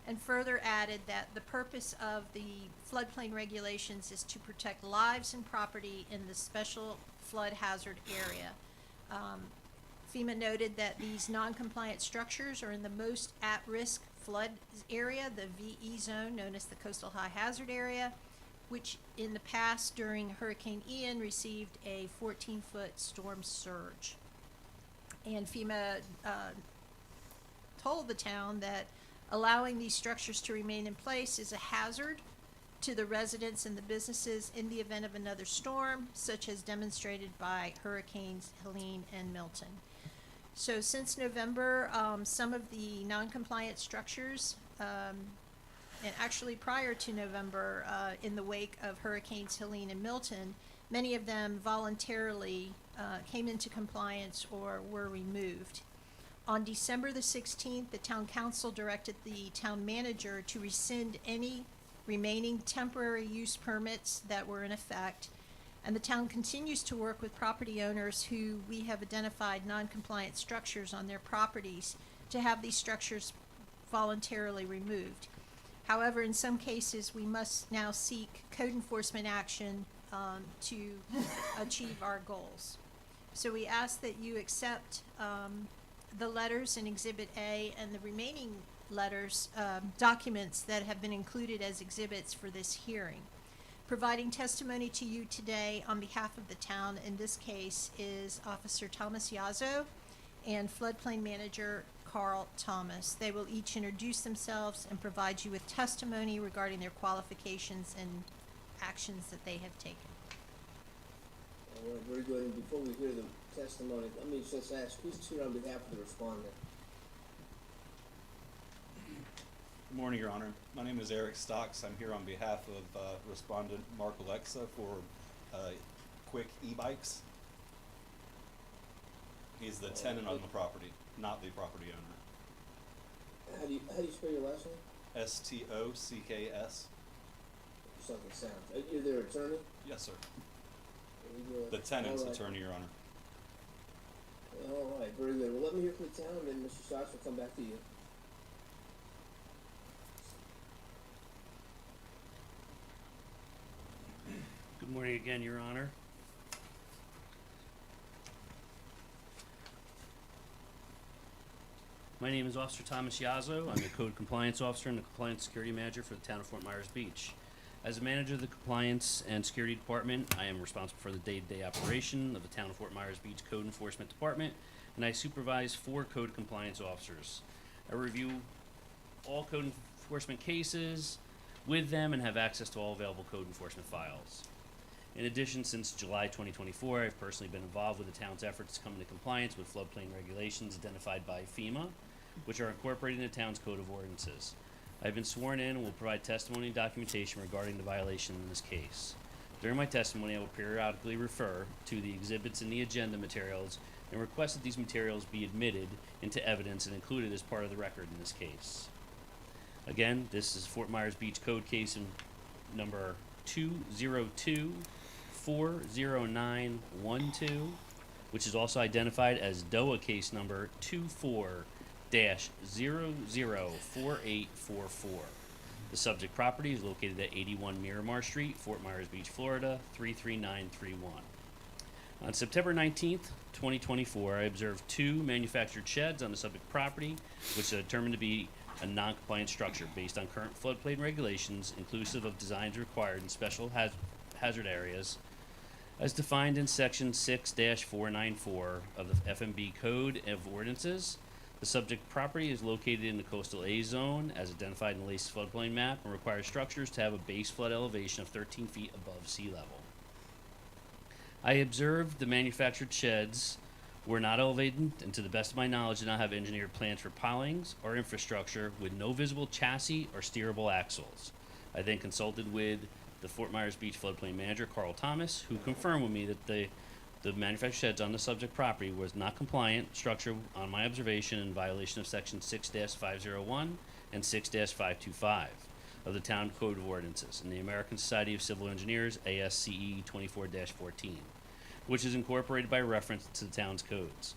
and further added that the purpose of the floodplain regulations is to protect lives and property in the special flood hazard area. FEMA noted that these non-compliant structures are in the most at-risk flood area, the VE zone, known as the coastal high hazard area, which in the past during Hurricane Ian received a 14-foot storm surge. And FEMA told the town that allowing these structures to remain in place is a hazard to the residents and the businesses in the event of another storm, such as demonstrated by Hurricanes Helene and Milton. So since November, some of the non-compliant structures, and actually prior to November, in the wake of Hurricanes Helene and Milton, many of them voluntarily came into compliance or were removed. On December the 16th, the town council directed the town manager to rescind any remaining temporary use permits that were in effect, and the town continues to work with property owners who we have identified non-compliant structures on their properties to have these structures voluntarily removed. However, in some cases, we must now seek code enforcement action to achieve our goals. So we ask that you accept the letters in Exhibit A and the remaining letters, documents that have been included as exhibits for this hearing. Providing testimony to you today on behalf of the town in this case is Officer Thomas Yazzo and Floodplain Manager Carl Thomas. They will each introduce themselves and provide you with testimony regarding their qualifications and actions that they have taken. All right, very good. And before we hear the testimony, let me just ask, who's here on behalf of the respondent? Good morning, Your Honor. My name is Eric Stocks. I'm here on behalf of Respondent Mark Alexa for Quick E-Bikes. He's the tenant on the property, not the property owner. How do you spell your last name? S-T-O-C-K-S. Something sounds. You're their attorney? Yes, sir. Very good. The tenant's All right. attorney, Your Honor. All right, very good. Well, let me hear from the town, and then Mr. Stocks will come back to you. Good morning again, Your Honor. My name is Officer Thomas Yazzo. I'm the Code Compliance Officer and the Compliance Security Manager for the town of Fort Myers Beach. As a manager of the Compliance and Security Department, I am responsible for the day-to-day operation of the town of Fort Myers Beach Code Enforcement Department, and I supervise 4 Code Compliance Officers. I review all code enforcement cases with them and have access to all available code enforcement files. In addition, since July 2024, I've personally been involved with the town's efforts to come into compliance with floodplain regulations identified by FEMA, which are incorporated in the town's code of ordinances. I've been sworn in and will provide testimony and documentation regarding the violation in this case. During my testimony, I will periodically refer to the exhibits in the agenda materials and request that these materials be admitted into evidence and included as part of the record in this case. Again, this is Fort Myers Beach Code case number 202-40912, which is also identified as DOAH case number 24-004844. The subject property is located at 81 Miramar Street, Fort Myers Beach, Florida, 33931. On September 19th, 2024, I observed 2 manufactured sheds on the subject property, which are determined to be a non-compliant structure based on current floodplain regulations, inclusive of designs required in special hazard areas, as defined in Section 6-494 of the FMB Code of Ordinances. The subject property is located in the coastal A zone, as identified in the latest floodplain map, and requires structures to have a base flood elevation of 13 feet above sea level. I observed the manufactured sheds were not elevated and, to the best of my knowledge, did not have engineered plans for pilings or infrastructure, with no visible chassis or steerable axles. I then consulted with the Fort Myers Beach Floodplain Manager, Carl Thomas, who confirmed with me that the manufactured sheds on the subject property was not compliant structure on my observation, in violation of Section 6-501 and 6-525 of the Town Code of Ordinances and the American Society of Civil Engineers, ASCE 24-14, which is incorporated by reference to the town's codes.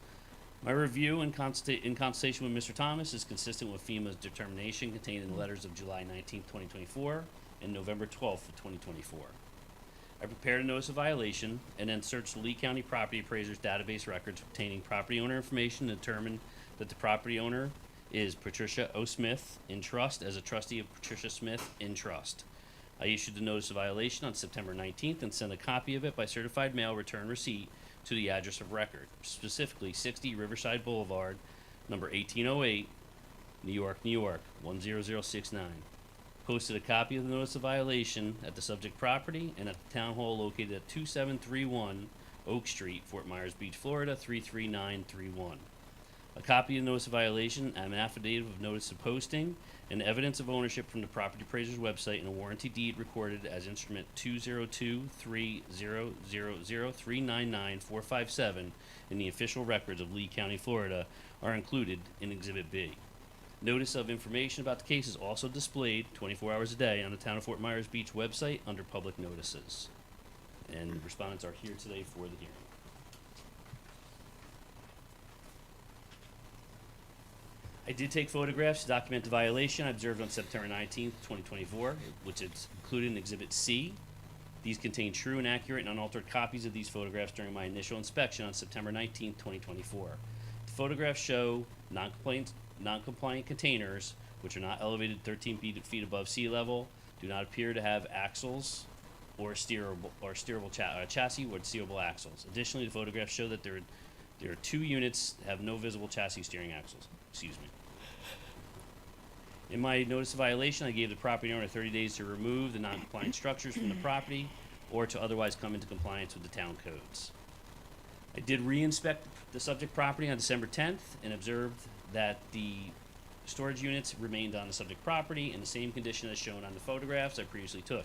My review in consultation with Mr. Thomas is consistent with FEMA's determination contained in the letters of July 19, 2024 and November 12, 2024. I prepared a notice of violation and then searched the Lee County Property Appraiser's database records obtaining property owner information and determined that the property owner is Patricia O. Smith in trust as a trustee of Patricia Smith in trust. I issued the notice of violation on September 19th and sent a copy of it by certified mail return receipt to the address of record, specifically 60 Riverside Boulevard, number 1808, New York, New York, 10069. Posted a copy of the notice of violation at the subject property and at the town hall located at 2731 Oak Street, Fort Myers Beach, Florida, 33931. A copy of the notice of violation, an affidavit of notice of posting, and evidence of ownership from the property appraiser's website, and a warranty deed recorded as instrument 202-3000399-457 in the official records of Lee County, Florida, are included in Exhibit B. Notice of information about the case is also displayed 24 hours a day on the Town of Fort Myers Beach website under public notices. And respondents are here today for the hearing. I did take photographs to document the violation I observed on September 19th, 2024, which is included in Exhibit C. These contain true and accurate and unaltered copies of these photographs during my initial inspection on September 19th, 2024. The photographs show non-compliant containers, which are not elevated 13 feet above sea level, do not appear to have axles or steerable chassis with steerable axles. Additionally, the photographs show that there are 2 units that have no visible chassis steering axles. Excuse me. In my notice of violation, I gave the property owner 30 days to remove the non-compliant structures from the property or to otherwise come into compliance with the town codes. I did re-inspect the subject property on December 10th and observed that the storage units remained on the subject property in the same condition as shown on the photographs I previously took.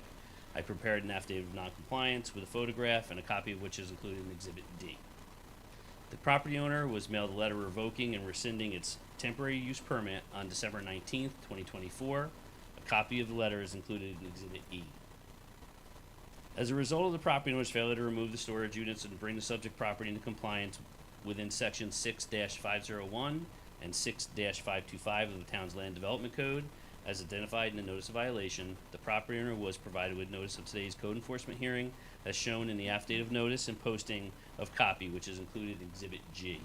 I prepared an affidavit of non-compliance with a photograph and a copy of which is included in Exhibit D. The property owner was mailed a letter revoking and rescinding its temporary use permit on December 19th, 2024. A copy of the letter is included in Exhibit E. As a result of the property owner's failure to remove the storage units and bring the subject property into compliance within Section 6-501 and 6-525 of the town's Land Development Code, as identified in the notice of violation, the property owner was provided with notice of today's code enforcement hearing, as shown in the affidavit of notice and posting of copy, which is included in Exhibit G.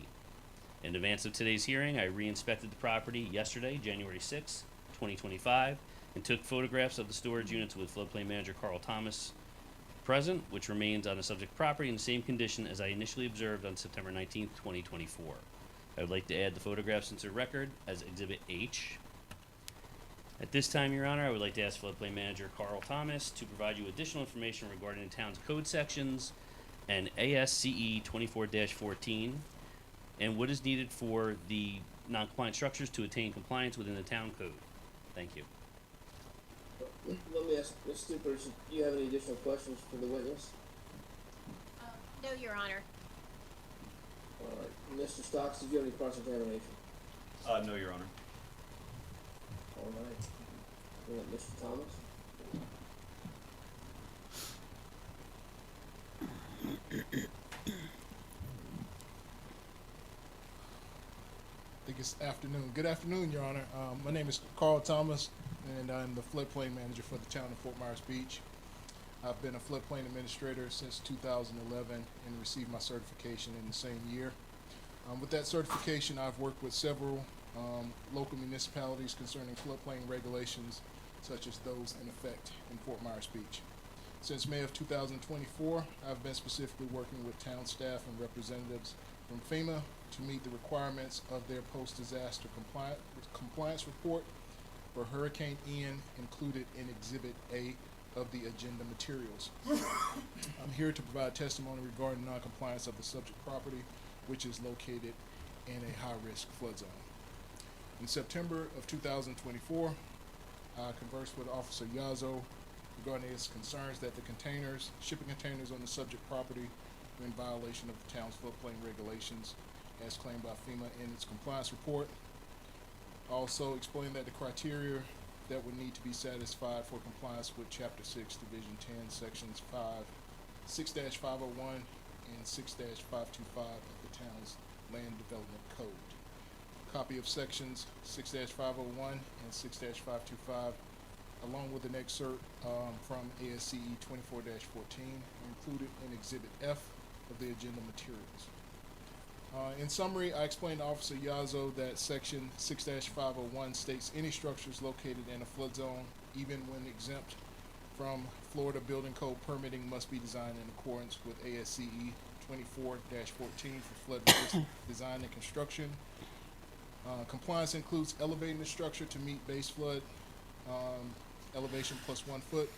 In advance of today's hearing, I re-inspected the property yesterday, January 6, 2025, and took photographs of the storage units with floodplain manager Carl Thomas present, which remains on the subject property in the same condition as I initially observed on September 19, 2024. I would like to add the photographs into the record as Exhibit H. At this time, Your Honor, I would like to ask floodplain manager Carl Thomas to provide you additional information regarding the town's code sections and ASCE 24-14 and what is needed for the non-compliant structures to attain compliance within the town code. Thank you. Let me ask, Ms. Stupers, do you have any additional questions for the witness? No, Your Honor. All right. Mr. Stocks, did you have any cross-examination? No, Your Honor. All right. Mr. Thomas? I think it's afternoon. Good afternoon, Your Honor. My name is Carl Thomas, and I'm the floodplain manager for the town of Fort Myers Beach. I've been a floodplain administrator since 2011 and received my certification in the same year. With that certification, I've worked with several local municipalities concerning floodplain regulations, such as those in effect in Fort Myers Beach. Since May of 2024, I've been specifically working with town staff and representatives from FEMA to meet the requirements of their post-disaster compliance report for Hurricane Ian, included in Exhibit A of the agenda materials. I'm here to provide testimony regarding non-compliance of the subject property, which is located in a high-risk flood zone. In September of 2024, I conversed with Officer Yazo regarding his concerns that the shipping containers on the subject property were in violation of the town's floodplain regulations as claimed by FEMA in its compliance report. I also explained that the criteria that would need to be satisfied for compliance with Chapter 6, Division 10, Sections 6-501 and 6-525 of the town's Land Development Code. A copy of Sections 6-501 and 6-525, along with an excerpt from ASCE 24-14, are included in Exhibit F of the agenda materials. In summary, I explained to Officer Yazo that Section 6-501 states any structures located in a flood zone, even when exempt from Florida Building Code permitting, must be designed in accordance with ASCE 24-14 for flood risk design and construction. Compliance includes elevating the structure to meet base flood elevation plus 1 foot,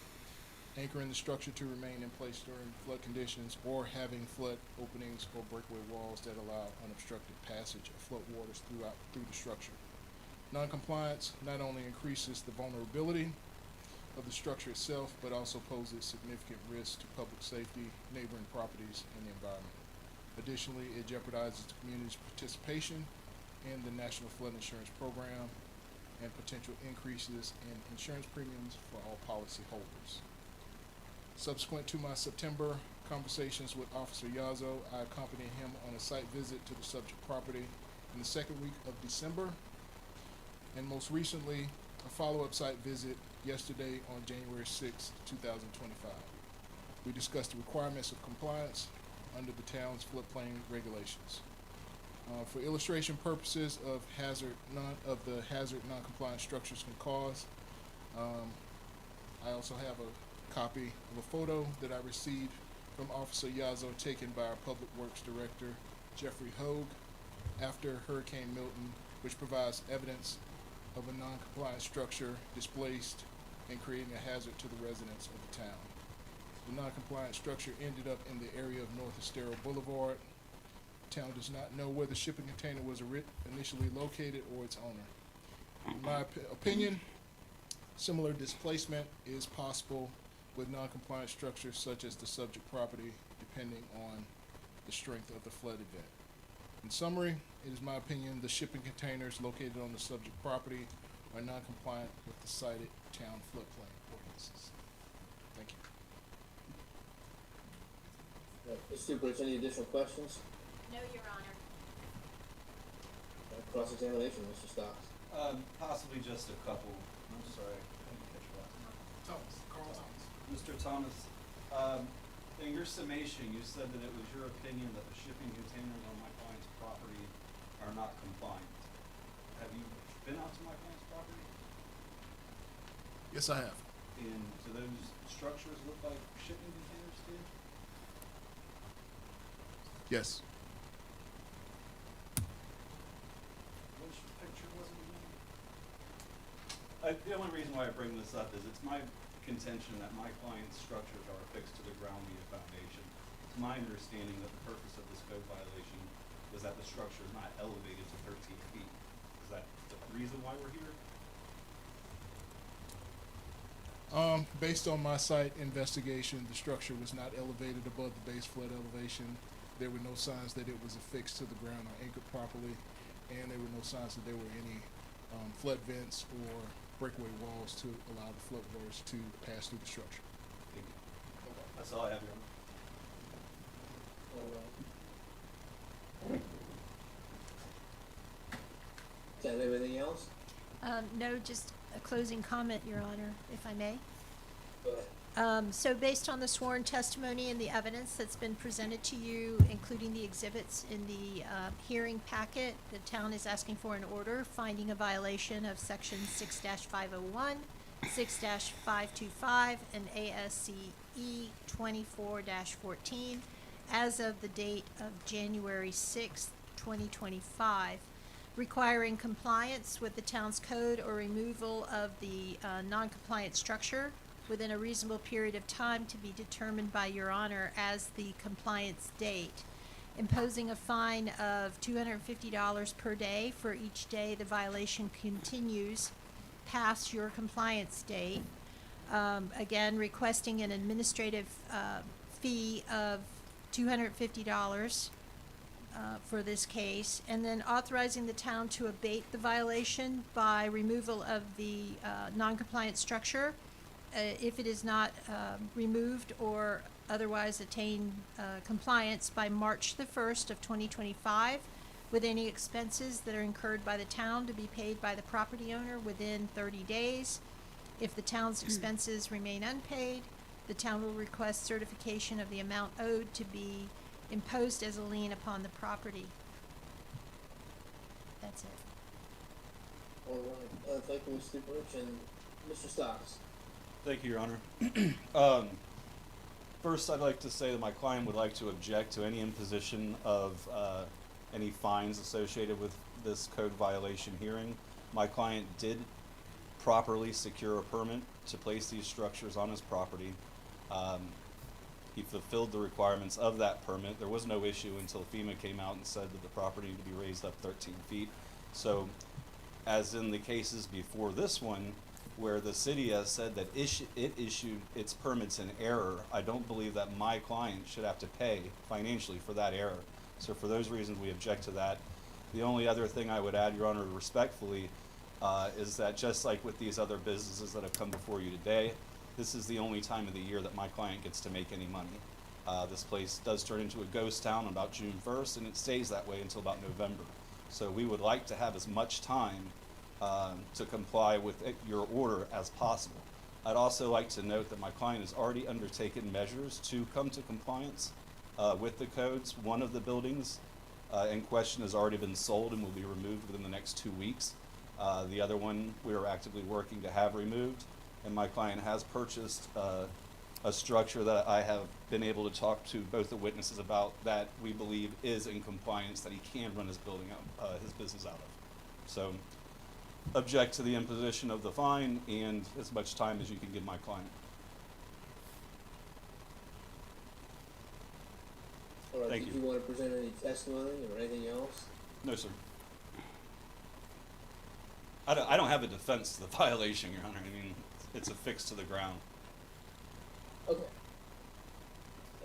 anchoring the structure to remain in place during flood conditions, or having flood openings or breakaway walls that allow unobstructed passage of flood waters through the structure. Non-compliance not only increases the vulnerability of the structure itself, but also poses significant risk to public safety, neighboring properties, and the environment. Additionally, it jeopardizes the community's participation in the National Flood Insurance Program and potential increases in insurance premiums for all policyholders. Subsequent to my September conversations with Officer Yazo, I accompanied him on a site visit to the subject property in the second week of December. and most recently, a follow-up site visit yesterday on January 6, 2025. We discussed the requirements of compliance under the town's floodplain regulations. For illustration purposes of the hazard non-compliant structures can cause, I also have a copy of a photo that I received from Officer Yazo taken by our Public Works Director, Jeffrey Hogue, after Hurricane Milton, which provides evidence of a non-compliant structure displaced and creating a hazard to the residents of the town. The non-compliant structure ended up in the area of North Estero Boulevard. The town does not know where the shipping container was initially located or its owner. In my opinion, similar displacement is possible with non-compliant structures such as the subject property, depending on the strength of the flood event. In summary, it is my opinion the shipping containers located on the subject property are non-compliant with the cited town floodplain ordinances. Thank you. Mr. Stupich, any additional questions? No, Your Honor. Cross-examination, Mr. Stocks. Possibly just a couple. I'm sorry, I didn't catch your last name. Carl Thomas. Mr. Thomas, in your summation, you said that it was your opinion that the shipping containers on my client's property are not compliant. Have you been out to my client's property? Yes, I have. And do those structures look like shipping containers to you? Yes. Which picture was it again? The only reason why I bring this up is it's my contention that my client's structures are affixed to the ground via foundation. It's my understanding that the purpose of this code violation was that the structure is not elevated to 13 feet. Is that the reason why we're here? Based on my site investigation, the structure was not elevated above the base flood elevation. There were no signs that it was affixed to the ground or anchored properly, and there were no signs that there were any flood vents or breakaway walls to allow the flood waters to pass through the structure. Thank you. That's all I have, Your Honor. Ken, anything else? No, just a closing comment, Your Honor, if I may. Go ahead. So based on the sworn testimony and the evidence that's been presented to you, including the exhibits in the hearing packet, the town is asking for an order finding a violation of section 6-501, 6-525, and ASCE 24-14 as of the date of January 6th, 2025, requiring compliance with the town's code or removal of the non-compliant structure within a reasonable period of time to be determined by Your Honor as the compliance date, imposing a fine of $250 per day for each day the violation continues past your compliance date. Again, requesting an administrative fee of $250 for this case, and then authorizing the town to abate the violation by removal of the non-compliant structure if it is not removed or otherwise attain compliance by March the 1st of 2025, with any expenses that are incurred by the town to be paid by the property owner within 30 days. If the town's expenses remain unpaid, the town will request certification of the amount owed to be imposed as a lien upon the property. That's it. All right. Thank you, Mr. Stupich, and Mr. Stocks. Thank you, Your Honor. First, I'd like to say that my client would like to object to any imposition of any fines associated with this code violation hearing. My client did properly secure a permit to place these structures on his property. He fulfilled the requirements of that permit. There was no issue until FEMA came out and said that the property needed to be raised up 13 feet. So, as in the cases before this one, where the city has said that it issued its permits in error, I don't believe that my client should have to pay financially for that error. So for those reasons, we object to that. The only other thing I would add, Your Honor, respectfully, is that just like with these other businesses that have come before you today, this is the only time of the year that my client gets to make any money. This place does turn into a ghost town about June 1st, and it stays that way until about November. So we would like to have as much time to comply with your order as possible. I'd also like to note that my client has already undertaken measures to come to compliance with the codes. One of the buildings in question has already been sold and will be removed within the next 2 weeks. The other one we are actively working to have removed, and my client has purchased a structure that I have been able to talk to both the witnesses about that we believe is in compliance, that he can run his building out, his business out of. So, object to the imposition of the fine and as much time as you can give my client. All right, Thank did you. you want to present any testimony or anything else? No, sir. I don't have a defense to the violation, Your Honor. I mean, it's affixed to the ground. Okay.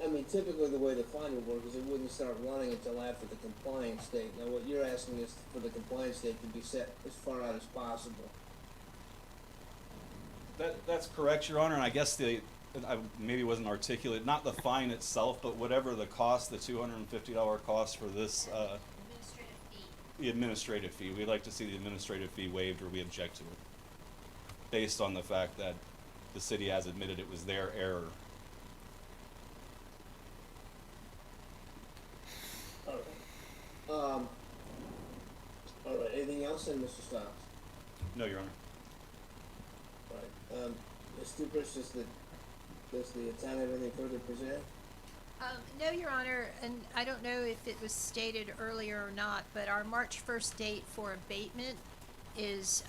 I mean, typically the way the fine would work is it wouldn't start running until after the compliance date. Now, what you're asking is for the compliance date to be set as far out as possible. That's correct, Your Honor, and I guess I maybe wasn't articulate, not the fine itself, but whatever the cost, the $250 cost for this, Administrative fee. the administrative fee. We'd like to see the administrative fee waived, or we object to it, based on the fact that the city has admitted it was their error. All right, anything else then, Mr. Stocks? No, Your Honor. All right, Ms. Dupree, does the town have anything further to present? No, Your Honor, and I don't know if it was stated earlier or not, but our March 1st date for abatement is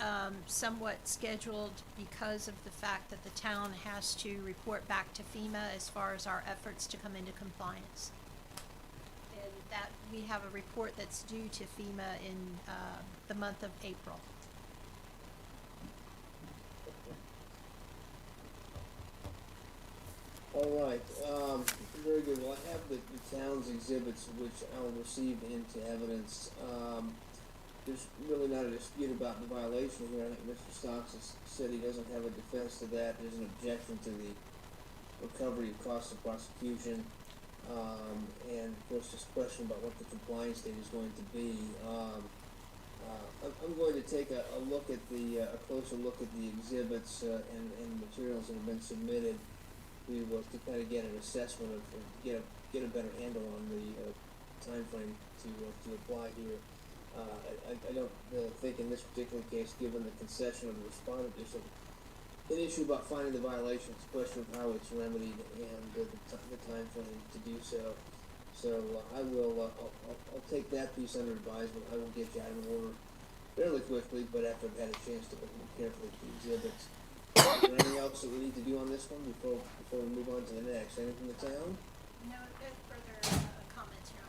somewhat scheduled because of the fact that the town has to report back to FEMA as far as our efforts to come into compliance. And that, we have a report that's due to FEMA in the month of April. All right, very good. Well, I have the town's exhibits, which I'll receive into evidence. There's really not a dispute about the violation here. I think Mr. Stocks has said he doesn't have a defense to that. There's an objection to the recovery of costs of prosecution. And of course, this question about what the compliance date is going to be. I'm going to take a look at a closer look at the exhibits and materials that have been submitted to kind of get an assessment of, get a better handle on the time frame to apply here. I don't think in this particular case, given the concession of the respondent, there's an issue about finding the violation. It's a question of how it's remedied and the time frame to do so. So I'll take that piece under advisement. I will get you out of order fairly quickly, but after I've had a chance to look more carefully at the exhibits. Is there anything else that we need to do on this one before we move on to the next? Anything from the town? No further comments, Your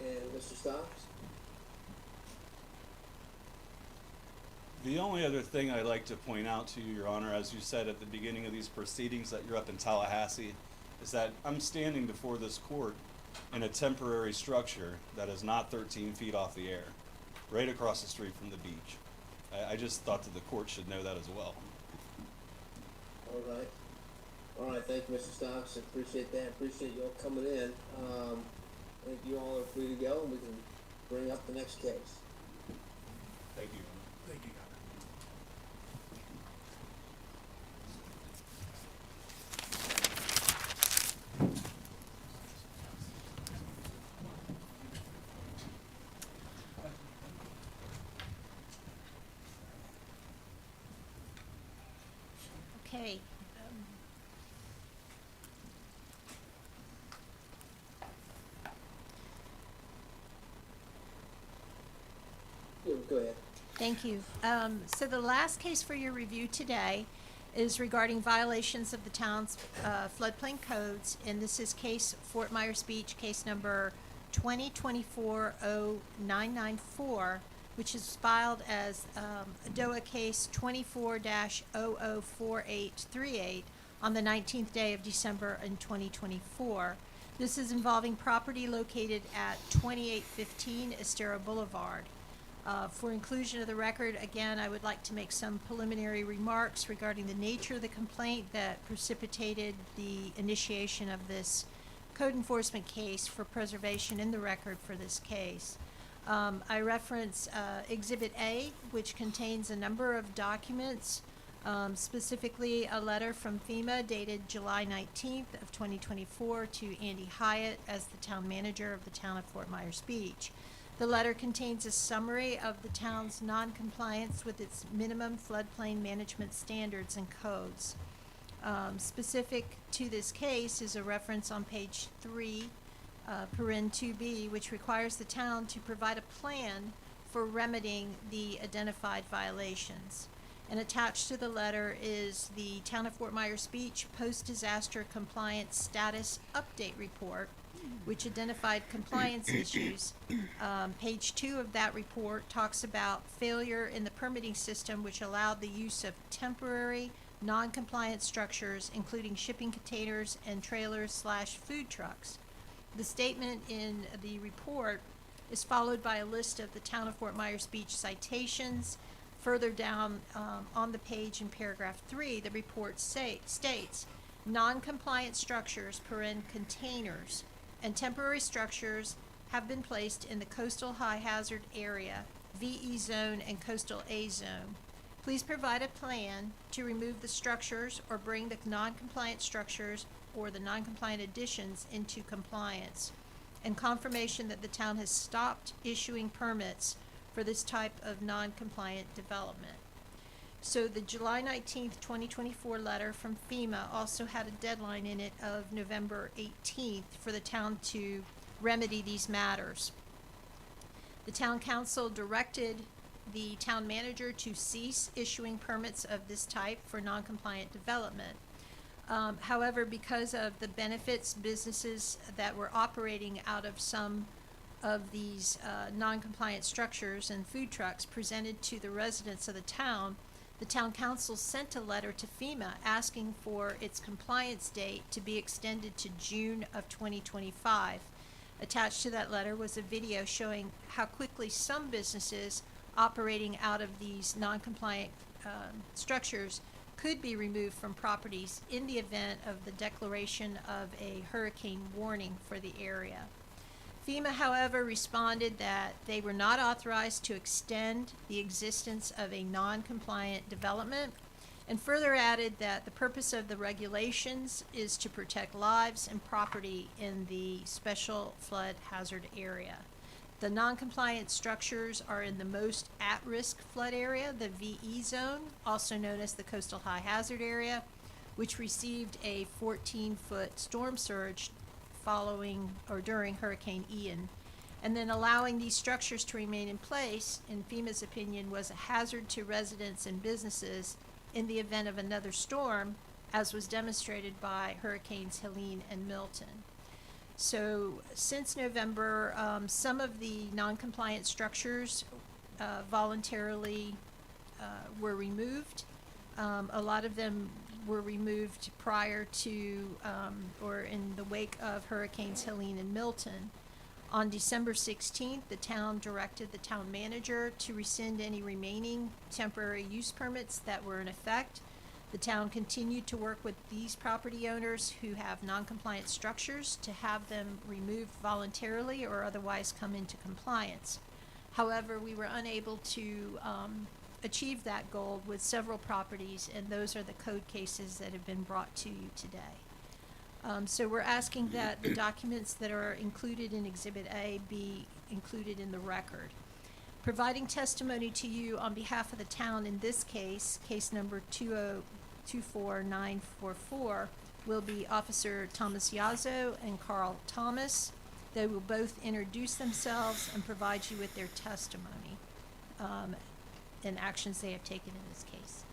Honor. And Mr. Stocks? The only other thing I'd like to point out to you, Your Honor, as you said at the beginning of these proceedings that you're up in Tallahassee, is that I'm standing before this court in a temporary structure that is not 13 feet off the air, right across the street from the beach. I just thought that the court should know that as well. All right, thank you, Mr. Stocks. I appreciate that. Appreciate you all coming in. I think you all are free to go, and we can bring up the next case. Thank you. Thank you. Okay. Go ahead. Thank you. So the last case for your review today is regarding violations of the town's floodplain codes, and this is case Fort Myers Beach, case number 2024-0994, which is filed as a DOAH case 24-004838 on the 19th day of December in 2024. This is involving property located at 2815 Estero Boulevard. For inclusion of the record, again, I would like to make some preliminary remarks regarding the nature of the complaint that precipitated the initiation of this code enforcement case for preservation in the record for this case. I reference Exhibit A, which contains a number of documents, specifically a letter from FEMA dated July 19th of 2024 to Andy Hyatt as the town manager of the town of Fort Myers Beach. The letter contains a summary of the town's non-compliance with its minimum floodplain management standards and codes. Specific to this case is a reference on page 3, paren 2B, which requires the town to provide a plan for remedying the identified violations. And attached to the letter is the Town of Fort Myers Beach Post-Disaster Compliance Status Update Report, which identified compliance issues. Page 2 of that report talks about failure in the permitting system, which allowed the use of temporary non-compliant structures, including shipping containers and trailers / food trucks. The statement in the report is followed by a list of the Town of Fort Myers Beach citations. Further down on the page in paragraph 3, the report states, non-compliant structures, containers, and temporary structures have been placed in the coastal high hazard area, VE zone, and coastal A zone. Please provide a plan to remove the structures or bring the non-compliant structures or the non-compliant additions into compliance, and confirmation that the town has stopped issuing permits for this type of non-compliant development. So the July 19th, 2024 letter from FEMA also had a deadline in it of November 18th for the town to remedy these matters. The town council directed the town manager to cease issuing permits of this type for non-compliant development. However, because of the benefits businesses that were operating out of some of these non-compliant structures and food trucks presented to the residents of the town council sent a letter to FEMA asking for its compliance date to be extended to June of 2025. Attached to that letter was a video showing how quickly some businesses operating out of these non-compliant structures could be removed from properties in the event of the declaration of a hurricane warning for the area. FEMA, however, responded that they were not authorized to extend the existence of a non-compliant development, and further added that the purpose of the regulations is to protect lives and property in the special flood hazard area. The non-compliant structures are in the most at-risk flood area, the VE zone, also known as the coastal high hazard area, which received a 14-foot storm surge following or during Hurricane Ian. And then allowing these structures to remain in place, in FEMA's opinion, was a hazard to residents and businesses in the event of another storm, as was demonstrated by Hurricanes Helene and Milton. So since November, some of the non-compliant structures voluntarily were removed. A lot of them were removed prior to or in the wake of Hurricanes Helene and Milton. On December 16th, the town directed the town manager to rescind any remaining temporary use permits that were in effect. The town continued to work with these property owners who have non-compliant structures to have them removed voluntarily or otherwise come into compliance. However, we were unable to achieve that goal with several properties, and those are the code cases that have been brought to you today. So we're asking that the documents that are included in Exhibit A be included in the record. Providing testimony to you on behalf of the town in this case, case number 2024944, will be Officer Thomas Yazzo and Carl Thomas. They will both introduce themselves and provide you with their testimony and actions they have taken in this case.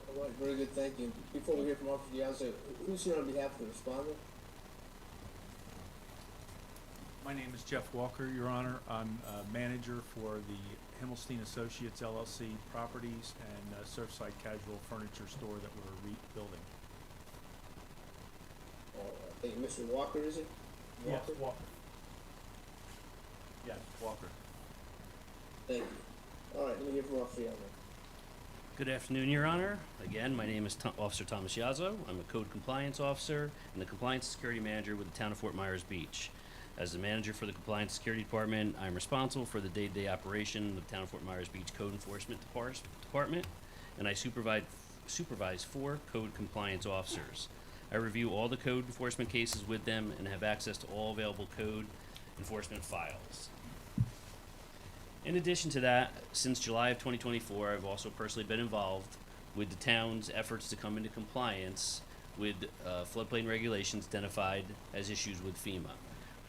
All right, very good, thank you. Before we hear from Officer Yazzo, who's here on behalf of the respondent? My name is Jeff Walker, Your Honor. I'm manager for the Himmelstein Associates LLC properties and Surfside Casual Furniture Store that we're rebuilding. I think Mr. Walker, is it? Yes, Walker. Yes, Walker. Thank you. All right, let me hear from Officer Yazzo. Good afternoon, Your Honor. Again, my name is Officer Thomas Yazzo. I'm a Code Compliance Officer and the Compliance Security Manager with the Town of Fort Myers Beach. As the manager for the Compliance Security Department, I am responsible for the day-to-day operation of the Town of Fort Myers Beach Code Enforcement Department, and I supervise 4 code compliance officers. I review all the code enforcement cases with them and have access to all available code enforcement files. In addition to that, since July of 2024, I've also personally been involved with the town's efforts to come into compliance with floodplain regulations identified as issues with FEMA,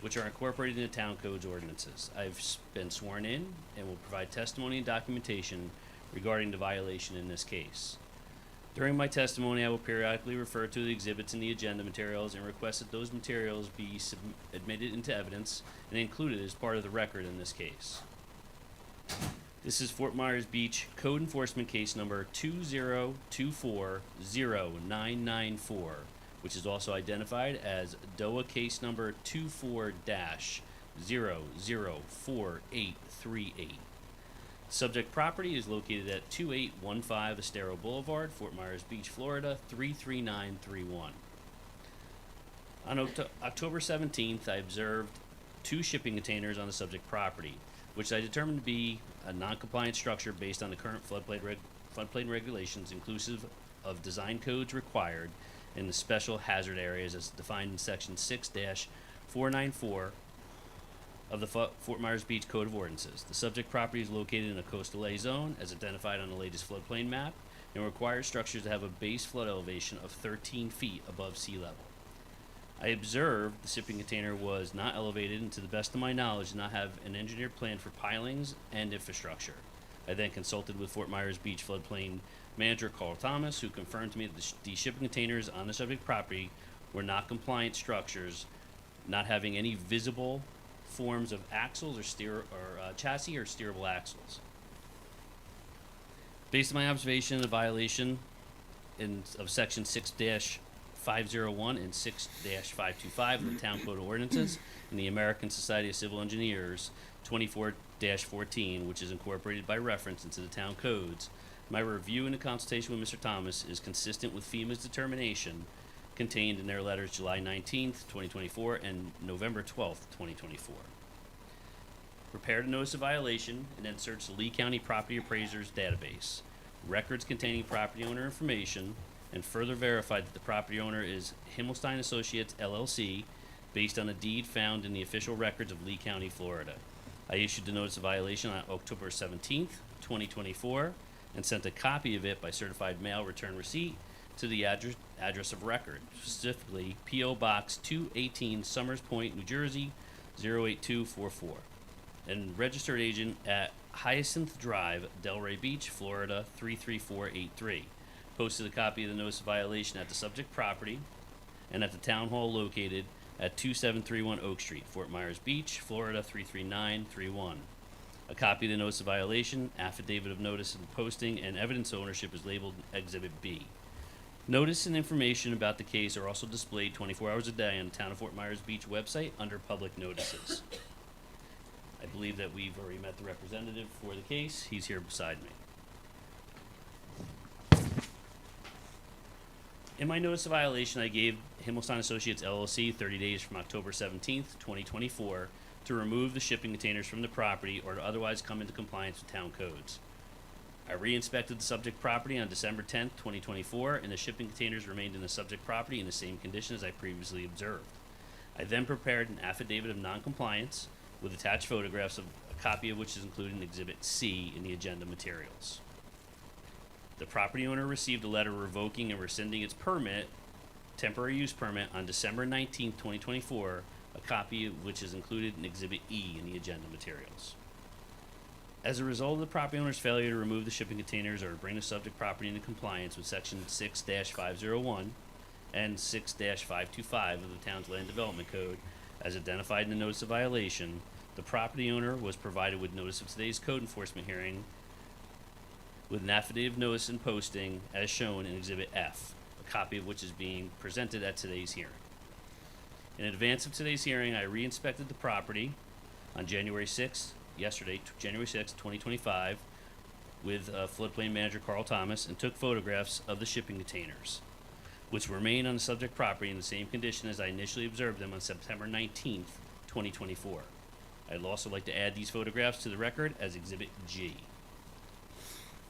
which are incorporated into town codes ordinances. I've been sworn in and will provide testimony and documentation regarding the violation in this case. During my testimony, I will periodically refer to the exhibits in the agenda materials and request that those materials be admitted into evidence and included as part of the record in this case. This is Fort Myers Beach Code Enforcement Case number 20240994, which is also identified as DOAH Case number 24-004838. Subject property is located at 2815 Estero Boulevard, Fort Myers Beach, Florida 33931. On October 17th, I observed 2 shipping containers on the subject property, which I determined to be a non-compliant structure based on the current floodplain regulations, inclusive of design codes required in the special hazard areas as defined in Section 6-494 of the Fort Myers Beach Code of Ordinances. The subject property is located in a coastal A zone as identified on the latest floodplain map and requires structures to have a base flood elevation of 13 feet above sea level. I observed the shipping container was not elevated and, to the best of my knowledge, did not have an engineered plan for pilings and infrastructure. I then consulted with Fort Myers Beach floodplain manager Carl Thomas, who confirmed to me that the shipping containers on the subject property were not compliant structures, not having any visible forms of axles or chassis or steerable axles. Based on my observation of the violation of Section 6-501 and 6-525 of the Town Code of Ordinances and the American Society of Civil Engineers 24-14, which is incorporated by reference into the town codes, my review and the consultation with Mr. Thomas is consistent with FEMA's determination contained in their letters July 19th, 2024 and November 12th, 2024. Prepared a notice of violation and then searched the Lee County Property Appraisers database, records containing property owner information, and further verified that the property owner is Himmelstein Associates LLC, based on a deed found in the official records of Lee County, Florida. I issued the notice of violation on October 17th, 2024, and sent a copy of it by certified mail return receipt to the address of record, specifically P.O. Box 218, Summers Point, New Jersey 08244, and registered agent at Hyacinth Drive, Delray Beach, Florida 33483. Posted a copy of the notice of violation at the subject property and at the town hall located at 2731 Oak Street, Fort Myers Beach, Florida 33931. A copy of the notice of violation, affidavit of notice and posting, and evidence of ownership is labeled Exhibit B. Notice and information about the case are also displayed 24 hours a day on the Town of Fort Myers Beach website under public notices. I believe that we've already met the representative for the case. He's here beside me. In my notice of violation, I gave Himmelstein Associates LLC 30 days from October 17th, 2024 to remove the shipping containers from the property or to otherwise come into compliance with town codes. I re-inspected the subject property on December 10th, 2024, and the shipping containers remained in the subject property in the same condition as I previously observed. I then prepared an affidavit of non-compliance with attached photographs, of a copy of which is included in Exhibit C in the agenda materials. The property owner received a letter revoking and rescinding its permit, temporary use permit, on December 19th, 2024, a copy of which is included in Exhibit E in the agenda materials. As a result of the property owner's failure to remove the shipping containers or to bring the subject property into compliance with Section 6-501 and 6-525 of the town's land development code, as identified in the notice of violation, the property owner was provided with notice of today's code enforcement hearing with an affidavit of notice and posting as shown in Exhibit F, a copy of which is being presented at today's hearing. In advance of today's hearing, I re-inspected the property on January 6th, January 6th, 2025, with floodplain manager Carl Thomas, and took photographs of the shipping containers, which remain on the subject property in the same condition as I initially observed them on September 19th, 2024. I'd also like to add these photographs to the record as Exhibit G.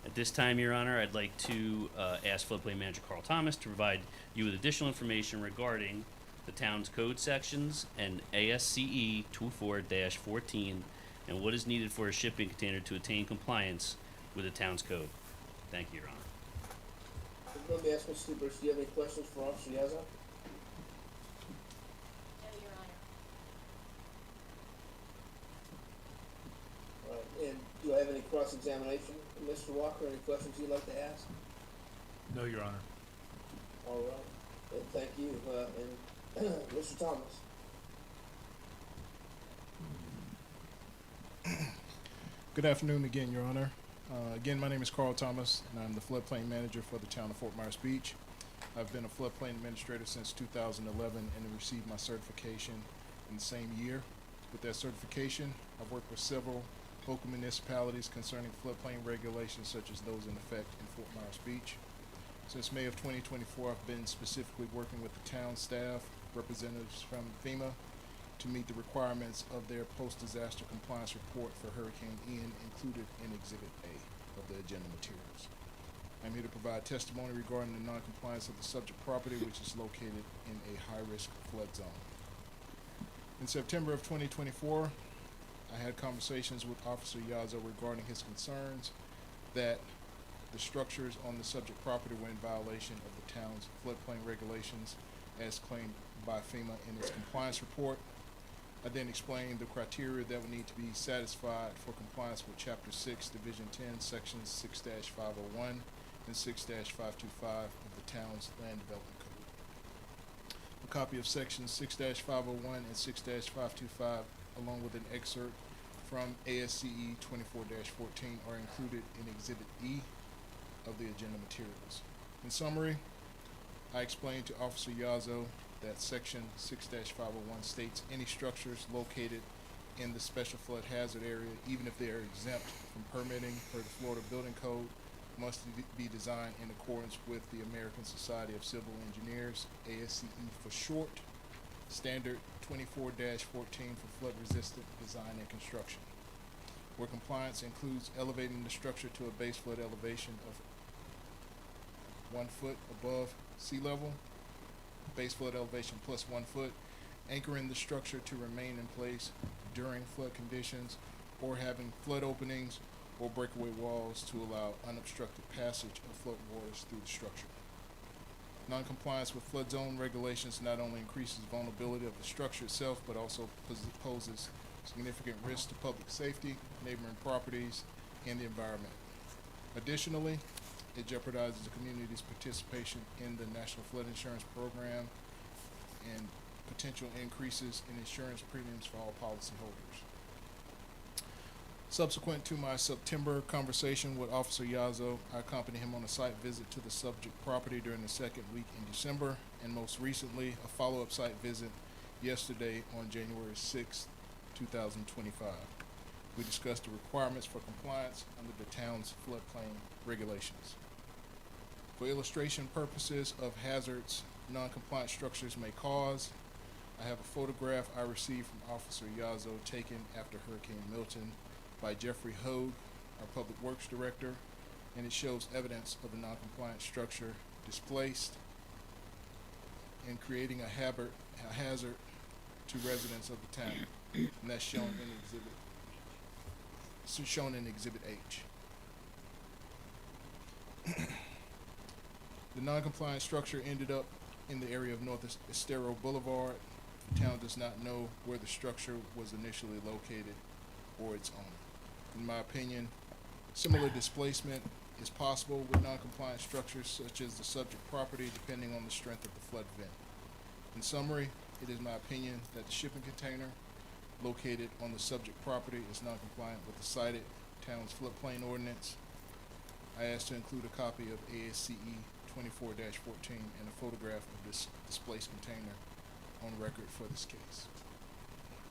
At this time, Your Honor, I'd like to ask Floodplain Manager Carl Thomas to provide you with additional information regarding the town's code sections and ASCE 24-14 and what is needed for a shipping container to attain compliance with the town's code. Thank you, Your Honor. Let me ask Mr. Bruce, do you have any questions for Officer Yazzo? No, Your Honor. All right, and do I have any cross-examination? Mr. Walker, any questions you'd like to ask? No, Your Honor. All right, and thank you, and Mr. Thomas. Good afternoon again, Your Honor. Again, my name is Carl Thomas, and I'm the floodplain manager for the town of Fort Myers Beach. I've been a floodplain administrator since 2011 and received my certification in the same year. With that certification, I've worked with several local municipalities concerning floodplain regulations such as those in effect in Fort Myers Beach. Since May of 2024, I've been specifically working with the town staff, representatives from FEMA, to meet the requirements of their post-disaster compliance report for Hurricane Ian included in Exhibit A of the agenda materials. I'm here to provide testimony regarding the non-compliance of the subject property, which is located in a high-risk flood zone. In September of 2024, I had conversations with Officer Yazzo regarding his concerns that the structures on the subject property were in violation of the town's floodplain regulations as claimed by FEMA in its compliance report. I then explained the criteria that would need to be satisfied for compliance with Chapter 6, Division 10, Sections 6-501 and 6-525 of the town's Land Development Code. A copy of Sections 6-501 and 6-525, along with an excerpt from ASCE 24-14, are included in Exhibit E of the agenda materials. In summary, I explained to Officer Yazzo that Section 6-501 states any structures located in the special flood hazard area, even if they are exempt from permitting per the Florida Building Code, must be designed in accordance with the American Society of Civil Engineers, ASCE for short, Standard 24-14 for flood-resistant design and construction, where compliance includes elevating the structure to a base flood elevation of 1 foot above sea level, base flood elevation plus 1 foot, anchoring the structure to remain in place during flood conditions, or having flood openings or breakaway walls to allow unobstructed passage of flood waters through the structure. Non-compliance with flood zone regulations not only increases vulnerability of the structure itself, but also poses significant risk to public safety, neighboring properties, and the environment. Additionally, it jeopardizes the community's participation in the National Flood Insurance Program and potential increases in insurance premiums for all policyholders. Subsequent to my September conversation with Officer Yazzo, I accompanied him on a site visit to the subject property during the second week in December, and most recently, a follow-up site visit yesterday on January 6, 2025. We discussed the requirements for compliance under the town's floodplain regulations. For illustration purposes of hazards non-compliant structures may cause, I have a photograph I received from Officer Yazzo taken after Hurricane Milton by Jeffrey Hogue, our Public Works Director, and it shows evidence of the non-compliant structure displaced and creating a hazard to residents of the town, and that's shown in Exhibit H. The non-compliant structure ended up in the area of North Estero Boulevard. The town does not know where the structure was initially located or its owner. In my opinion, similar displacement is possible with non-compliant structures such as the subject property, depending on the strength of the flood event. In summary, it is my opinion that the shipping container located on the subject property is non-compliant with the cited town's floodplain ordinance. I asked to include a copy of ASCE 24-14 and a photograph of this displaced container on record for this case.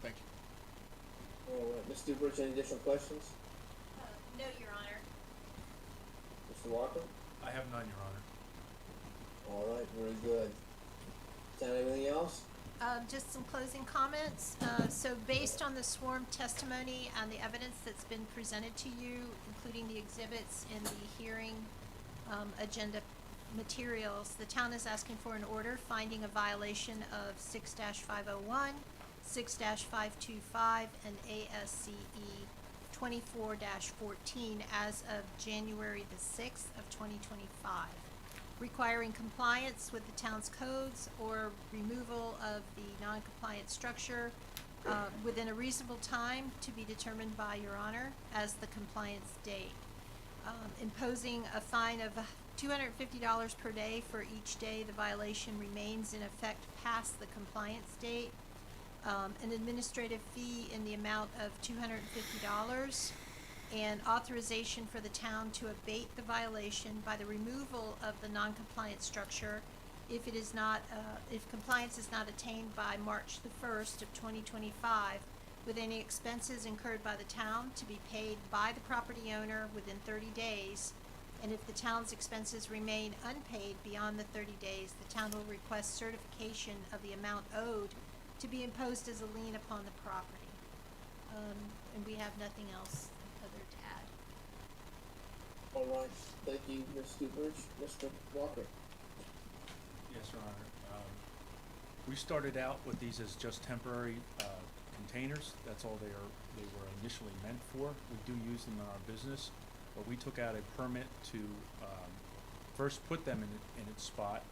Thank you. All right, Ms. Dubridge, any additional questions? No, Your Honor. Mr. Walker? I have none, Your Honor. All right, very good. Is there anything else? Just some closing comments. So based on the sworn testimony and the evidence that's been presented to you, including the exhibits in the hearing agenda materials, the town is asking for an order finding a violation of 6-501, 6-525, and ASCE 24-14 as of January the 6th of 2025, requiring compliance with the town's codes or removal of the non-compliant structure within a reasonable time to be determined by Your Honor as the compliance date. Imposing a fine of $250 per day for each day the violation remains in effect past the compliance date. An administrative fee in the amount of $250, and authorization for the town to abate the violation by the removal of the non-compliant structure if it is not, if compliance is not attained by March the 1st of 2025, with any expenses incurred by the town to be paid by the property owner within 30 days. And if the town's expenses remain unpaid beyond the 30 days, the town will request certification of the amount owed to be imposed as a lien upon the property. And we have nothing else other to add. All right, thank you, Ms. Goodrich. Mr. Walker? Yes, Your Honor. We started out with these as just temporary containers. That's all they were initially meant for. We do use them in our business, but we took out a permit to first put them in its spot,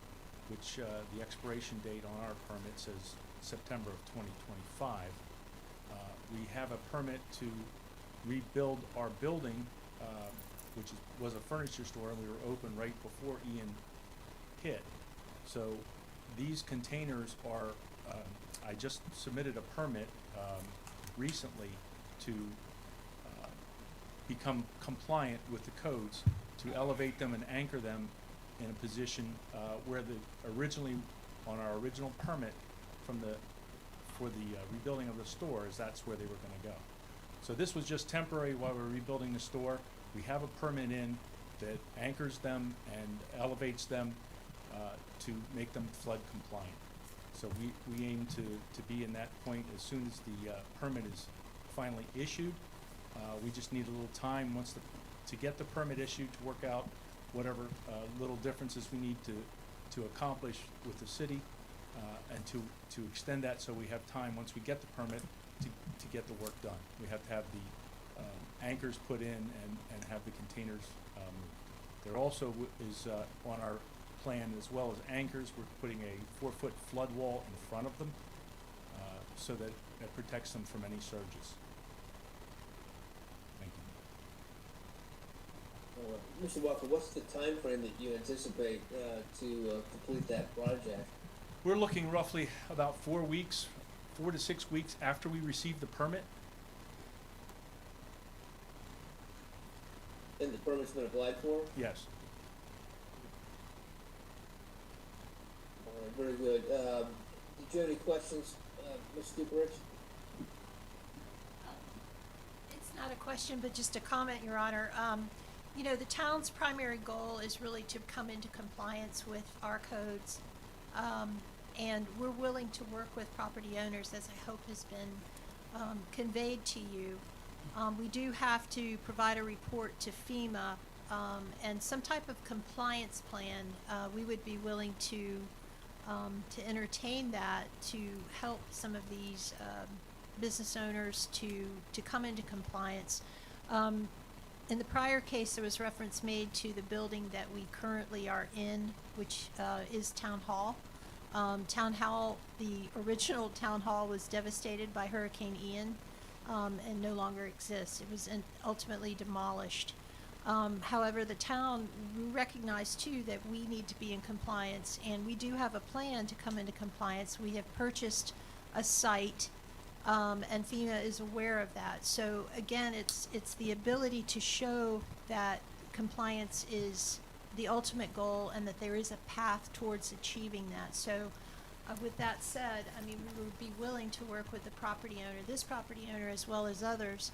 which the expiration date on our permit says September of 2025. We have a permit to rebuild our building, which was a furniture store, and we were open right before Ian hit. So these containers are, I just submitted a permit recently to become compliant with the codes, to elevate them and anchor them in a position where originally, on our original permit for the rebuilding of the stores, that's where they were going to go. So this was just temporary while we were rebuilding the store. We have a permit in that anchors them and elevates them to make them flood compliant. So we aim to be in that point as soon as the permit is finally issued. We just need a little time to get the permit issued, to work out whatever little differences we need to accomplish with the city, and to extend that so we have time once we get the permit to get the work done. We have to have the anchors put in and have the containers moved. There also is on our plan, as well as anchors, we're putting a 4-foot flood wall in front of them so that it protects them from any surges. Thank you. Mr. Walker, what's the time frame that you anticipate to complete that project? We're looking roughly about 4 weeks, 4 to 6 weeks after we receive the permit. And the permit's been applied for? Yes. All right, very good. Did you have any questions, Ms. Goodrich? It's not a question, but just a comment, Your Honor. You know, the town's primary goal is really to come into compliance with our codes. And we're willing to work with property owners, as I hope has been conveyed to you. We do have to provide a report to FEMA and some type of compliance plan. We would be willing to entertain that, to help some of these business owners to come into compliance. In the prior case, there was reference made to the building that we currently are in, which is Town Hall. Town Hall, the original Town Hall was devastated by Hurricane Ian and no longer exists. It was ultimately demolished. However, the town recognized too that we need to be in compliance, and we do have a plan to come into compliance. We have purchased a site, and FEMA is aware of that. So again, it's the ability to show that compliance is the ultimate goal and that there is a path towards achieving that. So with that said, I mean, we would be willing to work with the property owner, this property owner as well as others,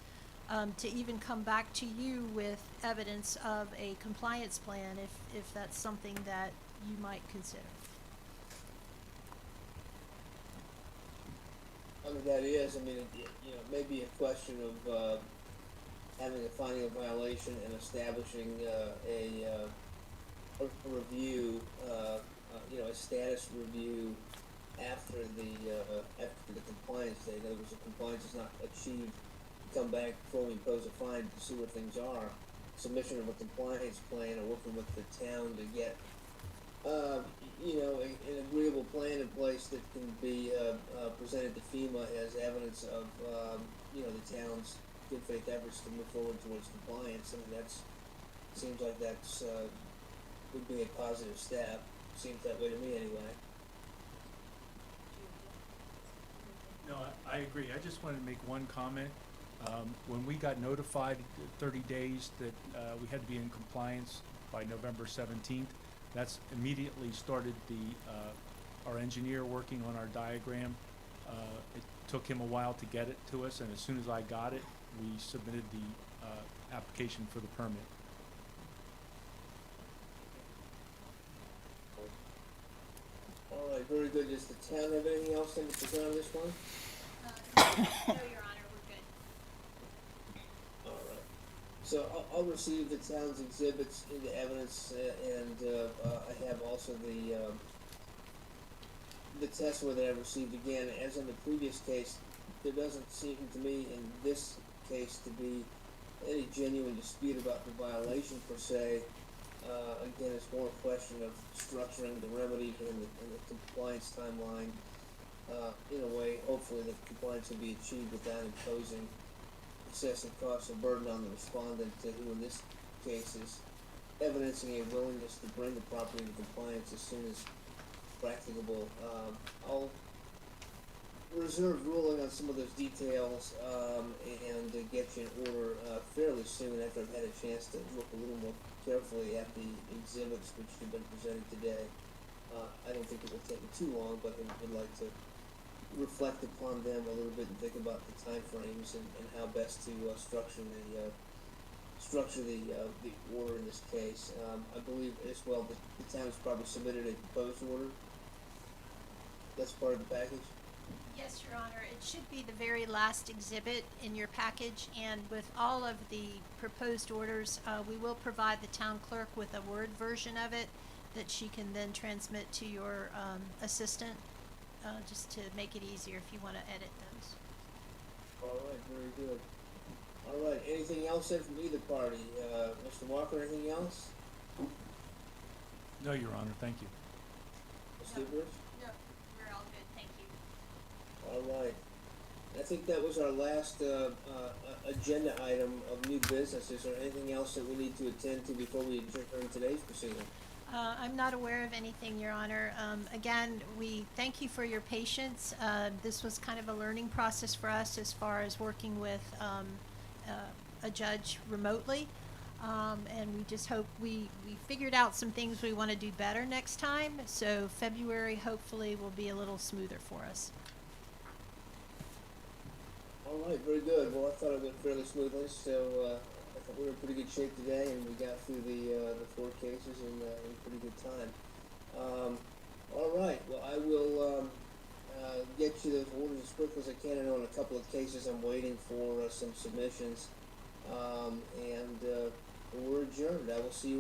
to even come back to you with evidence of a compliance plan if that's something that you might consider. I mean, that is, I mean, you know, it may be a question of, having a finding of violation and establishing, a review, you know, a status review after the compliance date. In other words, if compliance is not achieved, come back before we impose a fine to see where things are. Submission of a compliance plan or working with the town to get, you know, an agreeable plan in place that can be, presented to FEMA as evidence of, you know, the town's good faith efforts to move forward towards compliance. I mean, seems like that's, would be a positive step. Seems that way to me anyway. No, I agree. I just wanted to make one comment. When we got notified 30 days that we had to be in compliance by November 17th, that's immediately started our engineer working on our diagram. It took him a while to get it to us, and as soon as I got it, we submitted the application for the permit. All right, very good. Does the town have anything else to present on this one? No, Your Honor, we're good. All right. So I'll receive the town's exhibits into evidence, and I have also the testimony that I received. Again, as in the previous case, there doesn't seem to me in this case to be any genuine dispute about the violation per se. Again, it's more a question of structuring the remedy and the compliance timeline in a way, hopefully, that compliance can be achieved without imposing excessive costs or burden on the respondent, who in this case is evidencing a willingness to bring the property into compliance as soon as practicable. I'll reserve ruling on some of those details and get you in order fairly soon after I've had a chance to look a little more carefully at the exhibits which have been presented today. I don't think it will take me too long, but I would like to reflect upon them a little bit and think about the timeframes and how best to structure the order in this case. I believe as well that the town has probably submitted a proposed order. That's part of the package. Yes, Your Honor, it should be the very last exhibit in your package, and with all of the proposed orders, we will provide the town clerk with a Word version of it that she can then transmit to your assistant, just to make it easier if you want to edit those. All right, very good. All right, anything else then from either party? Mr. Walker, anything else? No, Your Honor, thank you. Mr. Bruce? No, we're all good, thank you. All right. I think that was our last agenda item of new business. Is there anything else that we need to attend to before we adjourn today's proceeding? I'm not aware of anything, Your Honor. Again, we thank you for your patience. This was kind of a learning process for us as far as working with a judge remotely. And we just hope we figured out some things we want to do better next time. So February hopefully will be a little smoother for us. All right, very good. Well, I thought it went fairly smoothly, so I thought we were in pretty good shape today, and we got through the 4 cases in pretty good time. All right, well, I will get you those orders as quickly as I can. I know in a couple of cases I'm waiting for some submissions, and we're adjourned. I will see you all.